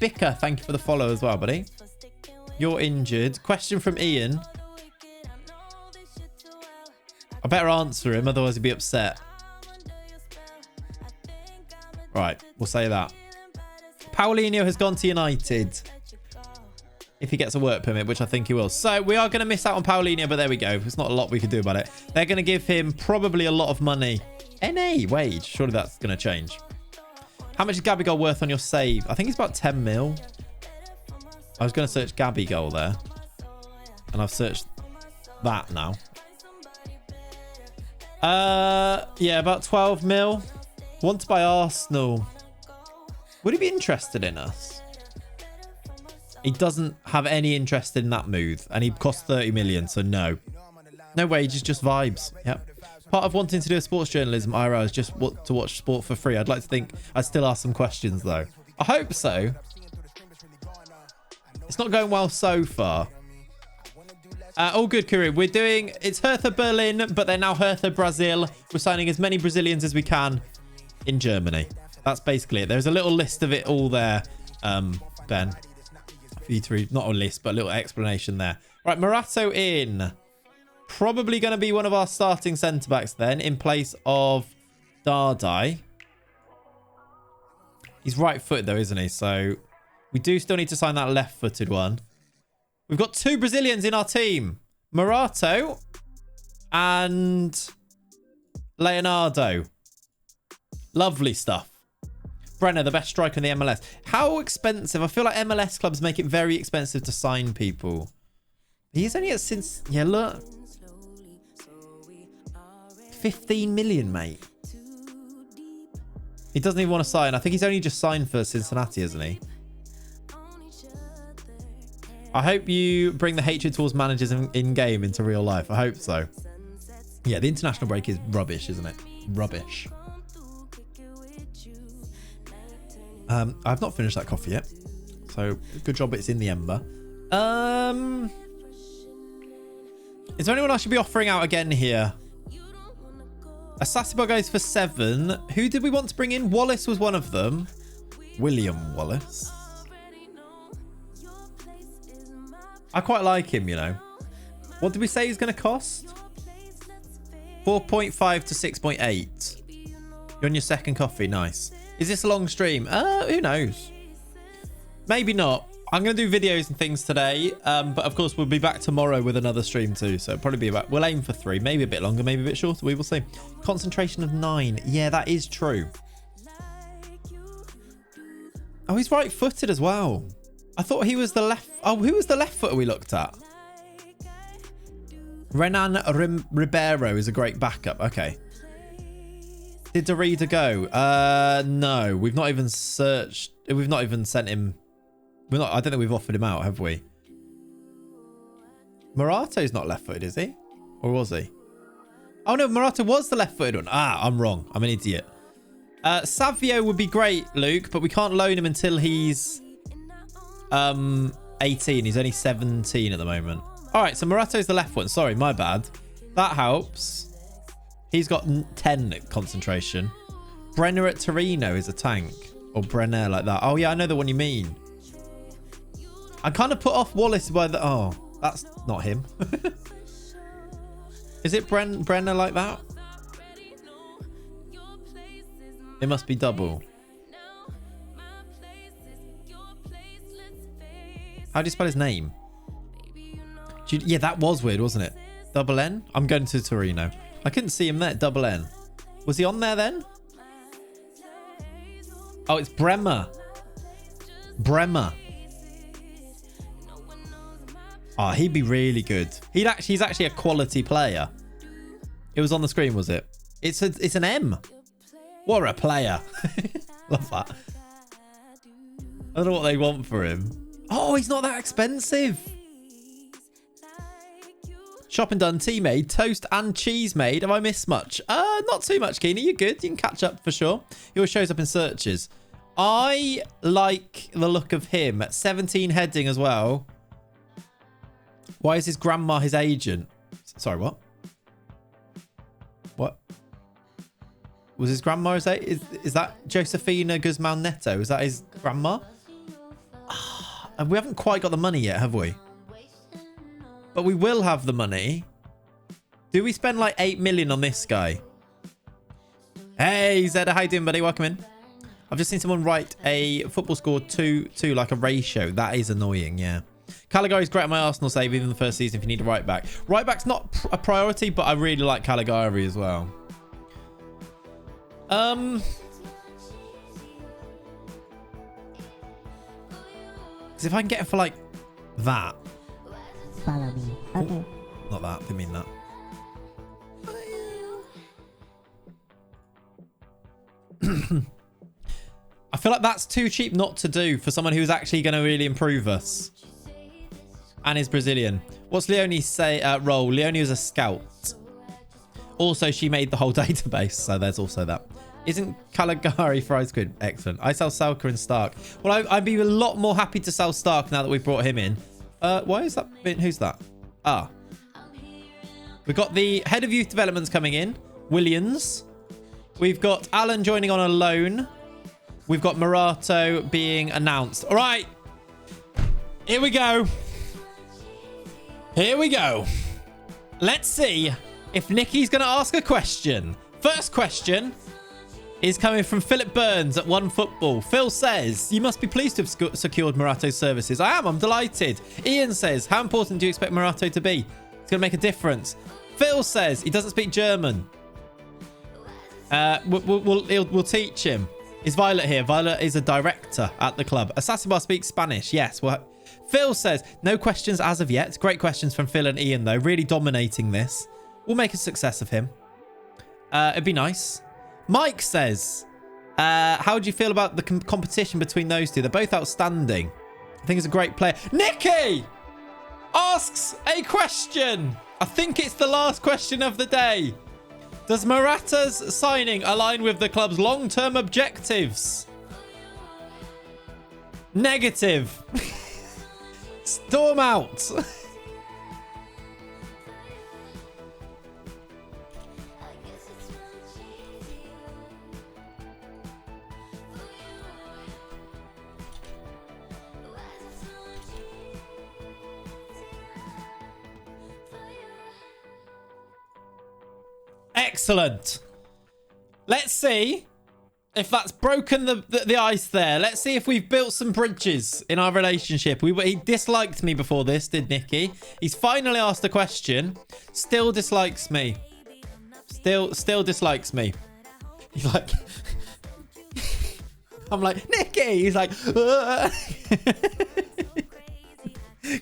Bicker, thank you for the follow as well, buddy. You're injured. Question from Ian. I better answer him, otherwise he'd be upset. Right, we'll say that. Paulinho has gone to United. If he gets a work permit, which I think he will. So we are going to miss out on Paulinho, but there we go. There's not a lot we can do about it. They're going to give him probably a lot of money. NA wage. Surely that's going to change. How much is Gabigol worth on your save? I think it's about 10 mil. I was going to search Gabigol there. And I've searched that now. Yeah, about 12 mil. Wanted by Arsenal. Would he be interested in us? He doesn't have any interest in that move. And he costs 30 million, so no. No wages, just vibes. Yep. Part of wanting to do a sports journalism IRL is just to watch sport for free. I'd like to think I'd still ask some questions, though. I hope so. It's not going well so far. All good, Kuru. We're doing... It's Hertha Berlin, but they're now Hertha Brasil. We're signing as many Brazilians as we can in Germany. That's basically it. There's a little list of it all there, Ben. V3, not a list, but a little explanation there. Right, Morato in. Probably going to be one of our starting centre-backs then, in place of Dardai. He's right-footed though, isn't he? So we do still need to sign that left-footed one. We've got 2 Brazilians in our team. Morato and Leonardo. Lovely stuff. Brenner, the best striker in the MLS. How expensive? I feel like MLS clubs make it very expensive to sign people. He's only at since... Yeah, look. 15 million, mate. He doesn't even want to sign. I think he's only just signed for Cincinnati, isn't he? I hope you bring the hatred towards managers in-game into real life. I hope so. Yeah, the international break is rubbish, isn't it? Rubbish. I've not finished that coffee yet. So, good job it's in the ember. Is there anyone I should be offering out again here? Asasiba goes for 7. Who did we want to bring in? Wallace was one of them. William Wallace. I quite like him, you know. What did we say he's going to cost? 4.5 to 6.8. You're on your second coffee. Nice. Is this a long stream? Who knows? Maybe not. I'm going to do videos and things today. But of course, we'll be back tomorrow with another stream too. So it'll probably be about... We'll aim for 3. Maybe a bit longer, maybe a bit shorter. We will see. Concentration of 9. Yeah, that is true. Oh, he's right-footed as well. I thought he was the left... Oh, who was the left footer we looked at? Renan Ribeiro is a great backup. Okay. Did Derrida go? No. We've not even searched... We've not even sent him... I don't think we've offered him out, have we? Morato's not left-footed, is he? Or was he? Oh, no. Morato was the left-footed one. Ah, I'm wrong. I'm an idiot. Savio would be great, Luke, but we can't loan him until he's... 18. He's only 17 at the moment. All right, so Morato's the left one. Sorry, my bad. That helps. He's got 10 concentration. Brenner at Torino is a tank. Or Brenner like that. Oh, yeah, I know the one you mean. I kind of put off Wallace by the... Oh, that's not him. Is it Brenner like that? It must be double. How do you spell his name? Yeah, that was weird, wasn't it? Double N? I'm going to Torino. I couldn't see him there. Double N. Was he on there then? Oh, it's Bremer. Bremer. Oh, he'd be really good. He's actually a quality player. It was on the screen, was it? It's an M. What a player. Love that. I don't know what they want for him. Oh, he's not that expensive. Shopping done, tea made, toast and cheese made. Have I missed much? Not too much, Keeney. You're good. You can catch up for sure. He always shows up in searches. I like the look of him. 17 heading as well. Why is his grandma his agent? Sorry, what? What? Was his grandma his agent? Is that Josefina Guzman Neto? Is that his grandma? And we haven't quite got the money yet, have we? But we will have the money. Do we spend like 8 million on this guy? Hey, Zeda, how you doing, buddy? Welcome in. I've just seen someone write a football score 2-2, like a ratio. That is annoying, yeah. Caligari's great at my Arsenal save, even in the first season if you need a right back. Right back's not a priority, but I really like Caligari as well. Because if I can get it for like that. Follow me. Okay. Not that, didn't mean that. I feel like that's too cheap not to do for someone who's actually going to really improve us. And is Brazilian. What's Leonie's role? Leonie was a scout. Also, she made the whole database, so there's also that. Isn't Caligari fried squid? Excellent. I sell Selka and Stark. Well, I'd be a lot more happy to sell Stark now that we've brought him in. Why is that? Who's that? Ah. We've got the head of youth developments coming in. Williams. We've got Alan joining on a loan. We've got Murato being announced. All right. Here we go. Here we go. Let's see if Nikki's going to ask a question. First question is coming from Philip Burns at One Football. Phil says, you must be pleased to have secured Murato's services. I am. I'm delighted. Ian says, how important do you expect Murato to be? It's going to make a difference. Phil says, he doesn't speak German. We'll teach him. Is Violet here? Violet is a director at the club. Assassinbar speaks Spanish. Yes. Well, Phil says, no questions as of yet. Great questions from Phil and Ian, though. Really dominating this. We'll make a success of him. It'd be nice. Mike says, how do you feel about the competition between those two? They're both outstanding. I think it's a great player. Nikki asks a question. I think it's the last question of the day. Does Morata's signing align with the club's long-term objectives? Negative. Storm out. Excellent. Let's see if that's broken the ice there. Let's see if we've built some bridges in our relationship. He disliked me before this, did Nikki? He's finally asked a question. Still dislikes me. Still dislikes me. He's like... I'm like, Nikki! He's like...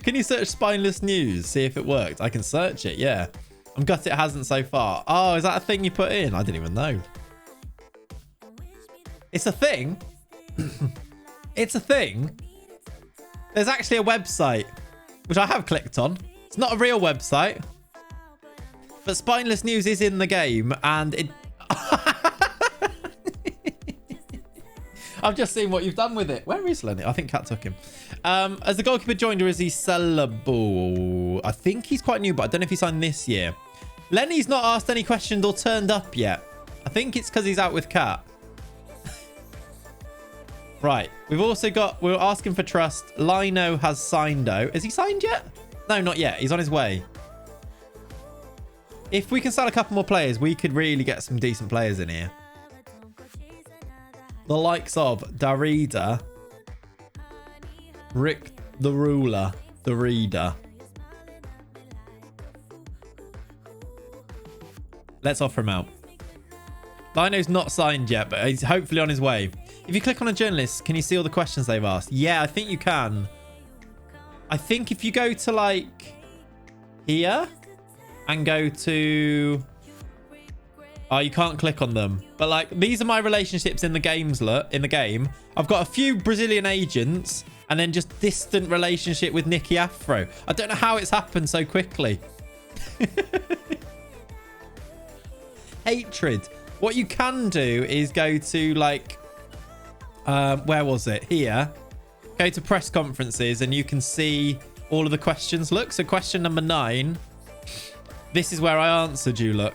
Can you search spineless news? See if it worked. I can search it, yeah. I'm gutted it hasn't so far. Oh, is that a thing you put in? I didn't even know. It's a thing. It's a thing. There's actually a website, which I have clicked on. It's not a real website. But Spineless News is in the game, and it... I've just seen what you've done with it. Where is Lenny? I think Kat took him. As the goalkeeper joined, or is he sellable? I think he's quite new, but I don't know if he signed this year. Lenny's not asked any questions or turned up yet. I think it's because he's out with Kat. Right. We've also got... We're asking for trust. Lino has signed, though. Has he signed yet? No, not yet. He's on his way. If we can sell a couple more players, we could really get some decent players in here. The likes of Darida, Rick the Ruler, the Reader. Let's offer him out. Lino's not signed yet, but he's hopefully on his way. If you click on a journalist, can you see all the questions they've asked? Yeah, I think you can. I think if you go to like here and go to... Oh, you can't click on them. But like, these are my relationships in the games. Look, in the game, I've got a few Brazilian agents and then just distant relationship with Nicky Afro. I don't know how it's happened so quickly. Hatred. What you can do is go to like, where was it? Here. Go to press conferences and you can see all of the questions. Look, so question number 9. This is where I answered you, look.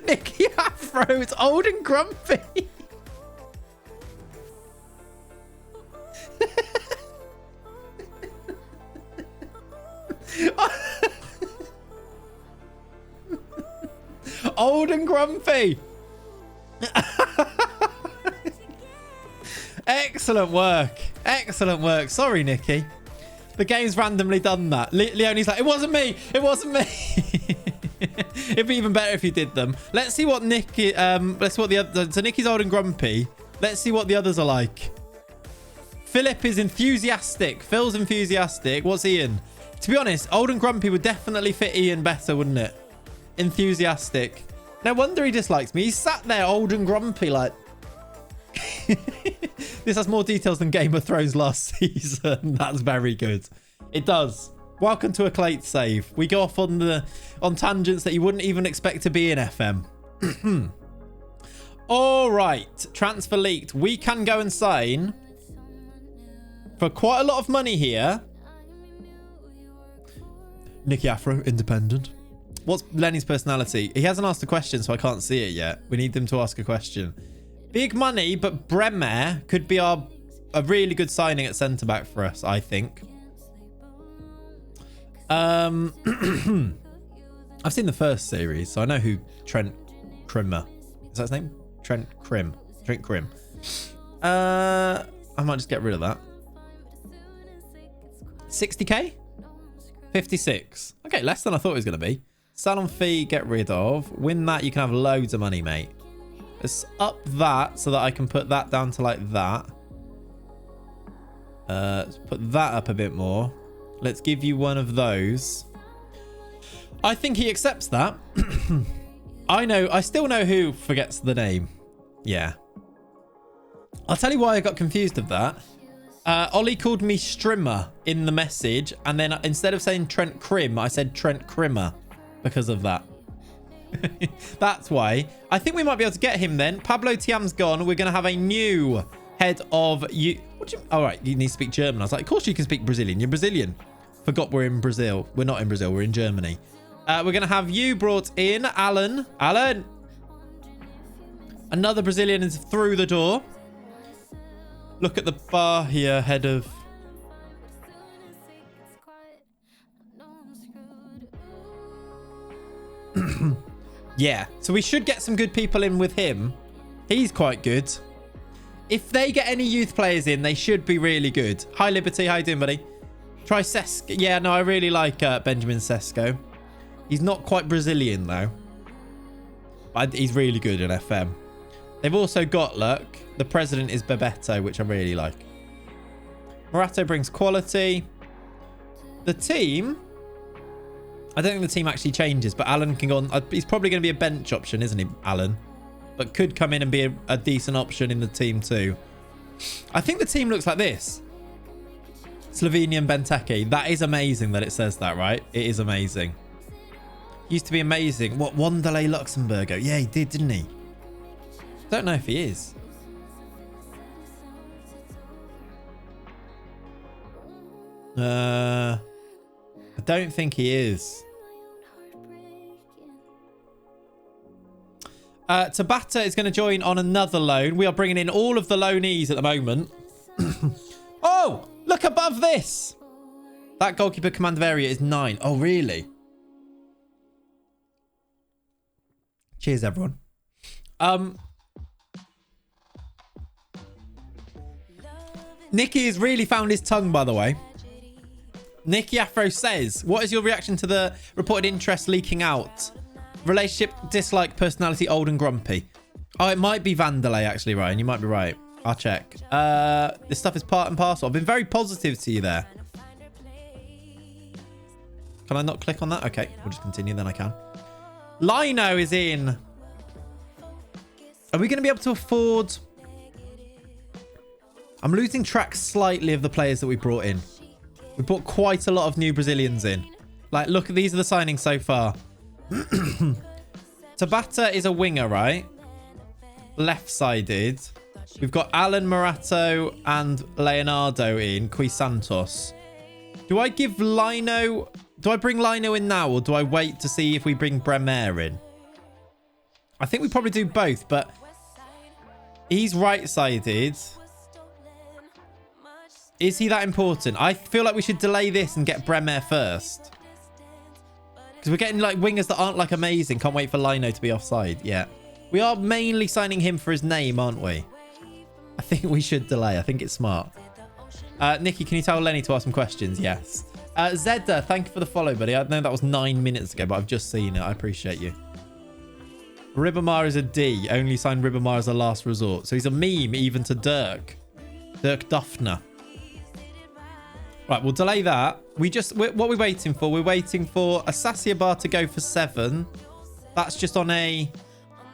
Nicky Afro, it's old and grumpy. Old and grumpy. Excellent work. Excellent work. Sorry, Nicky. The game's randomly done that. Leonie's like, it wasn't me. It wasn't me. It'd be even better if you did them. Let's see what Nicky... let's see what the other... So Nicky's old and grumpy. Let's see what the others are like. Philip is enthusiastic. Phil's enthusiastic. What's Ian? To be honest, old and grumpy would definitely fit Ian better, wouldn't it? Enthusiastic. No wonder he dislikes me. He's sat there old and grumpy like... This has more details than Game of Thrones last season. That's very good. It does. Welcome to a Clate save. We go off on tangents that you wouldn't even expect to be in FM. All right. Transfer leaked. We can go and sign for quite a lot of money here. Nicky Afro, independent. What's Lenny's personality? He hasn't asked a question, so I can't see it yet. We need them to ask a question. Big money, but Bremer could be a really good signing at centre-back for us, I think. I've seen the first series, so I know who Trent Krimmer. Is that his name? Trent Krim. I might just get rid of that. 60k? 56. Okay, less than I thought it was going to be. Salon fee, get rid of. Win that, you can have loads of money, mate. Let's up that so that I can put that down to like that. Let's put that up a bit more. Let's give you one of those. I think he accepts that. I still know who forgets the name. Yeah. I'll tell you why I got confused of that. Ollie called me Strimmer in the message. And then instead of saying Trent Krim, I said Trent Krimmer because of that. That's why. I think we might be able to get him then. Pablo Tiam's gone. We're going to have a new head of... All right, you need to speak German. I was like, of course you can speak Brazilian. You're Brazilian. Forgot we're in Brazil. We're not in Brazil. We're in Germany. We're going to have you brought in. Alan. Alan. Another Brazilian is through the door. Look at the bar here, head of... Yeah, so we should get some good people in with him. He's quite good. If they get any youth players in, they should be really good. Hi, Liberty. How you doing, buddy? Try Sesko. Yeah, no, I really like Benjamin Sesko. He's not quite Brazilian, though. But he's really good in FM. They've also got, look, the president is Bebeto, which I really like. Morato brings quality. The team... I don't think the team actually changes, but Alan can go on. He's probably going to be a bench option, isn't he, Alan? But could come in and be a decent option in the team too. I think the team looks like this. Slovenian Benteke. That is amazing that it says that, right? It is amazing. Used to be amazing. What, Wanderlei Luxemburgo? Yeah, he did, didn't he? Don't know if he is. I don't think he is. Tabata is going to join on another loan. We are bringing in all of the loanees at the moment. Oh, look above this. That goalkeeper command of area is 9. Oh, really? Cheers, everyone. Nicky has really found his tongue, by the way. Nicky Afro says, what is your reaction to the reported interest leaking out? Relationship, dislike, personality, old and grumpy. Oh, it might be Vanderlei, actually, Ryan. You might be right. I'll check. This stuff is part and parcel. I've been very positive to you there. Can I not click on that? Okay, we'll just continue, then I can. Lino is in. Are we going to be able to afford... I'm losing track slightly of the players that we brought in. We brought quite a lot of new Brazilians in. Like, look, these are the signings so far. Tabata is a winger, right? Left-sided. We've got Alan Morato and Leonardo in. Qui Santos. Do I give Lino... Do I bring Lino in now, or do I wait to see if we bring Bremer in? I think we probably do both, but he's right-sided. Is he that important? I feel like we should delay this and get Bremer first. Because we're getting like wingers that aren't like amazing. Can't wait for Lino to be offside. Yeah. We are mainly signing him for his name, aren't we? I think we should delay. I think it's smart. Nikki, can you tell Lenny to ask some questions? Yes. Zedda, thank you for the follow, buddy. I know that was 9 minutes ago, but I've just seen it. I appreciate you. Ribamar is a D. Only signed Ribamar as a last resort. So he's a meme even to Dirk. Dirk Duffner. Right, we'll delay that. What are we waiting for? We're waiting for a Sasia bar to go for 7. That's just on a...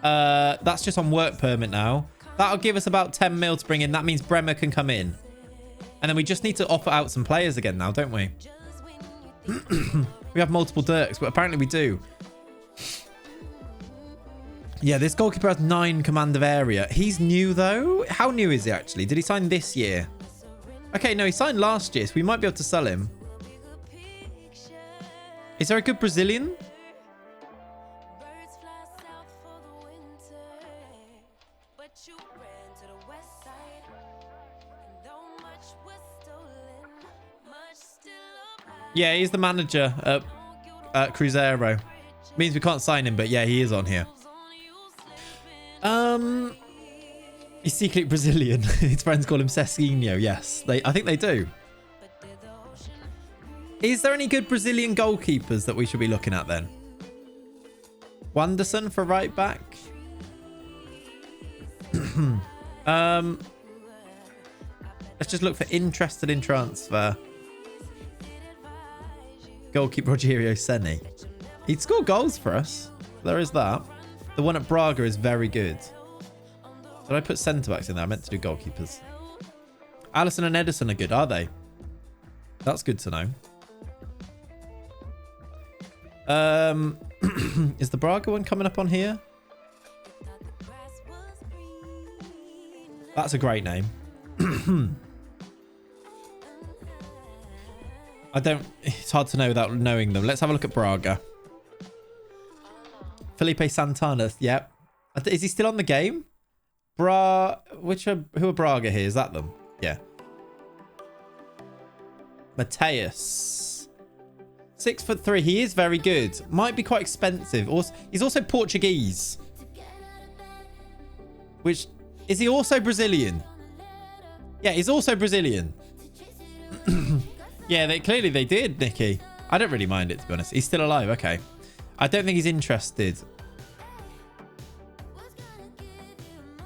that's just on work permit now. That'll give us about 10 mil to bring in. That means Bremer can come in. And then we just need to offer out some players again now, don't we? We have multiple Dirks, but apparently we do. Yeah, this goalkeeper has 9 command of area. He's new, though. How new is he, actually? Did he sign this year? Okay, no, he signed last year, so we might be able to sell him. Is there a good Brazilian? Yeah, he's the manager at Cruzeiro. Means we can't sign him, but yeah, he is on here. He's secretly Brazilian. His friends call him Cezinho. Yes, I think they do. Is there any good Brazilian goalkeepers that we should be looking at then? Wanderson for right back. Let's just look for interested in transfer. Goalkeeper Rogerio Ceni. He'd score goals for us. There is that. The one at Braga is very good. Did I put centre-backs in there? I meant to do goalkeepers. Allison and Edison are good, are they? That's good to know. Is the Braga one coming up on here? That's a great name. It's hard to know without knowing them. Let's have a look at Braga. Felipe Santana. Yep. Is he still on the game? Who are Braga here? Is that them? Yeah. Mateus. 6'3". He is very good. Might be quite expensive. He's also Portuguese. Which, is he also Brazilian? Yeah, he's also Brazilian. Yeah, clearly they did, Nikki. I don't really mind it, to be honest. He's still alive. Okay. I don't think he's interested.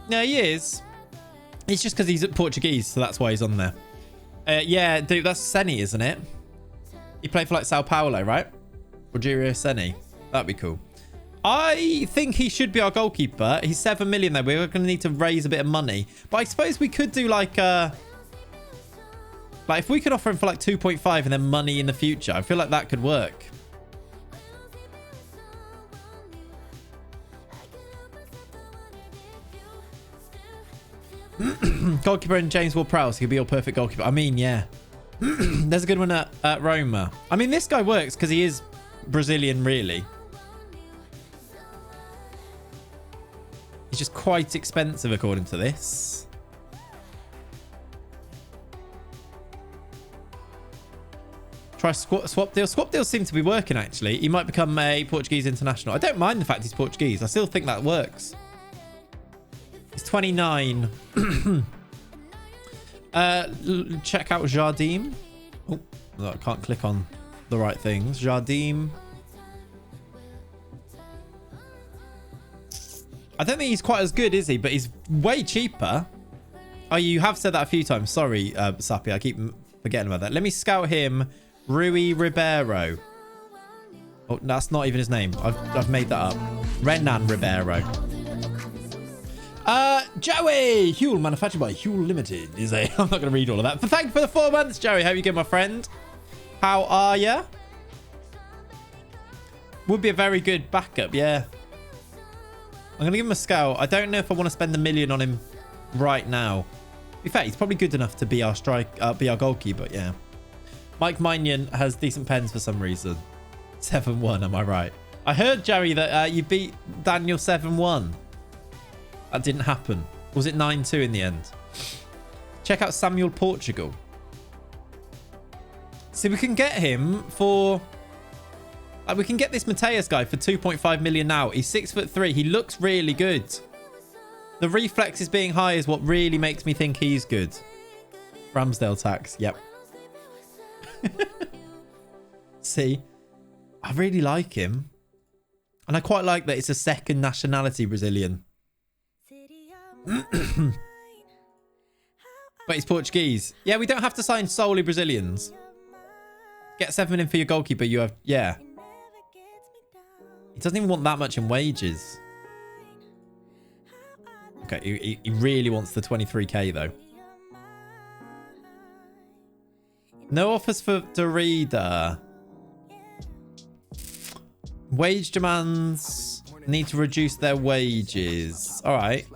No, he is. It's just because he's Portuguese, so that's why he's on there. Yeah, dude, that's Ceni, isn't it? He played for like Sao Paulo, right? Rogerio Ceni. That'd be cool. I think he should be our goalkeeper. He's 7 million though. We're going to need to raise a bit of money. But I suppose we could do like if we could offer him for like 2.5 and then money in the future, I feel like that could work. Goalkeeper and James Ward-Prowse could be your perfect goalkeeper. I mean, yeah. There's a good one at Roma. I mean, this guy works because he is Brazilian, really. He's just quite expensive, according to this. Try swap deal. Swap deals seem to be working, actually. He might become a Portuguese international. I don't mind the fact he's Portuguese. I still think that works. He's 29. Check out Jardim. Oh, no, I can't click on the right things. Jardim. I don't think he's quite as good, is he? But he's way cheaper. Oh, you have said that a few times. Sorry, Sappy. I keep forgetting about that. Let me scout him. Rui Ribeiro. Oh, that's not even his name. I've made that up. Renan Ribeiro. Joey! Huel, manufactured by Huel Limited, is a... I'm not going to read all of that. But thank you for the 4 months, Joey. How you good, my friend? How are ya? Would be a very good backup, yeah. I'm going to give him a scout. I don't know if I want to spend $1 million on him right now. In fact, he's probably good enough to be our be our goalkeeper, yeah. Mike Mignon has decent pens for some reason. 7-1, am I right? I heard, Jerry, that you beat Daniel 7-1. That didn't happen. Was it 9-2 in the end? Check out Samuel Portugal. See, we can get him for... we can get this Mateus guy for 2.5 million now. He's 6'3". He looks really good. The reflexes being high is what really makes me think he's good. Ramsdale tax. Yep. See, I really like him. And I quite like that it's a second nationality Brazilian. But he's Portuguese. Yeah, we don't have to sign solely Brazilians. Get 7 million for your goalkeeper. You have, yeah. He doesn't even want that much in wages. Okay, he really wants the 23k though. No offers for Derrida. Wage demands need to reduce their wages. All right.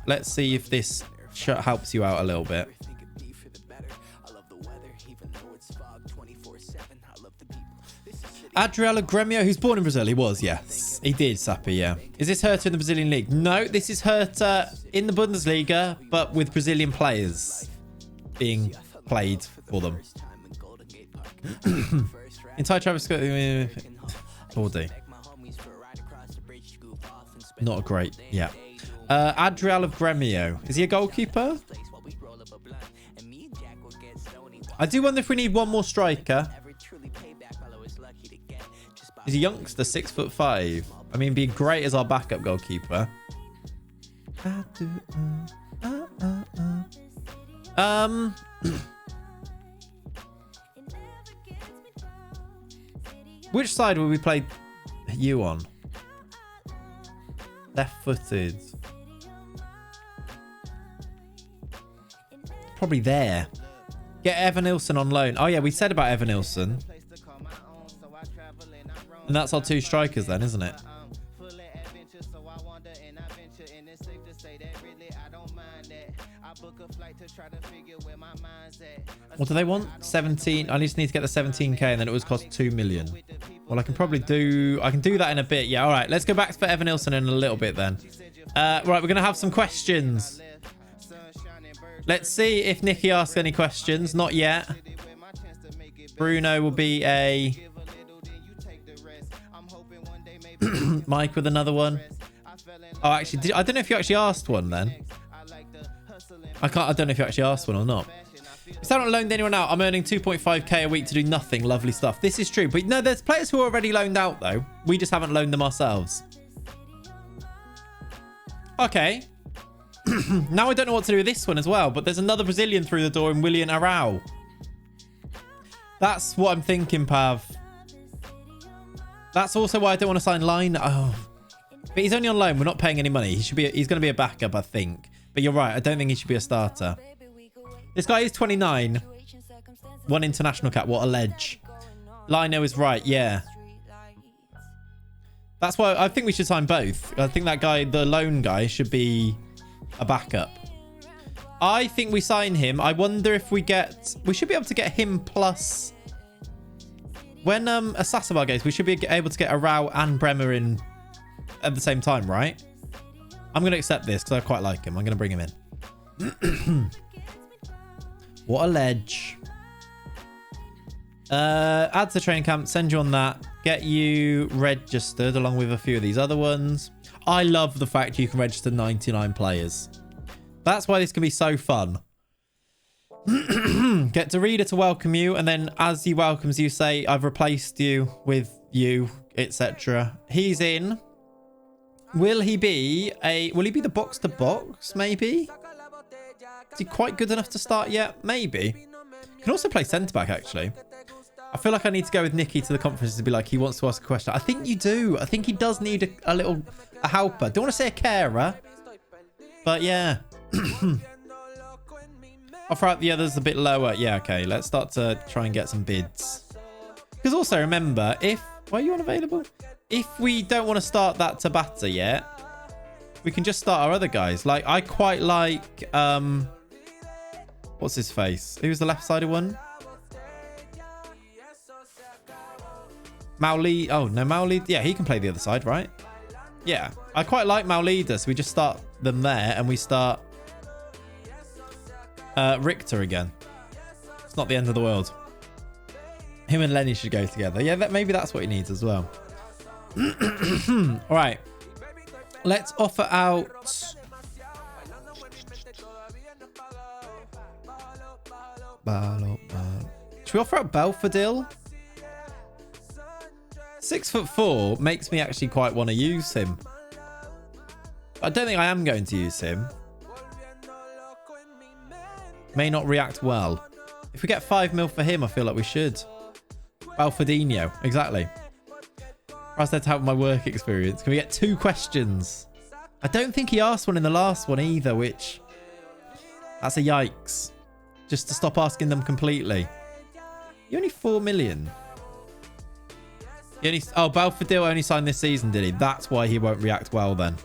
Let's see if this helps you out a little bit. Adriano Gremio, who's born in Brazil. He was, yes. He did, Sappy, yeah. Is this Hertha in the Brazilian league? No, this is Hertha in the Bundesliga, but with Brazilian players being played for them. Entire Travis Scott. Audi. Not a great, yeah. Adriano Gremio. Is he a goalkeeper? I do wonder if we need one more striker. He's a youngster, 6'5". I mean, be great as our backup goalkeeper. Which side will we play you on? Left-footed. Probably there. Get Evan Nilsson on loan. Oh yeah, we said about Evan Nilsson. And that's our 2 strikers then, isn't it? What do they want? 17. I just need to get the 17k and then it was cost 2 million. Well, I can probably do... I can do that in a bit. Yeah, all right. Let's go back for Evan Nilsson in a little bit then. Right, we're going to have some questions. Let's see if Nikki asks any questions. Not yet. Bruno will be a... Mike with another one. Oh, actually, I don't know if you actually asked one then. I don't know if you actually asked one or not. If I haven't loaned anyone out, I'm earning 2.5k a week to do nothing. Lovely stuff. This is true. But no, there's players who are already loaned out, though. We just haven't loaned them ourselves. Okay. Now I don't know what to do with this one as well. But there's another Brazilian through the door in William Arau. That's what I'm thinking, Pav. That's also why I don't want to sign Line. Oh. But he's only on loan. We're not paying any money. He's going to be a backup, I think. But you're right. I don't think he should be a starter. This guy is 29. 1 international cap. What a ledge. Lino is right. Yeah. That's why I think we should sign both. I think that guy, the loan guy, should be a backup. I think we sign him. I wonder if we get... We should be able to get him plus... When Asasabar goes, we should be able to get Arau and Bremer in at the same time, right? I'm going to accept this because I quite like him. I'm going to bring him in. What a ledge. Add to training camp. Send you on that. Get you registered along with a few of these other ones. I love the fact you can register 99 players. That's why this can be so fun. Get Derrida to welcome you, and then as he welcomes you, say, I've replaced you with you, etc. He's in. Will he be the box to box, maybe? Is he quite good enough to start yet? Maybe. Can also play centre-back, actually. I feel like I need to go with Nicky to the conference to be like, he wants to ask a question. I think you do. I think he does need a helper. Don't want to say a carer. But yeah. I'll throw out the others a bit lower. Yeah, okay. Let's start to try and get some bids. Because also remember, why are you unavailable? If we don't want to start that Tabata yet, we can just start our other guys. Like, I quite like, what's his face? Who's the left-sided one? Maulida. Oh, no, Maulida. Yeah, he can play the other side, right? Yeah. I quite like Maulida, so we just start them there and we start Richter again. It's not the end of the world. Him and Lenny should go together. Yeah, maybe that's what he needs as well. All right. Let's offer out... Should we offer out Belfodil? 6'4" makes me actually quite want to use him. I don't think I am going to use him. May not react well. If we get 5 mil for him, I feel like we should. Balfordinho, exactly. I said to help my work experience. Can we get 2 questions? I don't think he asked one in the last one either, which... That's a yikes. Just to stop asking them completely. You only 4 million. Oh, Balfordil only signed this season, did he? That's why he won't react well then.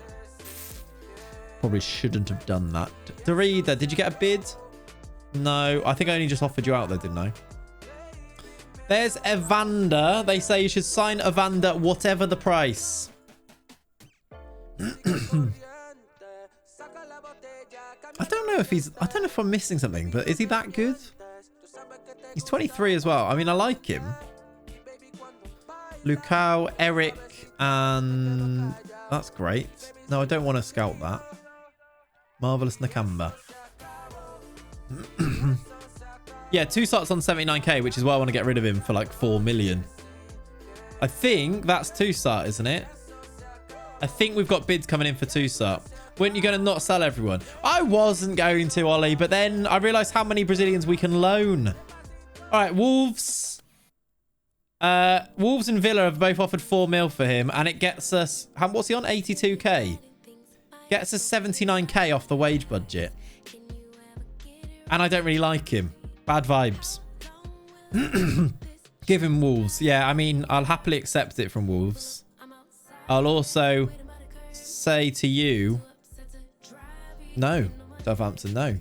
Probably shouldn't have done that. Darida, did you get a bid? No, I think I only just offered you out there, didn't I? There's Evander. They say you should sign Evander whatever the price. I don't know if I'm missing something, but is he that good? He's 23 as well. I mean, I like him. Lukau, Eric, and that's great. No, I don't want to scout that. Marvelous Nakamba. Yeah, 2 slots on 79k, which is why I want to get rid of him for like 4 million. I think that's 2-sat, isn't it? I think we've got bids coming in for 2-sat. Weren't you going to not sell everyone? I wasn't going to, Ollie, but then I realised how many Brazilians we can loan. All right, Wolves. Wolves and Villa have both offered 4 mil for him, and it gets us... What's he on? 82k. Gets us 79k off the wage budget. And I don't really like him. Bad vibes. Give him Wolves. Yeah, I mean, I'll happily accept it from Wolves. I'll also say to you... No. Southampton, no.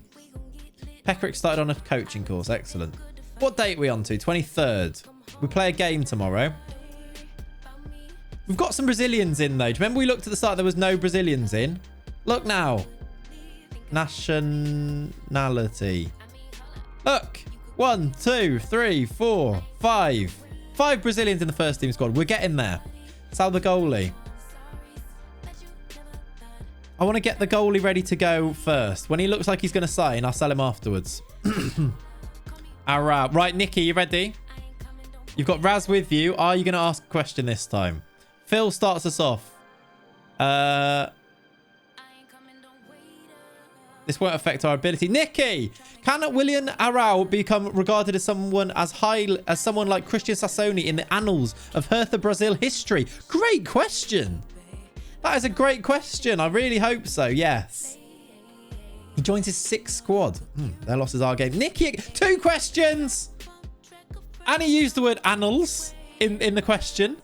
Peckerick started on a coaching course. Excellent. What date are we on to? 23rd. We play a game tomorrow. We've got some Brazilians in, though. Do you remember we looked at the start? There was no Brazilians in. Look now. Nationality. Look. 1, 2, 3, 4, 5. 5 Brazilians in the first team squad. We're getting there. Sal the goalie. I want to get the goalie ready to go first. When he looks like he's going to sign, I'll sell him afterwards. Right, Nicky, you ready? You've got Raz with you. Are you going to ask a question this time? Phil starts us off. This won't affect our ability. Nicky! Can William Arau become regarded as someone someone like Christian Sassoni in the annals of Hertha Brasil history? Great question. That is a great question. I really hope so. Yes. He joins his 6th squad. Their loss is our game. Nicky, 2 questions. And he used the word annals in the question.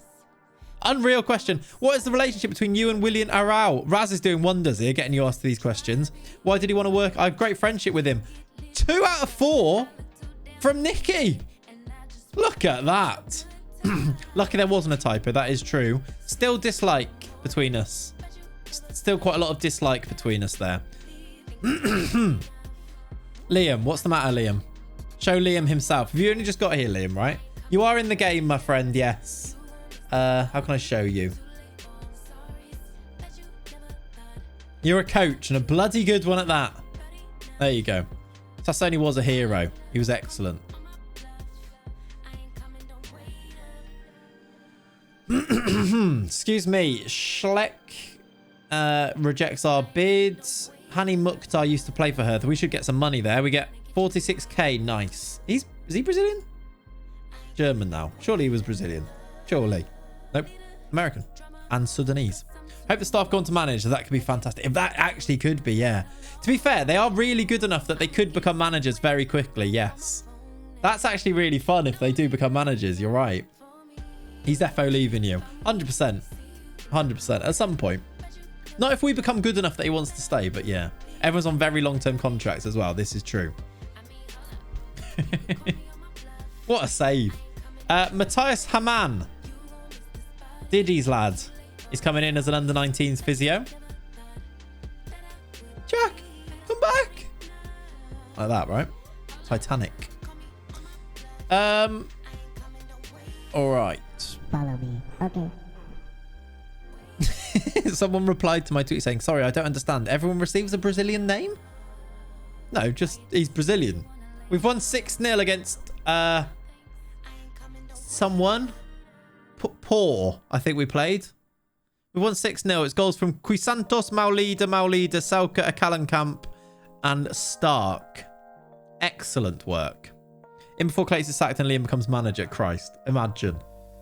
Unreal question. What is the relationship between you and William Arau? Raz is doing wonders here, getting you asked these questions. Why did he want to work? I have great friendship with him. 2 out of 4 from Nicky. Look at that. Lucky there wasn't a typo. That is true. Still dislike between us. Still quite a lot of dislike between us there. Liam, what's the matter, Liam? Show Liam himself. Have you only just got here, Liam, right? You are in the game, my friend, yes. How can I show you? You're a coach, and a bloody good one at that. There you go. Sassoni was a hero. He was excellent. Excuse me. Schleck rejects our bids. Hani Mukhtar used to play for Hertha. We should get some money there. We get 46k. Nice. Is he Brazilian? German now. Surely he was Brazilian. Surely. Nope. American. And Sudanese. Hope the staff go on to manage. That could be fantastic. If that actually could be, yeah. To be fair, they are really good enough that they could become managers very quickly. Yes. That's actually really fun if they do become managers. You're right. He's defo leaving you. 100%. 100%. At some point. Not if we become good enough that he wants to stay, but yeah. Everyone's on very long-term contracts as well. This is true. What a save. Matthias Hamann. Diddy's lad. He's coming in as an under-19s physio. Jack, come back. Like that, right? Titanic. All right. Follow me. Okay. Someone replied to my tweet saying, sorry, I don't understand. Everyone receives a Brazilian name? No, just he's Brazilian. We've won 6-0 against someone. Poor, I think we played. We won 6-0. It's goals from Quisantos, Maulida, Selka, Akalenkamp, and Stark. Excellent work. In before Clates is sacked and Liam becomes manager. Christ. Imagine.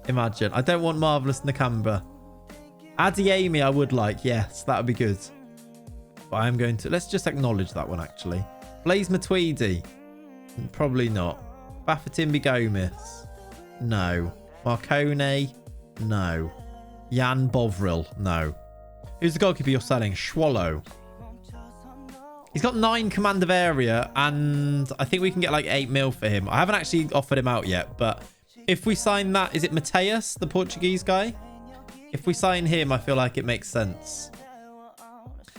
Imagine. I don't want Marvellous Nakamba. Adiemi I would like. Yes, that would be good. But I am going to... Let's just acknowledge that one, actually. Blaise Matuidi. Probably not. Bafatimbi Gomez. No. Marcone. No. Jan Bovril. No. Who's the goalkeeper you're selling? Schwallow. He's got 9 command of area, and I think we can get like 8 mil for him. I haven't actually offered him out yet, but if we sign that, is it Mateus, the Portuguese guy? If we sign him, I feel like it makes sense.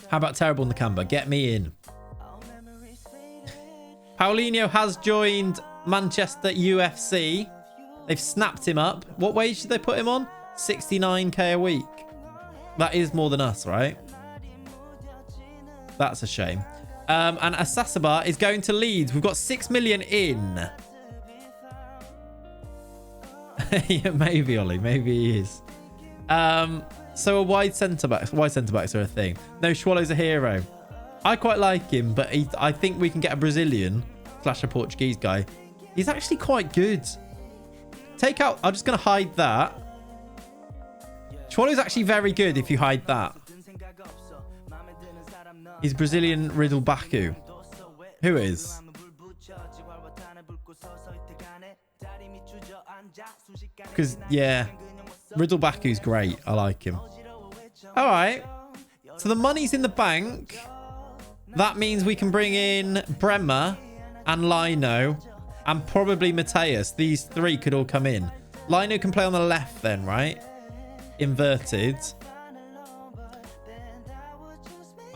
How about Terrible Nakamba? Get me in. Paulinho has joined Manchester UFC. They've snapped him up. What wage did they put him on? 69k a week. That is more than us, right? That's a shame. And Assasabar is going to Leeds. We've got 6 million in. Yeah, maybe, Ollie. Maybe he is. So a wide centre-back. Wide centre-backs are a thing. No, Schwallow's a hero. I quite like him, but I think we can get a Brazilian / a Portuguese guy. He's actually quite good. Take out... I'm just going to hide that. Schwallow's actually very good if you hide that. He's Brazilian Riddle Baku. Who is? Because, yeah, Riddle Baku's great. I like him. All right. So the money's in the bank. That means we can bring in Bremer and Lino and probably Mateus. These 3 could all come in. Lino can play on the left then, right? Inverted.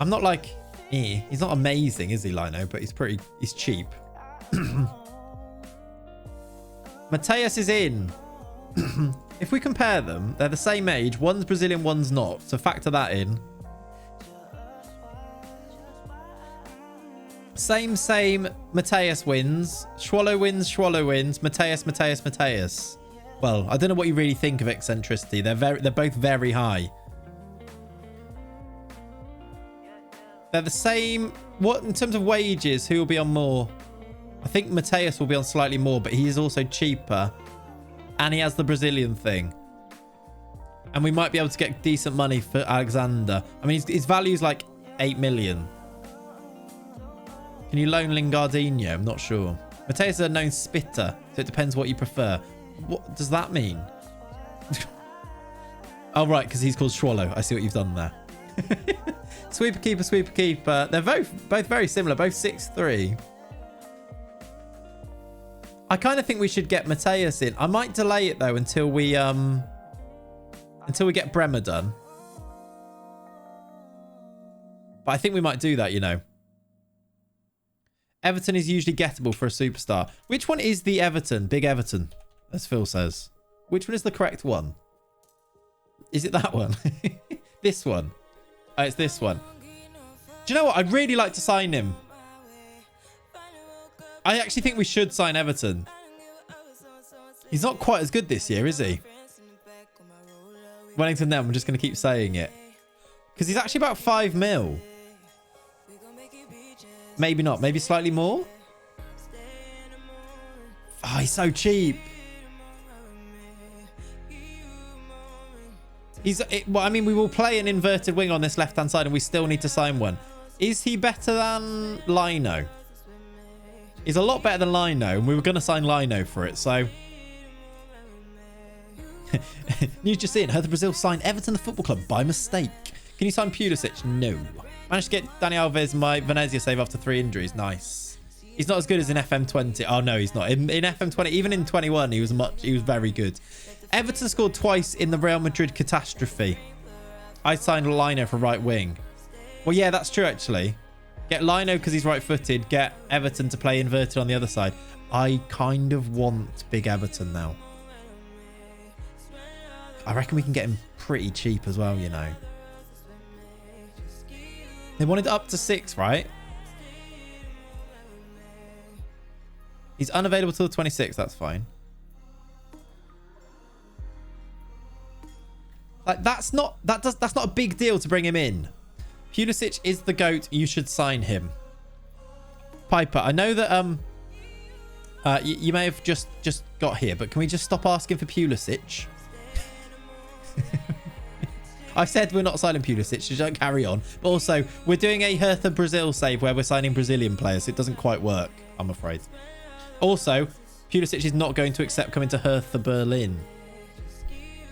I'm not like... He's not amazing, is he, Lino? But he's cheap. Mateus is in. If we compare them, they're the same age. One's Brazilian, one's not. So factor that in. Same. Mateus wins. Schwallow wins. Mateus. Well, I don't know what you really think of eccentricity. They're both very high. They're the same. What in terms of wages? Who will be on more? I think Mateus will be on slightly more, but he is also cheaper, and he has the Brazilian thing. And we might be able to get decent money for Alexander. I mean, his value is like 8 million. Can you loan Lingardinho? I'm not sure. Mateus is a known spitter, so it depends what you prefer. What does that mean? Oh, right, because he's called Schwallow. I see what you've done there. Sweeper keeper. They're both very similar, both 6'3". I kind of think we should get Mateus in. I might delay it though until we get Bremer done. But I think we might do that, you know. Everton is usually gettable for a superstar. Which one is the Everton? Big Everton, as Phil says. Which one is the correct one? Is it that one? This one? Oh, it's this one. Do you know what? I'd really like to sign him. I actually think we should sign Everton. He's not quite as good this year, is he? Wellington, then I'm just going to keep saying it. Because he's actually about 5 mil. Maybe not. Maybe slightly more. Oh, he's so cheap. Well, I mean, we will play an inverted wing on this left-hand side and we still need to sign one. Is he better than Lino? He's a lot better than Lino, and we were going to sign Lino for it, so... News just in. Hertha Brasil signed Everton the Football Club by mistake. Can you sign Pulisic? No. Managed to get Dani Alves my Venezia save after 3 injuries. Nice. He's not as good as in FM20. Oh, no, he's not. In FM20, even in 21, he was very good. Everton scored twice in the Real Madrid catastrophe. I signed Lino for right wing. Well, yeah, that's true, actually. Get Lino because he's right-footed. Get Everton to play inverted on the other side. I kind of want big Everton now. I reckon we can get him pretty cheap as well, you know. They wanted up to 6, right? He's unavailable till the 26th. That's fine. Like, that's not a big deal to bring him in. Pulisic is the GOAT. You should sign him. Piper, I know that you may have just got here, but can we just stop asking for Pulisic? I said we're not signing Pulisic, so don't carry on. But also, we're doing a Hertha Brasil save where we're signing Brazilian players. So it doesn't quite work, I'm afraid. Also, Pulisic is not going to accept coming to Hertha Berlin.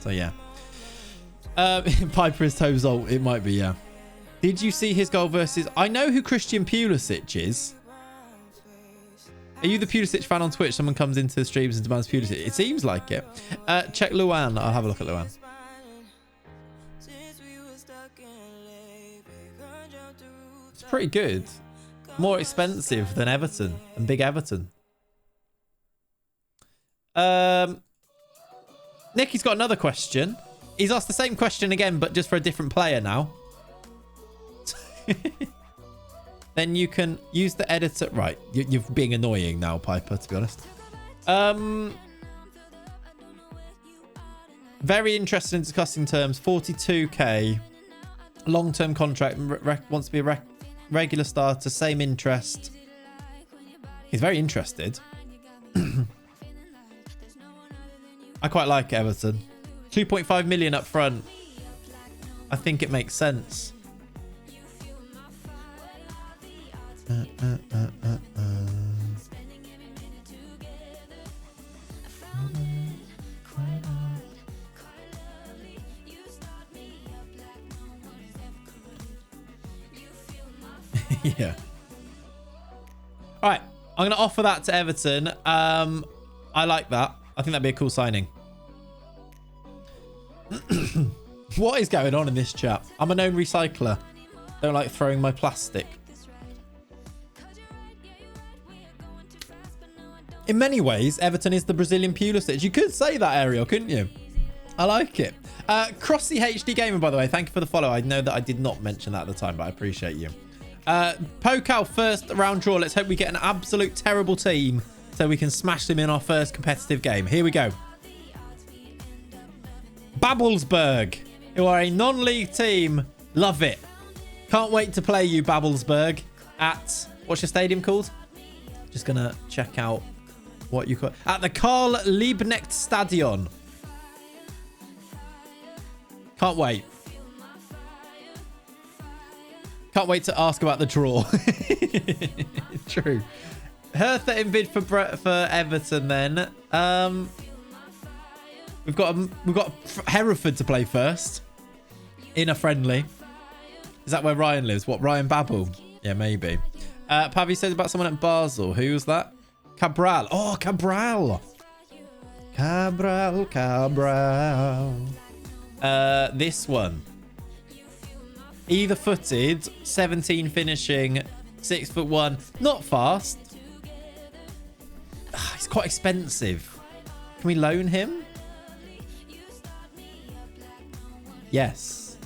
So, yeah. Piper is Toes ult. It might be, yeah. Did you see his goal versus... I know who Christian Pulisic is. Are you the Pulisic fan on Twitch? Someone comes into the streams and demands Pulisic. It seems like it. Check Luan. I'll have a look at Luan. It's pretty good. More expensive than Everton and big Everton. Nicky's got another question. He's asked the same question again, but just for a different player now. Then you can use the editor. Right. You're being annoying now, Piper, to be honest. Very interested in discussing terms. 42k. Long-term contract. Wants to be a regular starter. Same interest. He's very interested. I quite like Everton. 2.5 million up front. I think it makes sense. Yeah. All right. I'm going to offer that to Everton. I like that. I think that'd be a cool signing. What is going on in this chat? I'm a known recycler. Don't like throwing my plastic. In many ways, Everton is the Brazilian Pulisic. You could say that, Ariel, couldn't you? I like it. Crossy HD Gamer, by the way, thank you for the follow. I know that I did not mention that at the time, but I appreciate you. Pokal first round draw. Let's hope we get an absolute terrible team so we can smash them in our first competitive game. Here we go. Babelsberg, who are a non-league team. Love it. Can't wait to play you, Babelsberg, at... What's your stadium called? Just going to check out what you call... At the Karl Liebknecht Stadion. Can't wait. Can't wait to ask about the draw. True. Hertha in bid for Everton then. We've got Hereford to play first. In a friendly. Is that where Ryan lives? What, Ryan Babel? Yeah, maybe. Pavi said about someone at Basel. Who was that? Cabral. Oh, Cabral. Cabral. This one. Either footed, 17 finishing, 6'1". Not fast. He's quite expensive. Can we loan him? Yes.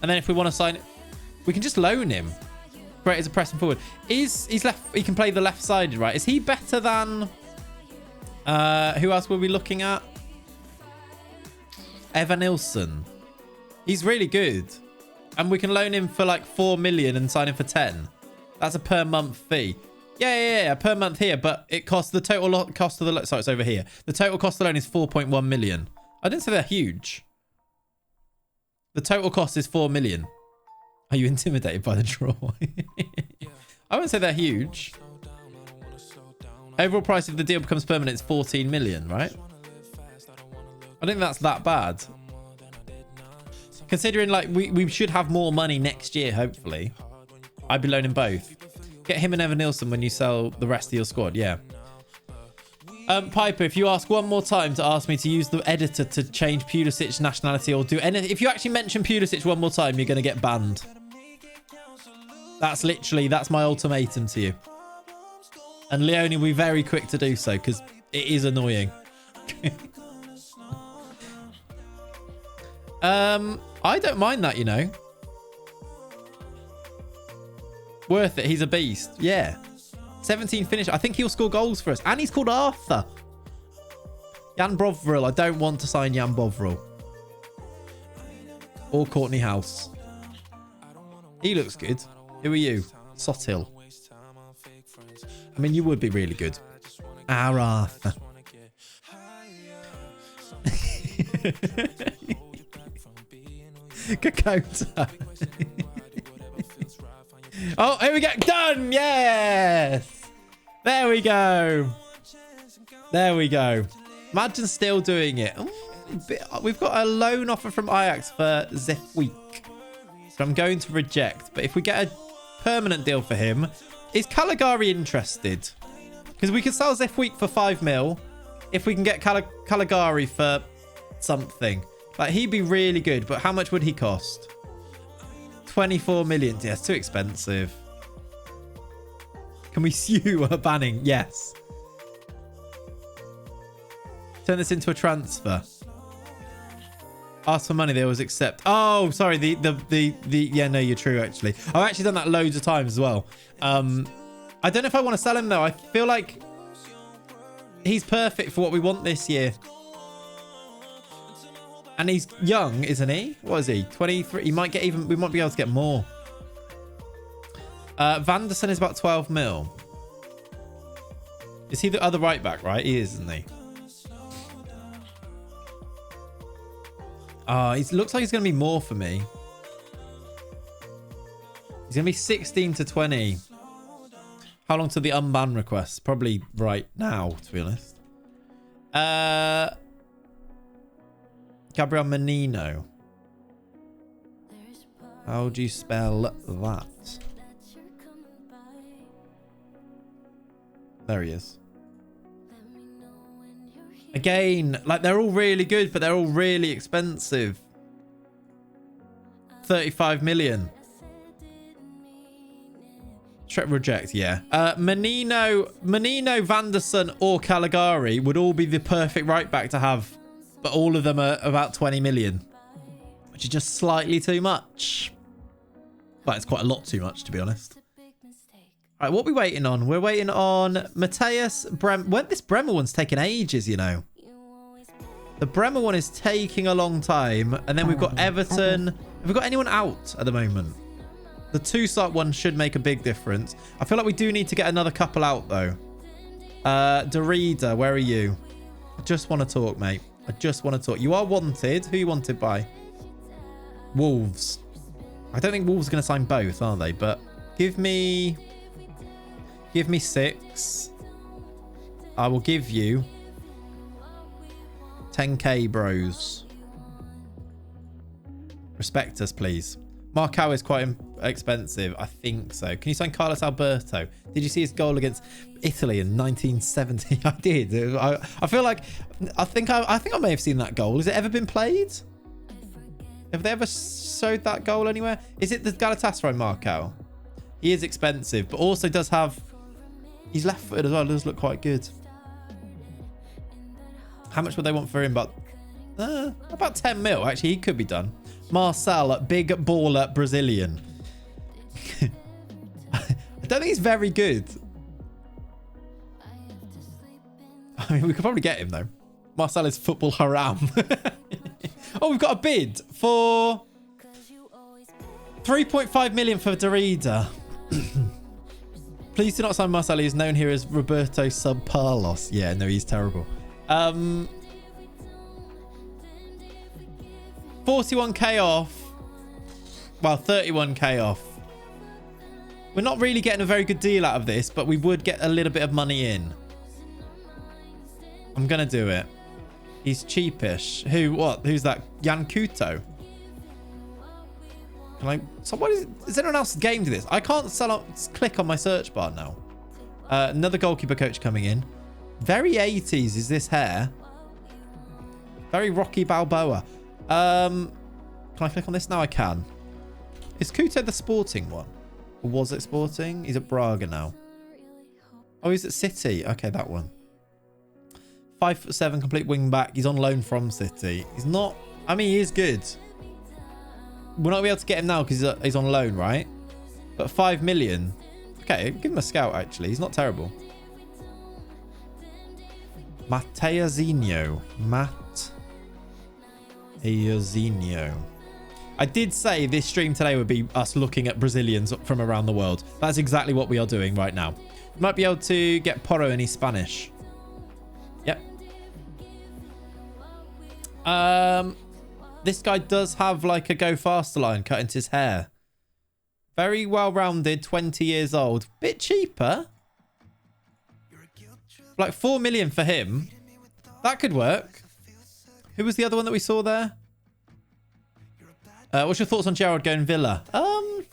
And then if we want to sign it, we can just loan him. Great as a pressing forward. He's left. He can play the left-sided, right? Is he better than... who else were we looking at? Evan Nilsson. He's really good. And we can loan him for like 4 million and sign him for 10. That's a per month fee. Yeah, per month here, but it costs the total cost of the loan. Sorry, it's over here. The total cost of the loan is 4.1 million. I didn't say they're huge. The total cost is 4 million. Are you intimidated by the draw? I wouldn't say they're huge. Overall price if the deal becomes permanent is 14 million, right? I think that's that bad. Considering like we should have more money next year, hopefully. I'd be loaning both. Get him and Evan Nilsson when you sell the rest of your squad. Yeah. Piper, if you ask one more time to ask me to use the editor to change Pulisic's nationality or do anything, if you actually mention Pulisic one more time, you're going to get banned. That's my ultimatum to you. And Leone will be very quick to do so because it is annoying. I don't mind that, you know. Worth it. He's a beast. Yeah. 17 finish. I think he'll score goals for us. And he's called Arthur. Jan Bovril. I don't want to sign Jan Bovril. Or Courtney House. He looks good. Who are you? Sottil. I mean, you would be really good. Our Arthur. Kakota. Oh, here we go. Done. Yes. There we go. There we go. Imagine still doing it. Ooh, we've got a loan offer from Ajax for Zefweek. So I'm going to reject. But if we get a permanent deal for him, is Caligari interested? Because we could sell Zefweek for 5 mil if we can get Caligari for something. Like, he'd be really good. But how much would he cost? 24 million. Yeah, it's too expensive. Can we sue a banning? Yes. Turn this into a transfer. Ask for money, they always accept. Oh, sorry. Yeah, no, you're true, actually. I've actually done that loads of times as well. I don't know if I want to sell him, though. I feel like he's perfect for what we want this year. And he's young, isn't he? What is he? 23. He might get even... We might be able to get more. Vanderson is about 12 mil. Is he the other right back, right? He is, isn't he? He looks like he's going to be more for me. He's going to be 16 to 20. How long to the unban request? Probably right now, to be honest. Gabriel Menino. How do you spell that? There he is. Again, like, they're all really good, but they're all really expensive. 35 million. Straight reject, yeah. Menino, Vanderson, or Caligari would all be the perfect right back to have. But all of them are about 20 million. Which is just slightly too much. But it's quite a lot too much, to be honest. All right, what are we waiting on? We're waiting on Mateus Bremer. This Bremer one's taking ages, you know. The Bremer one is taking a long time. And then we've got Everton. Have we got anyone out at the moment? The 2-start one should make a big difference. I feel like we do need to get another couple out, though. Derrida, where are you? I just want to talk, mate. I just want to talk. You are wanted. Who are you wanted by? Wolves. I don't think Wolves are going to sign both, are they? But give me 6. I will give you 10k, bros. Respect us, please. Marcao is quite expensive. I think so. Can you sign Carlos Alberto? Did you see his goal against Italy in 1970? I did. I feel like... I think I may have seen that goal. Has it ever been played? Have they ever showed that goal anywhere? Is it the Galatasaray Marcao? He is expensive, but also does have... He's left-footed as well. It does look quite good. How much would they want for him? About 10 mil. Actually, he could be done. Marcel, big baller Brazilian. I don't think he's very good. I mean, we could probably get him, though. Marcel is football haram. Oh, we've got a bid for 3.5 million for Derrida. Please do not sign Marcelo. He's known here as Roberto Subparlos. Yeah, no, he's terrible. 41k off. Well, 31k off. We're not really getting a very good deal out of this, but we would get a little bit of money in. I'm going to do it. He's cheapish. Who's that? Jan Kuto. Can I... Is anyone else game to this? I can't click on my search bar now. Another goalkeeper coach coming in. Very 80s is this hair. Very Rocky Balboa. Can I click on this? Now I can. Is Kuto the Sporting one? Or was it Sporting? He's at Braga now. Oh, he's at City. Okay, that one. 5'7", complete wing back. He's on loan from City. He's not... I mean, he is good. We're not going to be able to get him now because he's on loan, right? But 5 million. Okay, give him a scout, actually. He's not terrible. Mateuzinho. Mateuzinho. I did say this stream today would be us looking at Brazilians from around the world. That's exactly what we are doing right now. We might be able to get Porro and he's Spanish. Yep. This guy does have like a go faster line cut into his hair. Very well-rounded, 20 years old. Bit cheaper. Like 4 million for him. That could work. Who was the other one that we saw there? What's your thoughts on Gerrard going Villa? I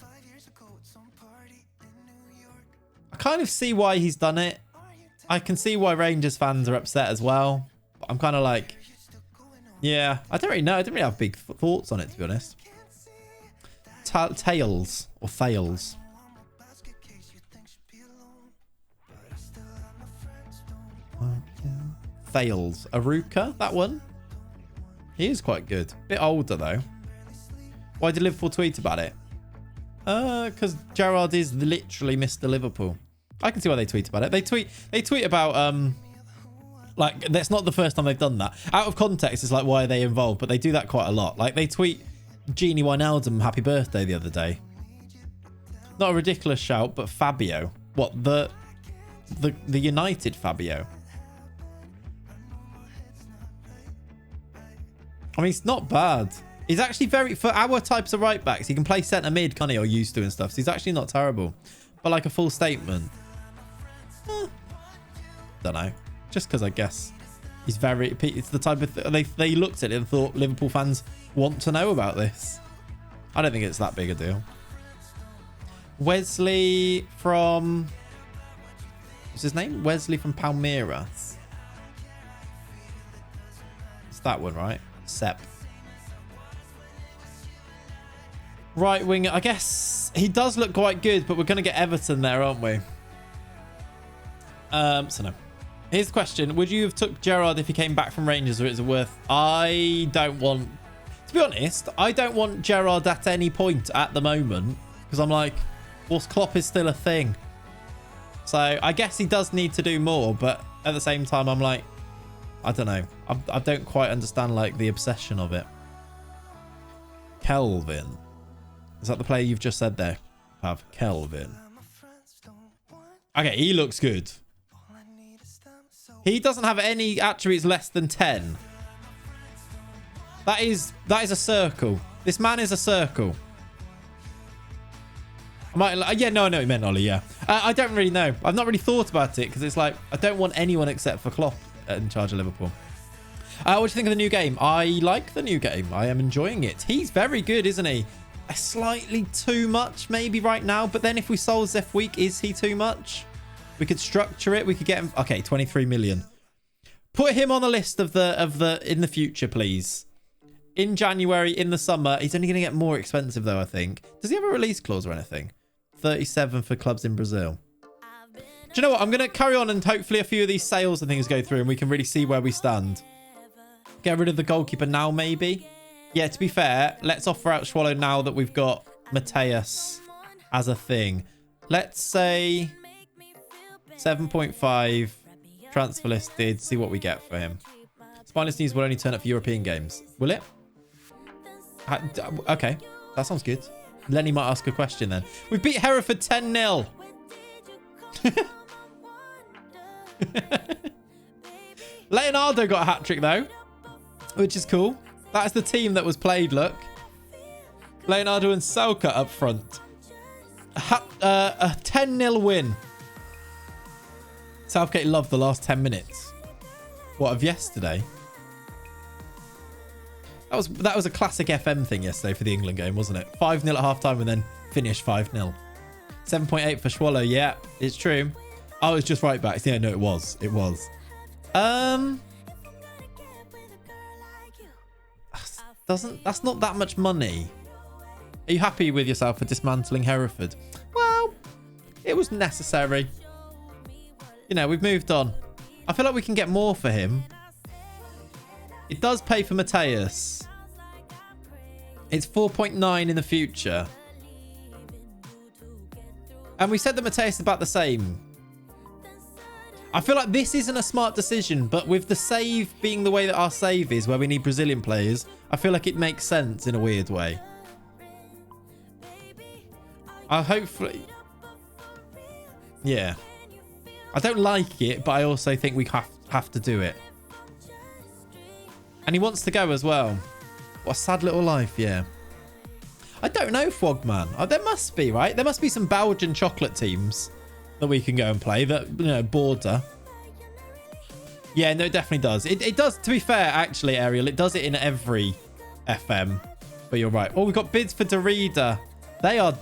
kind of see why he's done it. I can see why Rangers fans are upset as well. But I'm kind of like... Yeah, I don't really know. I didn't really have big thoughts on it, to be honest. Tails or fails. Fails. Aruka, that one. He is quite good. Bit older though. Why did Liverpool tweet about it? Because Gerrard is literally Mr. Liverpool. I can see why they tweet about it. They tweet about like, that's not the first time they've done that. Out of context, it's like, why are they involved? But they do that quite a lot. Like, they tweet Genie Wijnaldum happy birthday the other day. Not a ridiculous shout, but Fabio. What, the United Fabio? I mean, it's not bad. He's actually very... For our types of right backs, he can play centre mid, can't he? Or used to and stuff. So he's actually not terrible. But like a full statement. Don't know. Just because I guess he's very... It's the type of... They looked at it and thought Liverpool fans want to know about this. I don't think it's that big a deal. Wesley from... What's his name? Wesley from Palmeiras. It's that one, right? Sep. Right winger. I guess he does look quite good, but we're going to get Everton there, aren't we? So no. Here's the question. Would you have took Gerrard if he came back from Rangers, or is it worth... I don't want... To be honest, I don't want Gerrard at any point at the moment. Because I'm like, well, Klopp is still a thing. So I guess he does need to do more. But at the same time, I'm like, I don't know. I don't quite understand like the obsession of it. Kelvin. Is that the player you've just said there? Have Kelvin. Okay, he looks good. He doesn't have any attributes less than 10. That is a circle. This man is a circle. Yeah, no, I know what you meant, Ollie, yeah. I don't really know. I've not really thought about it because it's like, I don't want anyone except for Klopp in charge of Liverpool. What do you think of the new game? I like the new game. I am enjoying it. He's very good, isn't he? Slightly too much maybe right now, but then if we sold Zef week, is he too much? We could structure it. We could get him. Okay, 23 million. Put him on the list of the in the future, please. In January, in the summer. He's only going to get more expensive though, I think. Does he have a release clause or anything? 37 for clubs in Brazil. Do you know what? I'm going to carry on and hopefully a few of these sales and things go through and we can really see where we stand. Get rid of the goalkeeper now, maybe. Yeah, to be fair, let's offer out Swallow now that we've got Mateus as a thing. Let's say 7.5 transfer listed. See what we get for him. Spineless News will only turn up for European games. Will it? Okay, that sounds good. Lenny might ask a question then. We beat Hereford 10-0. Leonardo got a hat-trick though, which is cool. That's the team that was played, look. Leonardo and Salka up front. A 10-0 win. Southgate loved the last 10 minutes. What, of yesterday? That was a classic FM thing yesterday for the England game, wasn't it? 5-0 at half-time and then finish 5-0. 7.8 for Swallow. Yeah, it's true. Oh, it's just right back. Yeah, no, it was. It was. That's not that much money. Are you happy with yourself for dismantling Hereford? Well, it was necessary. You know, we've moved on. I feel like we can get more for him. It does pay for Mateus. It's 4.9 in the future. And we said that Mateus is about the same. I feel like this isn't a smart decision, but with the save being the way that our save is, where we need Brazilian players, I feel like it makes sense in a weird way. I'll hopefully... Yeah. I don't like it, but I also think we have to do it. And he wants to go as well. What a sad little life, yeah. I don't know, Frogman. Oh, there must be, right? There must be some Belgian chocolate teams that we can go and play that, you know, border. Yeah, no, it definitely does. It does, to be fair, actually, Ariel. It does it in every FM. But you're right. Oh, we've got bids for Derrida. They are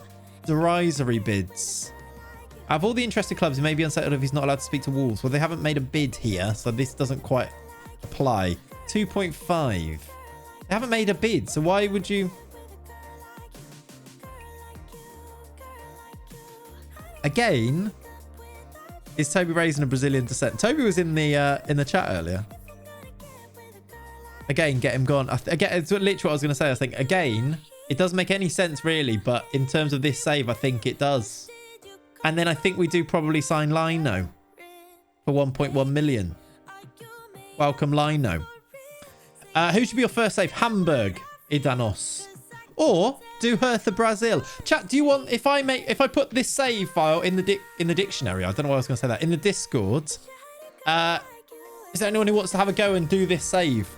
derisory bids. Out of all the interested clubs, he may be unsettled if he's not allowed to speak to Wolves. Well, they haven't made a bid here, so this doesn't quite apply. 2.5. They haven't made a bid, so why would you... Again, is Toby raising a Brazilian descent? Toby was in the chat earlier. Again, get him gone. Again, it's literally what I was going to say. I think, again, it doesn't make any sense really, but in terms of this save, I think it does. And then I think we do probably sign Lino for 1.1 million. Welcome, Lino. Who should be your first save? Hamburg, Idanos. Or do Hertha Brasil. Chat, do you want, if I put this save file in the dictionary, I don't know why I was going to say that, in the Discord, is there anyone who wants to have a go and do this save?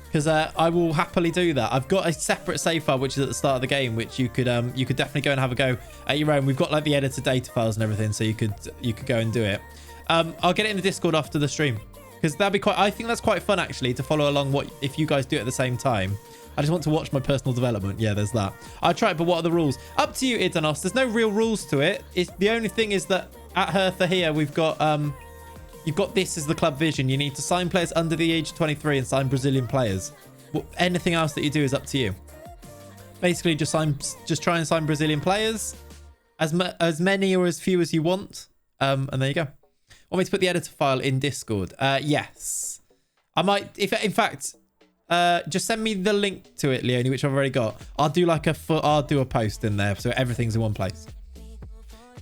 Because I will happily do that. I've got a separate save file which is at the start of the game, which you could definitely go and have a go at your own. We've got like the editor data files and everything, so you could go and do it. I'll get it in the Discord after the stream, because that'd be quite. I think that's quite fun actually to follow along. What if you guys do it at the same time? I just want to watch my personal development. Yeah, there's that. I'll try it, but what are the rules? Up to you, Idanos. There's no real rules to it. The only thing is that at Hertha here we've got you've got this as the club vision. You need to sign players under the age of 23 and sign Brazilian players. Well, anything else that you do is up to you. Basically, just try and sign Brazilian players, as many or as few as you want, and there you go. Want me to put the editor file in Discord? Yes, I might. If in fact, just send me the link to it, Leonie, which I've already got. I'll do a post in there, so everything's in one place.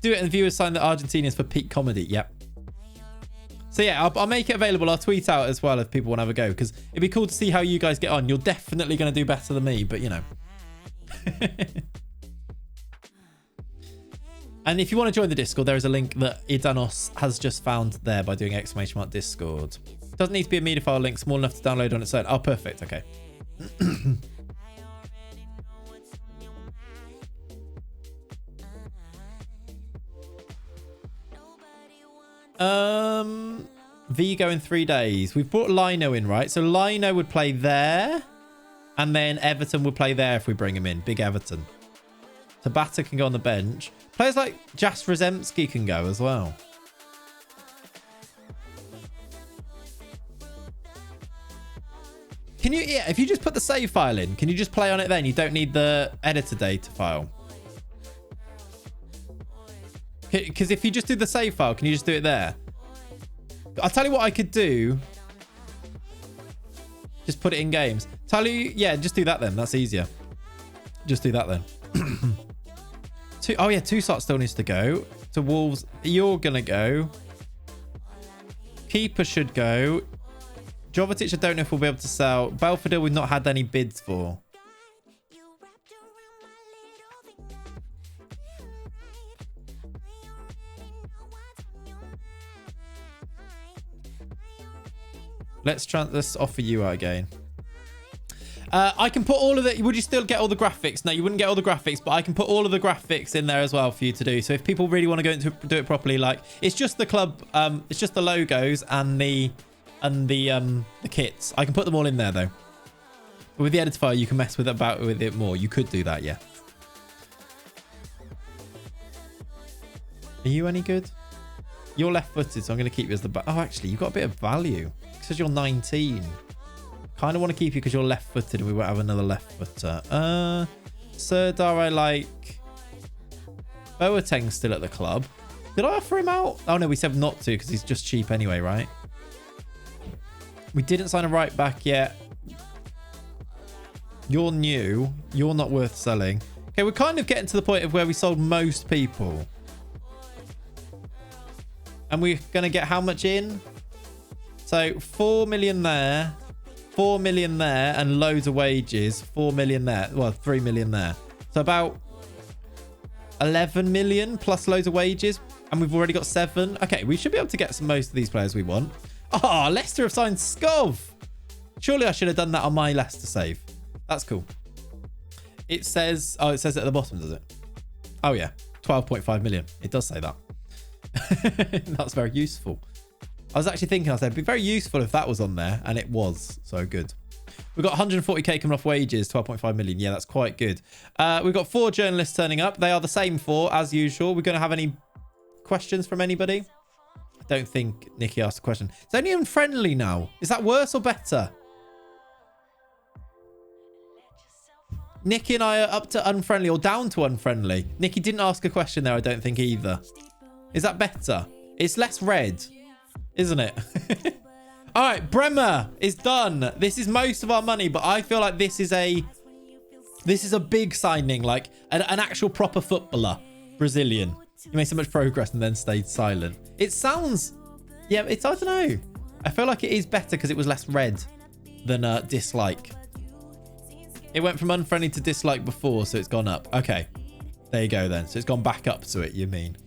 Do it, and the viewers sign the Argentinians for peak comedy. Yep. So yeah, I'll make it available. I'll tweet out as well if people want to have a go, because it'd be cool to see how you guys get on. You're definitely going to do better than me, but you know. And if you want to join the Discord, there is a link that Idanos has just found there by doing !Discord. Doesn't need to be a media file link, small enough to download on its own. Oh, perfect. Okay. Vigo in 3 days. We've brought Lino in, right? So Lino would play there, and then Everton would play there if we bring him in. Big Everton. Tabata can go on the bench. Players like Jas Razemski can go as well. Can you, yeah, if you just put the save file in, can you just play on it then? You don't need the editor data file. Because if you just do the save file, can you just do it there? I'll tell you what I could do. Just put it in games. Tell you, yeah, just do that then. That's easier. Just do that then. Oh yeah, Toussaint still needs to go. To Wolves, you're going to go. Keeper should go. Jovetic, I don't know if we'll be able to sell. Belfodil, we've not had any bids for. Let's offer you out again. I can put all of it. Would you still get all the graphics? No, you wouldn't get all the graphics, but I can put all of the graphics in there as well for you to do. So if people really want to go into do it properly, like it's just the club, it's just the logos and the kits. I can put them all in there though. But with the editor, you can mess with it more. You could do that, yeah. Are you any good? You're left-footed, so I'm going to keep you as the back. Oh, actually, you've got a bit of value because you're 19. Kind of want to keep you because you're left-footed and we won't have another left-footer. Serdar, I like. Boateng's still at the club. Did I offer him out? Oh, no, we said not to because he's just cheap anyway, right? We didn't sign a right back yet. You're new. You're not worth selling. Okay, we're kind of getting to the point of where we sold most people. And we're going to get how much in? So 4 million there. 4 million there and loads of wages. 4 million there. Well, 3 million there. So about 11 million plus loads of wages. And we've already got 7. Okay, we should be able to get most of these players we want. Oh, Leicester have signed Skov. Surely I should have done that on my Leicester save. That's cool. It says... Oh, it says it at the bottom, does it? Oh, yeah. 12.5 million. It does say that. That's very useful. I was actually thinking, I said, it'd be very useful if that was on there, and it was. So good. We've got 140k coming off wages, 12.5 million. Yeah, that's quite good. We've got 4 journalists turning up. They are the same 4 as usual. We're going to have any questions from anybody? I don't think Nikki asked a question. It's only unfriendly now. Is that worse or better? Nikki and I are up to unfriendly or down to unfriendly. Nikki didn't ask a question there, I don't think either. Is that better? It's less red, isn't it? All right, Bremer is done. This is most of our money, but I feel like this is a big signing, like an actual proper footballer, Brazilian. He made so much progress and then stayed silent. It sounds, yeah, I don't know. I feel like it is better because it was less red than dislike. It went from unfriendly to dislike before, so it's gone up. Okay, there you go then. So it's gone back up to it, you mean?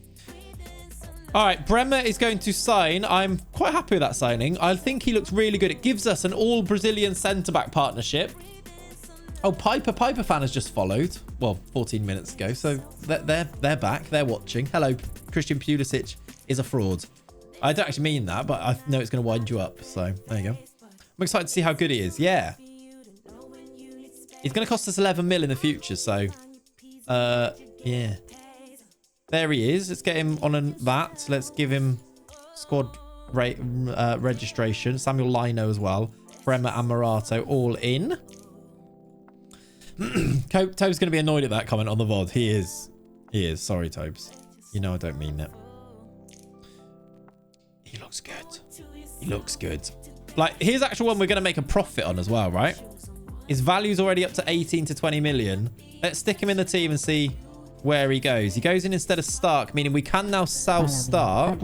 All right, Bremer is going to sign. I'm quite happy with that signing. I think he looks really good. It gives us an all-Brazilian centre-back partnership. Oh, Piper fan has just followed. Well, 14 minutes ago. So they're back. They're watching. Hello, Christian Pulisic is a fraud. I don't actually mean that, but I know it's going to wind you up. So there you go. I'm excited to see how good he is. Yeah. It's going to cost us 11 mil in the future. So, yeah. There he is. Let's get him on that. Let's give him squad registration. Samuel Lino as well. Bremer and Morato all in. Tobe's going to be annoyed at that comment on the VOD. He is. He is. Sorry, Tobes. You know I don't mean it. He looks good. He looks good. Like, here's actual one we're going to make a profit on as well, right? His value's already up to 18 to 20 million. Let's stick him in the team and see where he goes. He goes in instead of Stark, meaning we can now sell Stark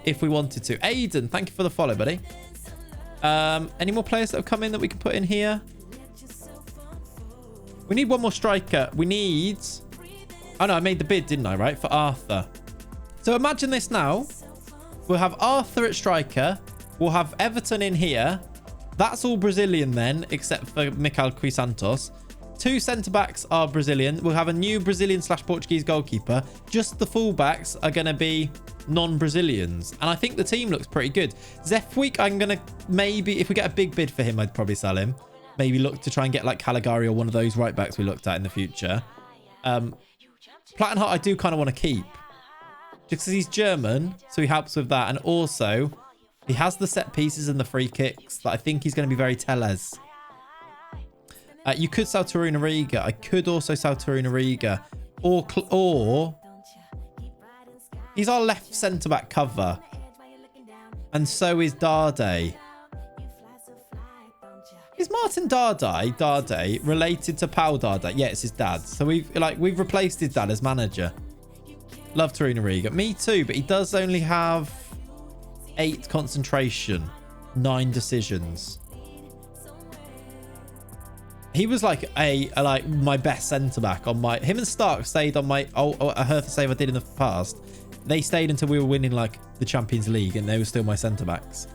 if we wanted to. Aiden, thank you for the follow, buddy. Any more players that have come in that we can put in here? We need one more striker. We need... Oh, no, I made the bid, didn't I, right? For Arthur. So imagine this now. We'll have Arthur at striker. We'll have Everton in here. That's all Brazilian then, except for Mikael Crisantos. 2 centre-backs are Brazilian. We'll have a new Brazilian/Portuguese goalkeeper. Just the full-backs are going to be non-Brazilians. And I think the team looks pretty good. Zefweek, I'm going to maybe... If we get a big bid for him, I'd probably sell him. Maybe look to try and get like Caligari or one of those right-backs we looked at in the future. Plattenhardt, I do kind of want to keep. Just because he's German, so he helps with that. And also, he has the set pieces and the free kicks that I think he's going to be very Telles. You could sell Toruna Riga. I could also sell Toruna Riga. Or he's our left centre-back cover. And so is Dardai. Is Martin Dardai related to Pau Dardai? Yeah, it's his dad. So we've replaced his dad as manager. Love Toruna Riga. Me too, but he does only have 8 concentration, 9 decisions. He was like my best centre back on my... Him and Stark stayed on my... a Hertha save I did in the past. They stayed until we were winning like the Champions League and they were still my centre backs.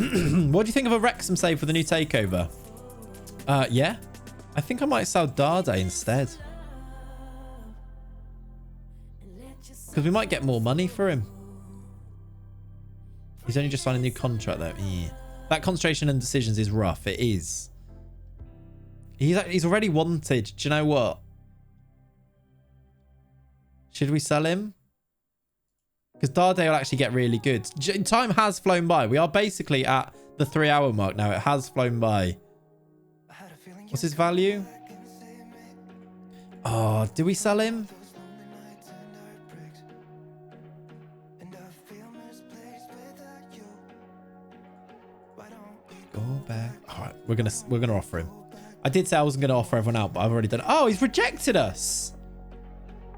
What do you think of a Wrexham save for the new takeover? Yeah. I think I might sell Dade instead. Because we might get more money for him. He's only just signed a new contract though. Yeah. That concentration and decisions is rough. It is. He's already wanted. Do you know what? Should we sell him? Because Dade will actually get really good. Time has flown by. We are basically at the 3-hour mark now. It has flown by. What's his value? Oh, do we sell him? Go back. All right, we're gonna offer him. I did say I wasn't gonna offer everyone out, but I've already done it. Oh, he's rejected us.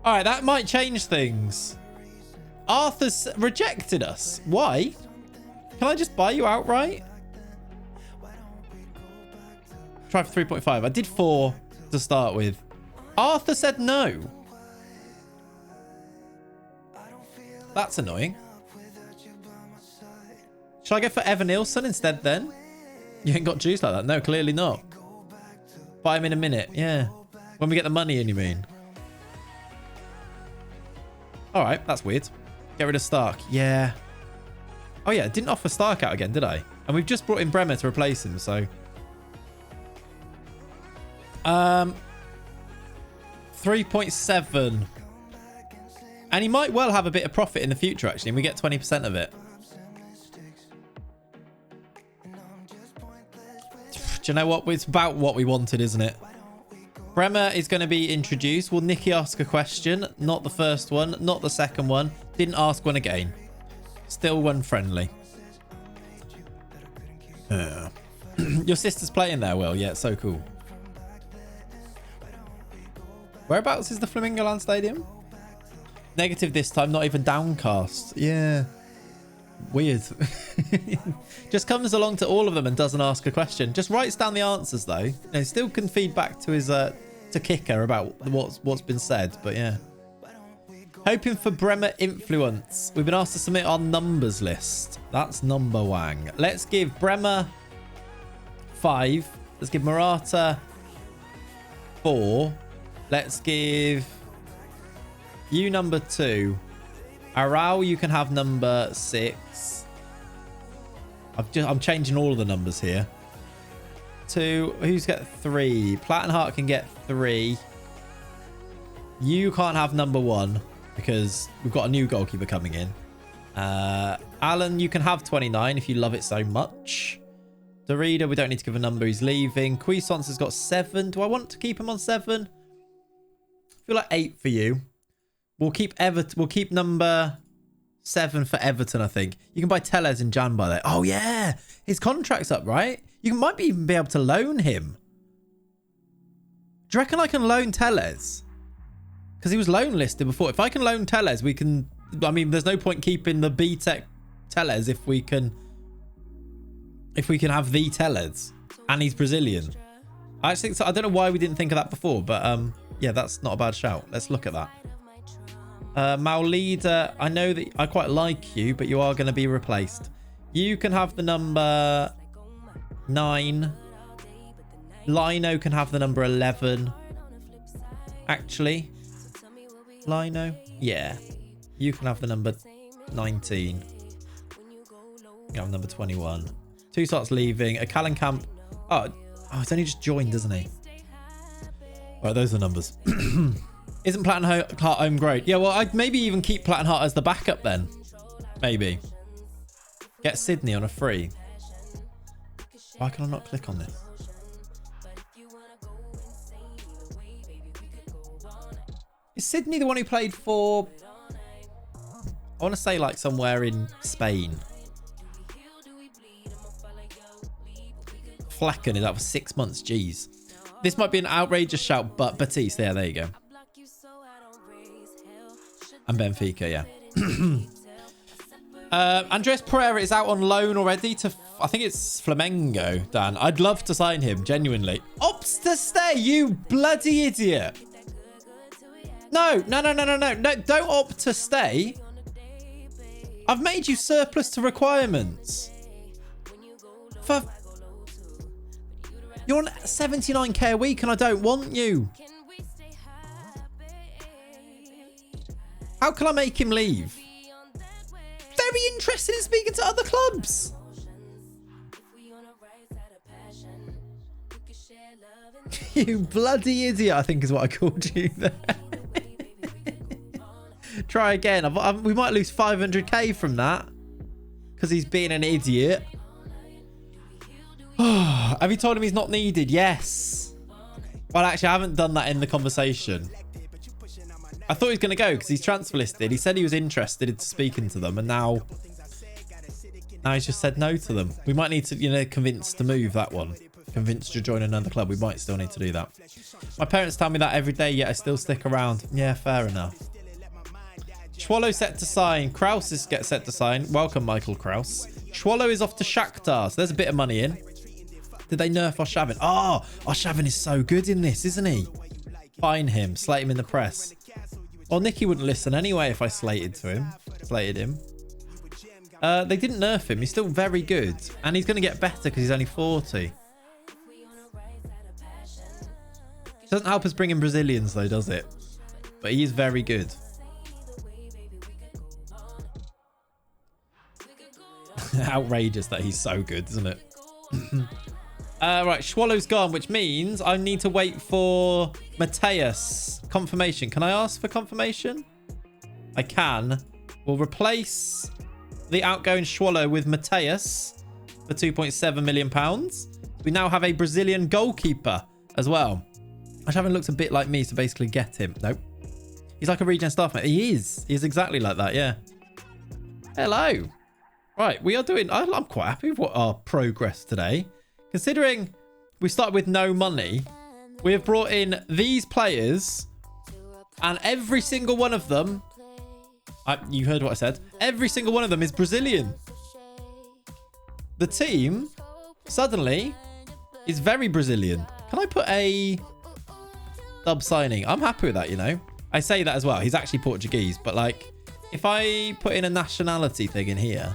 All right, that might change things. Arthur's rejected us. Why? Can I just buy you outright? Try for 3.5. I did 4 to start with. Arthur said no. That's annoying. Should I go for Evan Nilsson instead then? You ain't got juice like that. No, clearly not. Buy him in a minute. Yeah. When we get the money in, you mean? All right. That's weird. Get rid of Stark. Yeah. Oh, yeah. Didn't offer Stark out again, did I? And we've just brought in Bremer to replace him, so... 3.7. And he might well have a bit of profit in the future, actually, and we get 20% of it. Do you know what? It's about what we wanted, isn't it? Bremer is going to be introduced. Will Nikki ask a question? Not the first one. Not the second one. Didn't ask one again. Still one friendly. Your sister's playing there, Will. Yeah, it's so cool. Whereabouts is the Flamingo Land Stadium? Negative this time. Not even downcast. Yeah. Weird. Just comes along to all of them and doesn't ask a question. Just writes down the answers though. And still can feed back to his to Kicker about what's been said. But yeah. Hoping for Bremer influence. We've been asked to submit our numbers list. That's number one. Let's give Bremer 5. Let's give Murata 4. Let's give you number 2. Arau, you can have number 6. I'm changing all of the numbers here. 2. Who's got 3? Plattenhart can get 3. You can't have number 1 because we've got a new goalkeeper coming in. Alan, you can have 29 if you love it so much. Derrida, we don't need to give a number. He's leaving. Cuisance has got 7. Do I want to keep him on 7? I feel like 8 for you. We'll keep number 7 for Everton, I think. You can buy Tellez in Jan by there. Oh, yeah. His contract's up, right? You might even be able to loan him. Do you reckon I can loan Tellez? Because he was loan listed before. If I can loan Tellez, we can... I mean, there's no point keeping the B-Tech Tellez if we can have the Tellez. And he's Brazilian. I don't know why we didn't think of that before, but yeah, that's not a bad shout. Let's look at that. Maulida, I know that I quite like you, but you are going to be replaced. You can have the number 9. Lino can have the number 11. Actually, Lino, yeah. You can have the number 19. You have number 21. Two starts leaving. A Callenkamp. Oh, it's only just joined, doesn't he? All right, those are the numbers. Isn't Plattenhart home great? Yeah, well, I'd maybe even keep Plattenhart as the backup then. Maybe. Get Sydney on a free. Why can I not click on this? Is Sydney the one who played for... I want to say like somewhere in Spain. Flecken is out for 6 months. Jeez. This might be an outrageous shout, but Batiste. Yeah, there you go. And Benfica, yeah. Andres Pereira is out on loan already to... I think it's Flamengo, Dan. I'd love to sign him, genuinely. Opts to stay, you bloody idiot. No, don't opt to stay. I've made you surplus to requirements. For... You're on 79k a week and I don't want you. How can I make him leave? Very interested in speaking to other clubs. You bloody idiot, I think is what I called you there. Try again. We might lose 500k from that because he's being an idiot. Have you told him he's not needed? Yes. Well, actually, I haven't done that in the conversation. I thought he was going to go because he's transfer listed. He said he was interested in speaking to them, and now he's just said no to them. We might need to, you know, convince to move that one. Convinced to join another club. We might still need to do that. My parents tell me that every day, yet I still stick around. Yeah, fair enough. Swallow set to sign. Kraus is set to sign. Welcome, Michael Kraus. Swallow is off to Shakhtar, so there's a bit of money in. Did they nerf Arshavin? Oh, Arshavin is so good in this, isn't he? Fine him. Slate him in the press. Well, Nicky wouldn't listen anyway if I slated him. They didn't nerf him. He's still very good. And he's going to get better because he's only 40. Doesn't help us bring in Brazilians though, does it? But he is very good. Outrageous that he's so good, isn't it? Right, Swallow's gone, which means I need to wait for Mateus confirmation. Can I ask for confirmation? I can. We'll replace the outgoing Swallow with Mateus for £2.7 million. We now have a Brazilian goalkeeper as well. Arshavin looks a bit like me, so basically get him. Nope. He's like a regen staff mate. He is. He's exactly like that, yeah. Hello. Right, we are doing... I'm quite happy with what our progress today. Considering we started with no money, we have brought in these players, and every single one of them... you heard what I said. Every single one of them is Brazilian. The team, suddenly, is very Brazilian. Can I put a... sub signing? I'm happy with that, you know. I say that as well. He's actually Portuguese, but like, if I put in a nationality thing in here,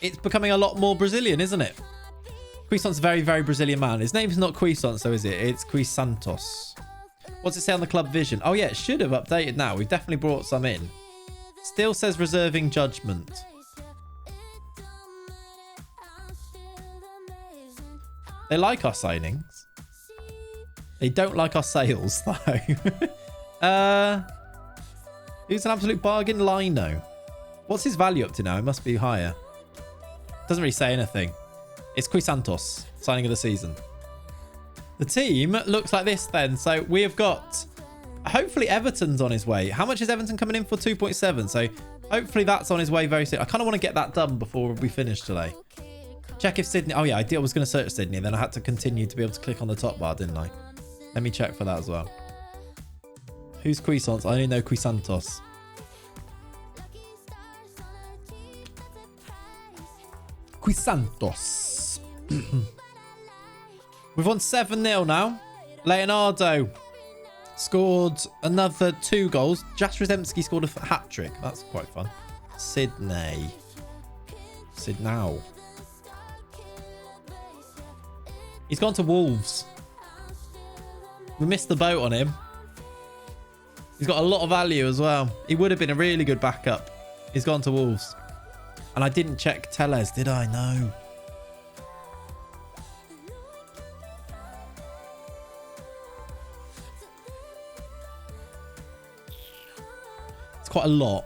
it's becoming a lot more Brazilian, isn't it? Quison's a very, very Brazilian man. His name's not Quison, so is it? It's Quisantos. What's it say on the club vision? Oh yeah, it should have updated now. We've definitely brought some in. Still says reserving judgment. They like our signings. They don't like our sales, though. Who's an absolute bargain? Lino. What's his value up to now? It must be higher. Doesn't really say anything. It's Quisantos, signing of the season. The team looks like this then. So we have got... Hopefully Everton's on his way. How much is Everton coming in for? 2.7. So hopefully that's on his way very soon. I kind of want to get that done before we finish today. Check if Sydney... Oh, yeah, I was going to search Sydney. Then I had to continue to be able to click on the top bar, didn't I? Let me check for that as well. Who's Quisons? I only know Quisantos. Quisantos. We've won 7-0 now. Leonardo scored another 2 goals. Jastrzemski scored a hat-trick. That's quite fun. Sydney. He's gone to Wolves. We missed the boat on him. He's got a lot of value as well. He would have been a really good backup. He's gone to Wolves. And I didn't check Tellez, did I? No. It's quite a lot.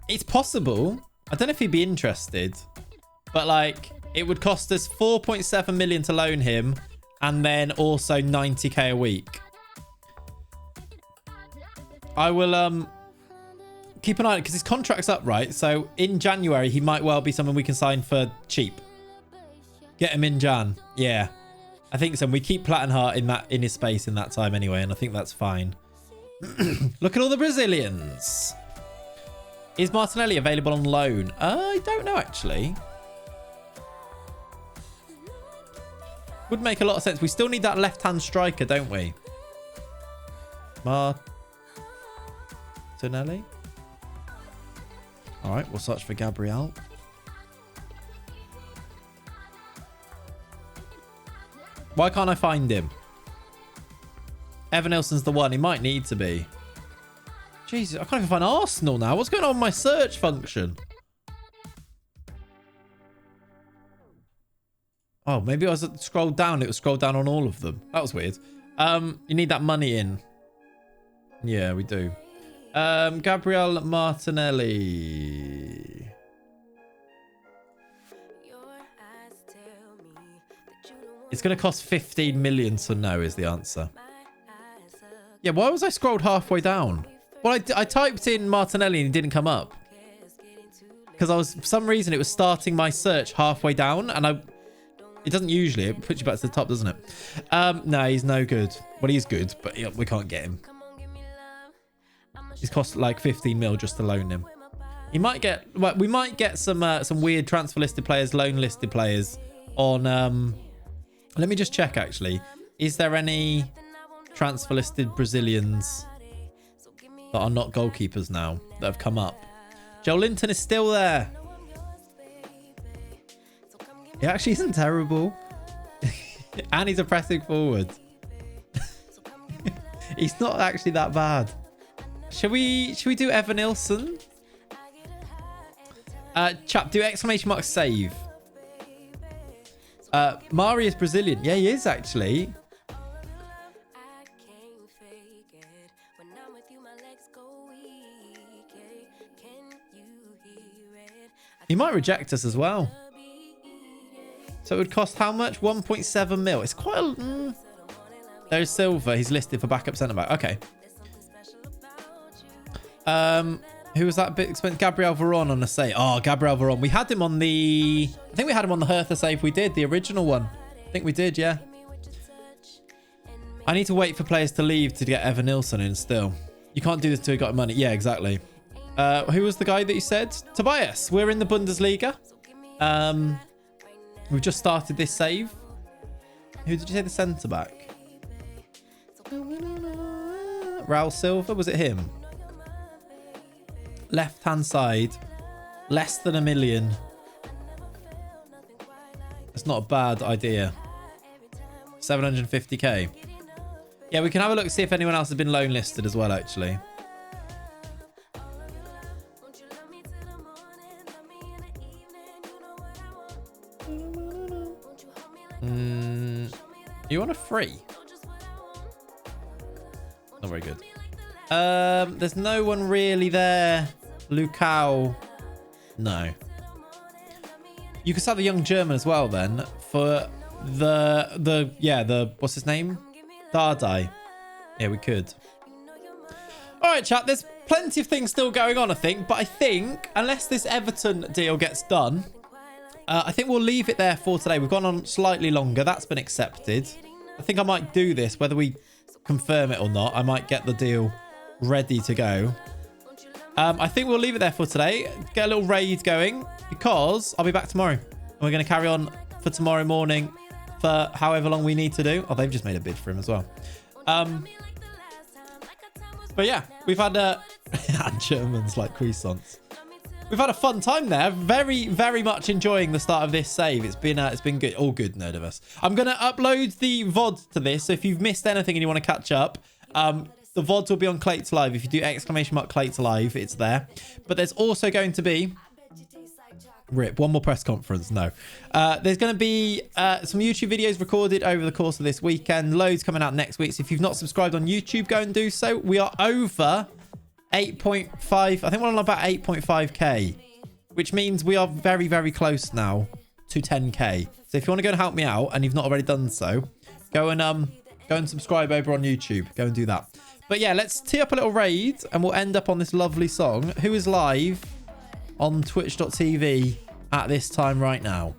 It's possible. I don't know if he'd be interested. But like, it would cost us 4.7 million to loan him. And then also 90k a week. I will keep an eye on it because his contract's up, right? So in January, he might well be someone we can sign for cheap. Get him in Jan. Yeah, I think so. We keep Plattenhart in his space in that time anyway, and I think that's fine. Look at all the Brazilians. Is Martinelli available on loan? I don't know, actually. Would make a lot of sense. We still need that left-hand striker, don't we? Martinelli? All right, we'll search for Gabriel. Why can't I find him? Evan Nilsson's the one. He might need to be. Jesus, I can't even find Arsenal now. What's going on with my search function? Oh, maybe I was scrolled down. It was scrolled down on all of them. That was weird. You need that money in. Yeah, we do. Gabriel Martinelli. It's going to cost 15 million to know is the answer. Yeah, why was I scrolled halfway down? Well, I typed in Martinelli and it didn't come up. Because for some reason, it was starting my search halfway down. And it doesn't usually. It puts you back to the top, doesn't it? No, he's no good. Well, he's good, but we can't get him. He's cost like 15 mil just to loan him. He might get... Well, we might get some weird transfer listed players, loan listed players on... Let me just check, actually. Is there any transfer listed Brazilians that are not goalkeepers now that have come up? Joe Linton is still there. He actually isn't terrible. And he's a pressing forward. He's not actually that bad. Should we do Evan Nilsson? Chap, do exclamation mark save. Mari is Brazilian. Yeah, he is actually. He might reject us as well. So it would cost how much? 1.7 mil. It's quite a... There's Silva. He's listed for backup centre-back. Okay. Who was that bit expensive? Gabriel Veron on a save. Oh, Gabriel Veron. We had him on the... I think we had him on the Hertha save we did. The original one. I think we did, yeah. I need to wait for players to leave to get Evan Nilsson in still. You can't do this till you got money. Yeah, exactly. Who was the guy that you said? Tobias. We're in the Bundesliga. We've just started this save. Who did you say the centre-back? Raul Silva. Was it him? Left-hand side. Less than $1 million. That's not a bad idea. 750k. Yeah, we can have a look, see if anyone else has been loan listed as well, actually. You want a free? Not very good. There's no one really there. Lukau. No. You could start the young German as well then for the what's his name? Dardai. Yeah, we could. All right, chat. There's plenty of things still going on, I think. But I think unless this Everton deal gets done, I think we'll leave it there for today. We've gone on slightly longer. That's been accepted. I think I might do this, whether we confirm it or not. I might get the deal ready to go. I think we'll leave it there for today. Get a little raid going because I'll be back tomorrow. And we're going to carry on for tomorrow morning for however long we need to do. Oh, they've just made a bid for him as well. But yeah, we've had and Germans like croissants. We've had a fun time there. Very, very much enjoying the start of this save. It's been good. All good, Nerd of Us. I'm going to upload the VOD to this. So if you've missed anything and you want to catch up, the VODs will be on Clates Live. If you do exclamation mark Clates Live, it's there. But there's also going to be... Rip, one more press conference. No. There's going to be some YouTube videos recorded over the course of this weekend. Loads coming out next week. So if you've not subscribed on YouTube, go and do so. We are over 8.5. I think we're on about 8.5k, which means we are very, very close now to 10k. So if you want to go and help me out and you've not already done so, go and subscribe over on YouTube. Go and do that. But yeah, let's tee up a little raid and we'll end up on this lovely song. Who is live on twitch.tv at this time right now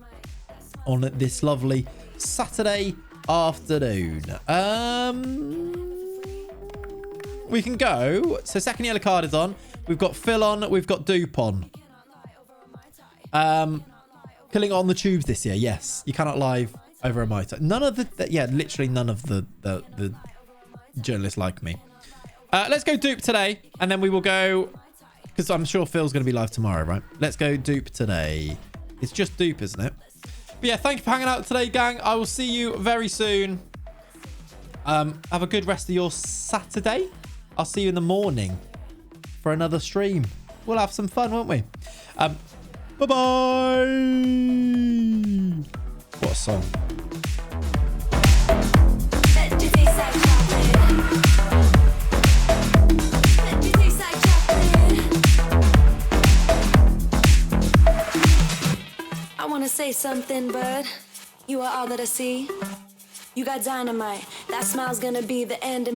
on this lovely Saturday afternoon? We can go. So second yellow card is on. We've got Phil on. We've got Dupe on. Killing on the tubes this year. Yes, you cannot live over a mitre. None of the yeah, literally none of the journalists like me. Let's go Dupe today, and then we will go Because I'm sure Phil's going to be live tomorrow, right? Let's go dupe today. It's just dupe, isn't it? But yeah, thank you for hanging out today, gang. I will see you very soon. Have a good rest of your Saturday. I'll see you in the morning for another stream. We'll have some fun, won't we? Bye-bye. What a song. I wanna say something, but you are all that I see. You got dynamite. That smile's gonna be the end of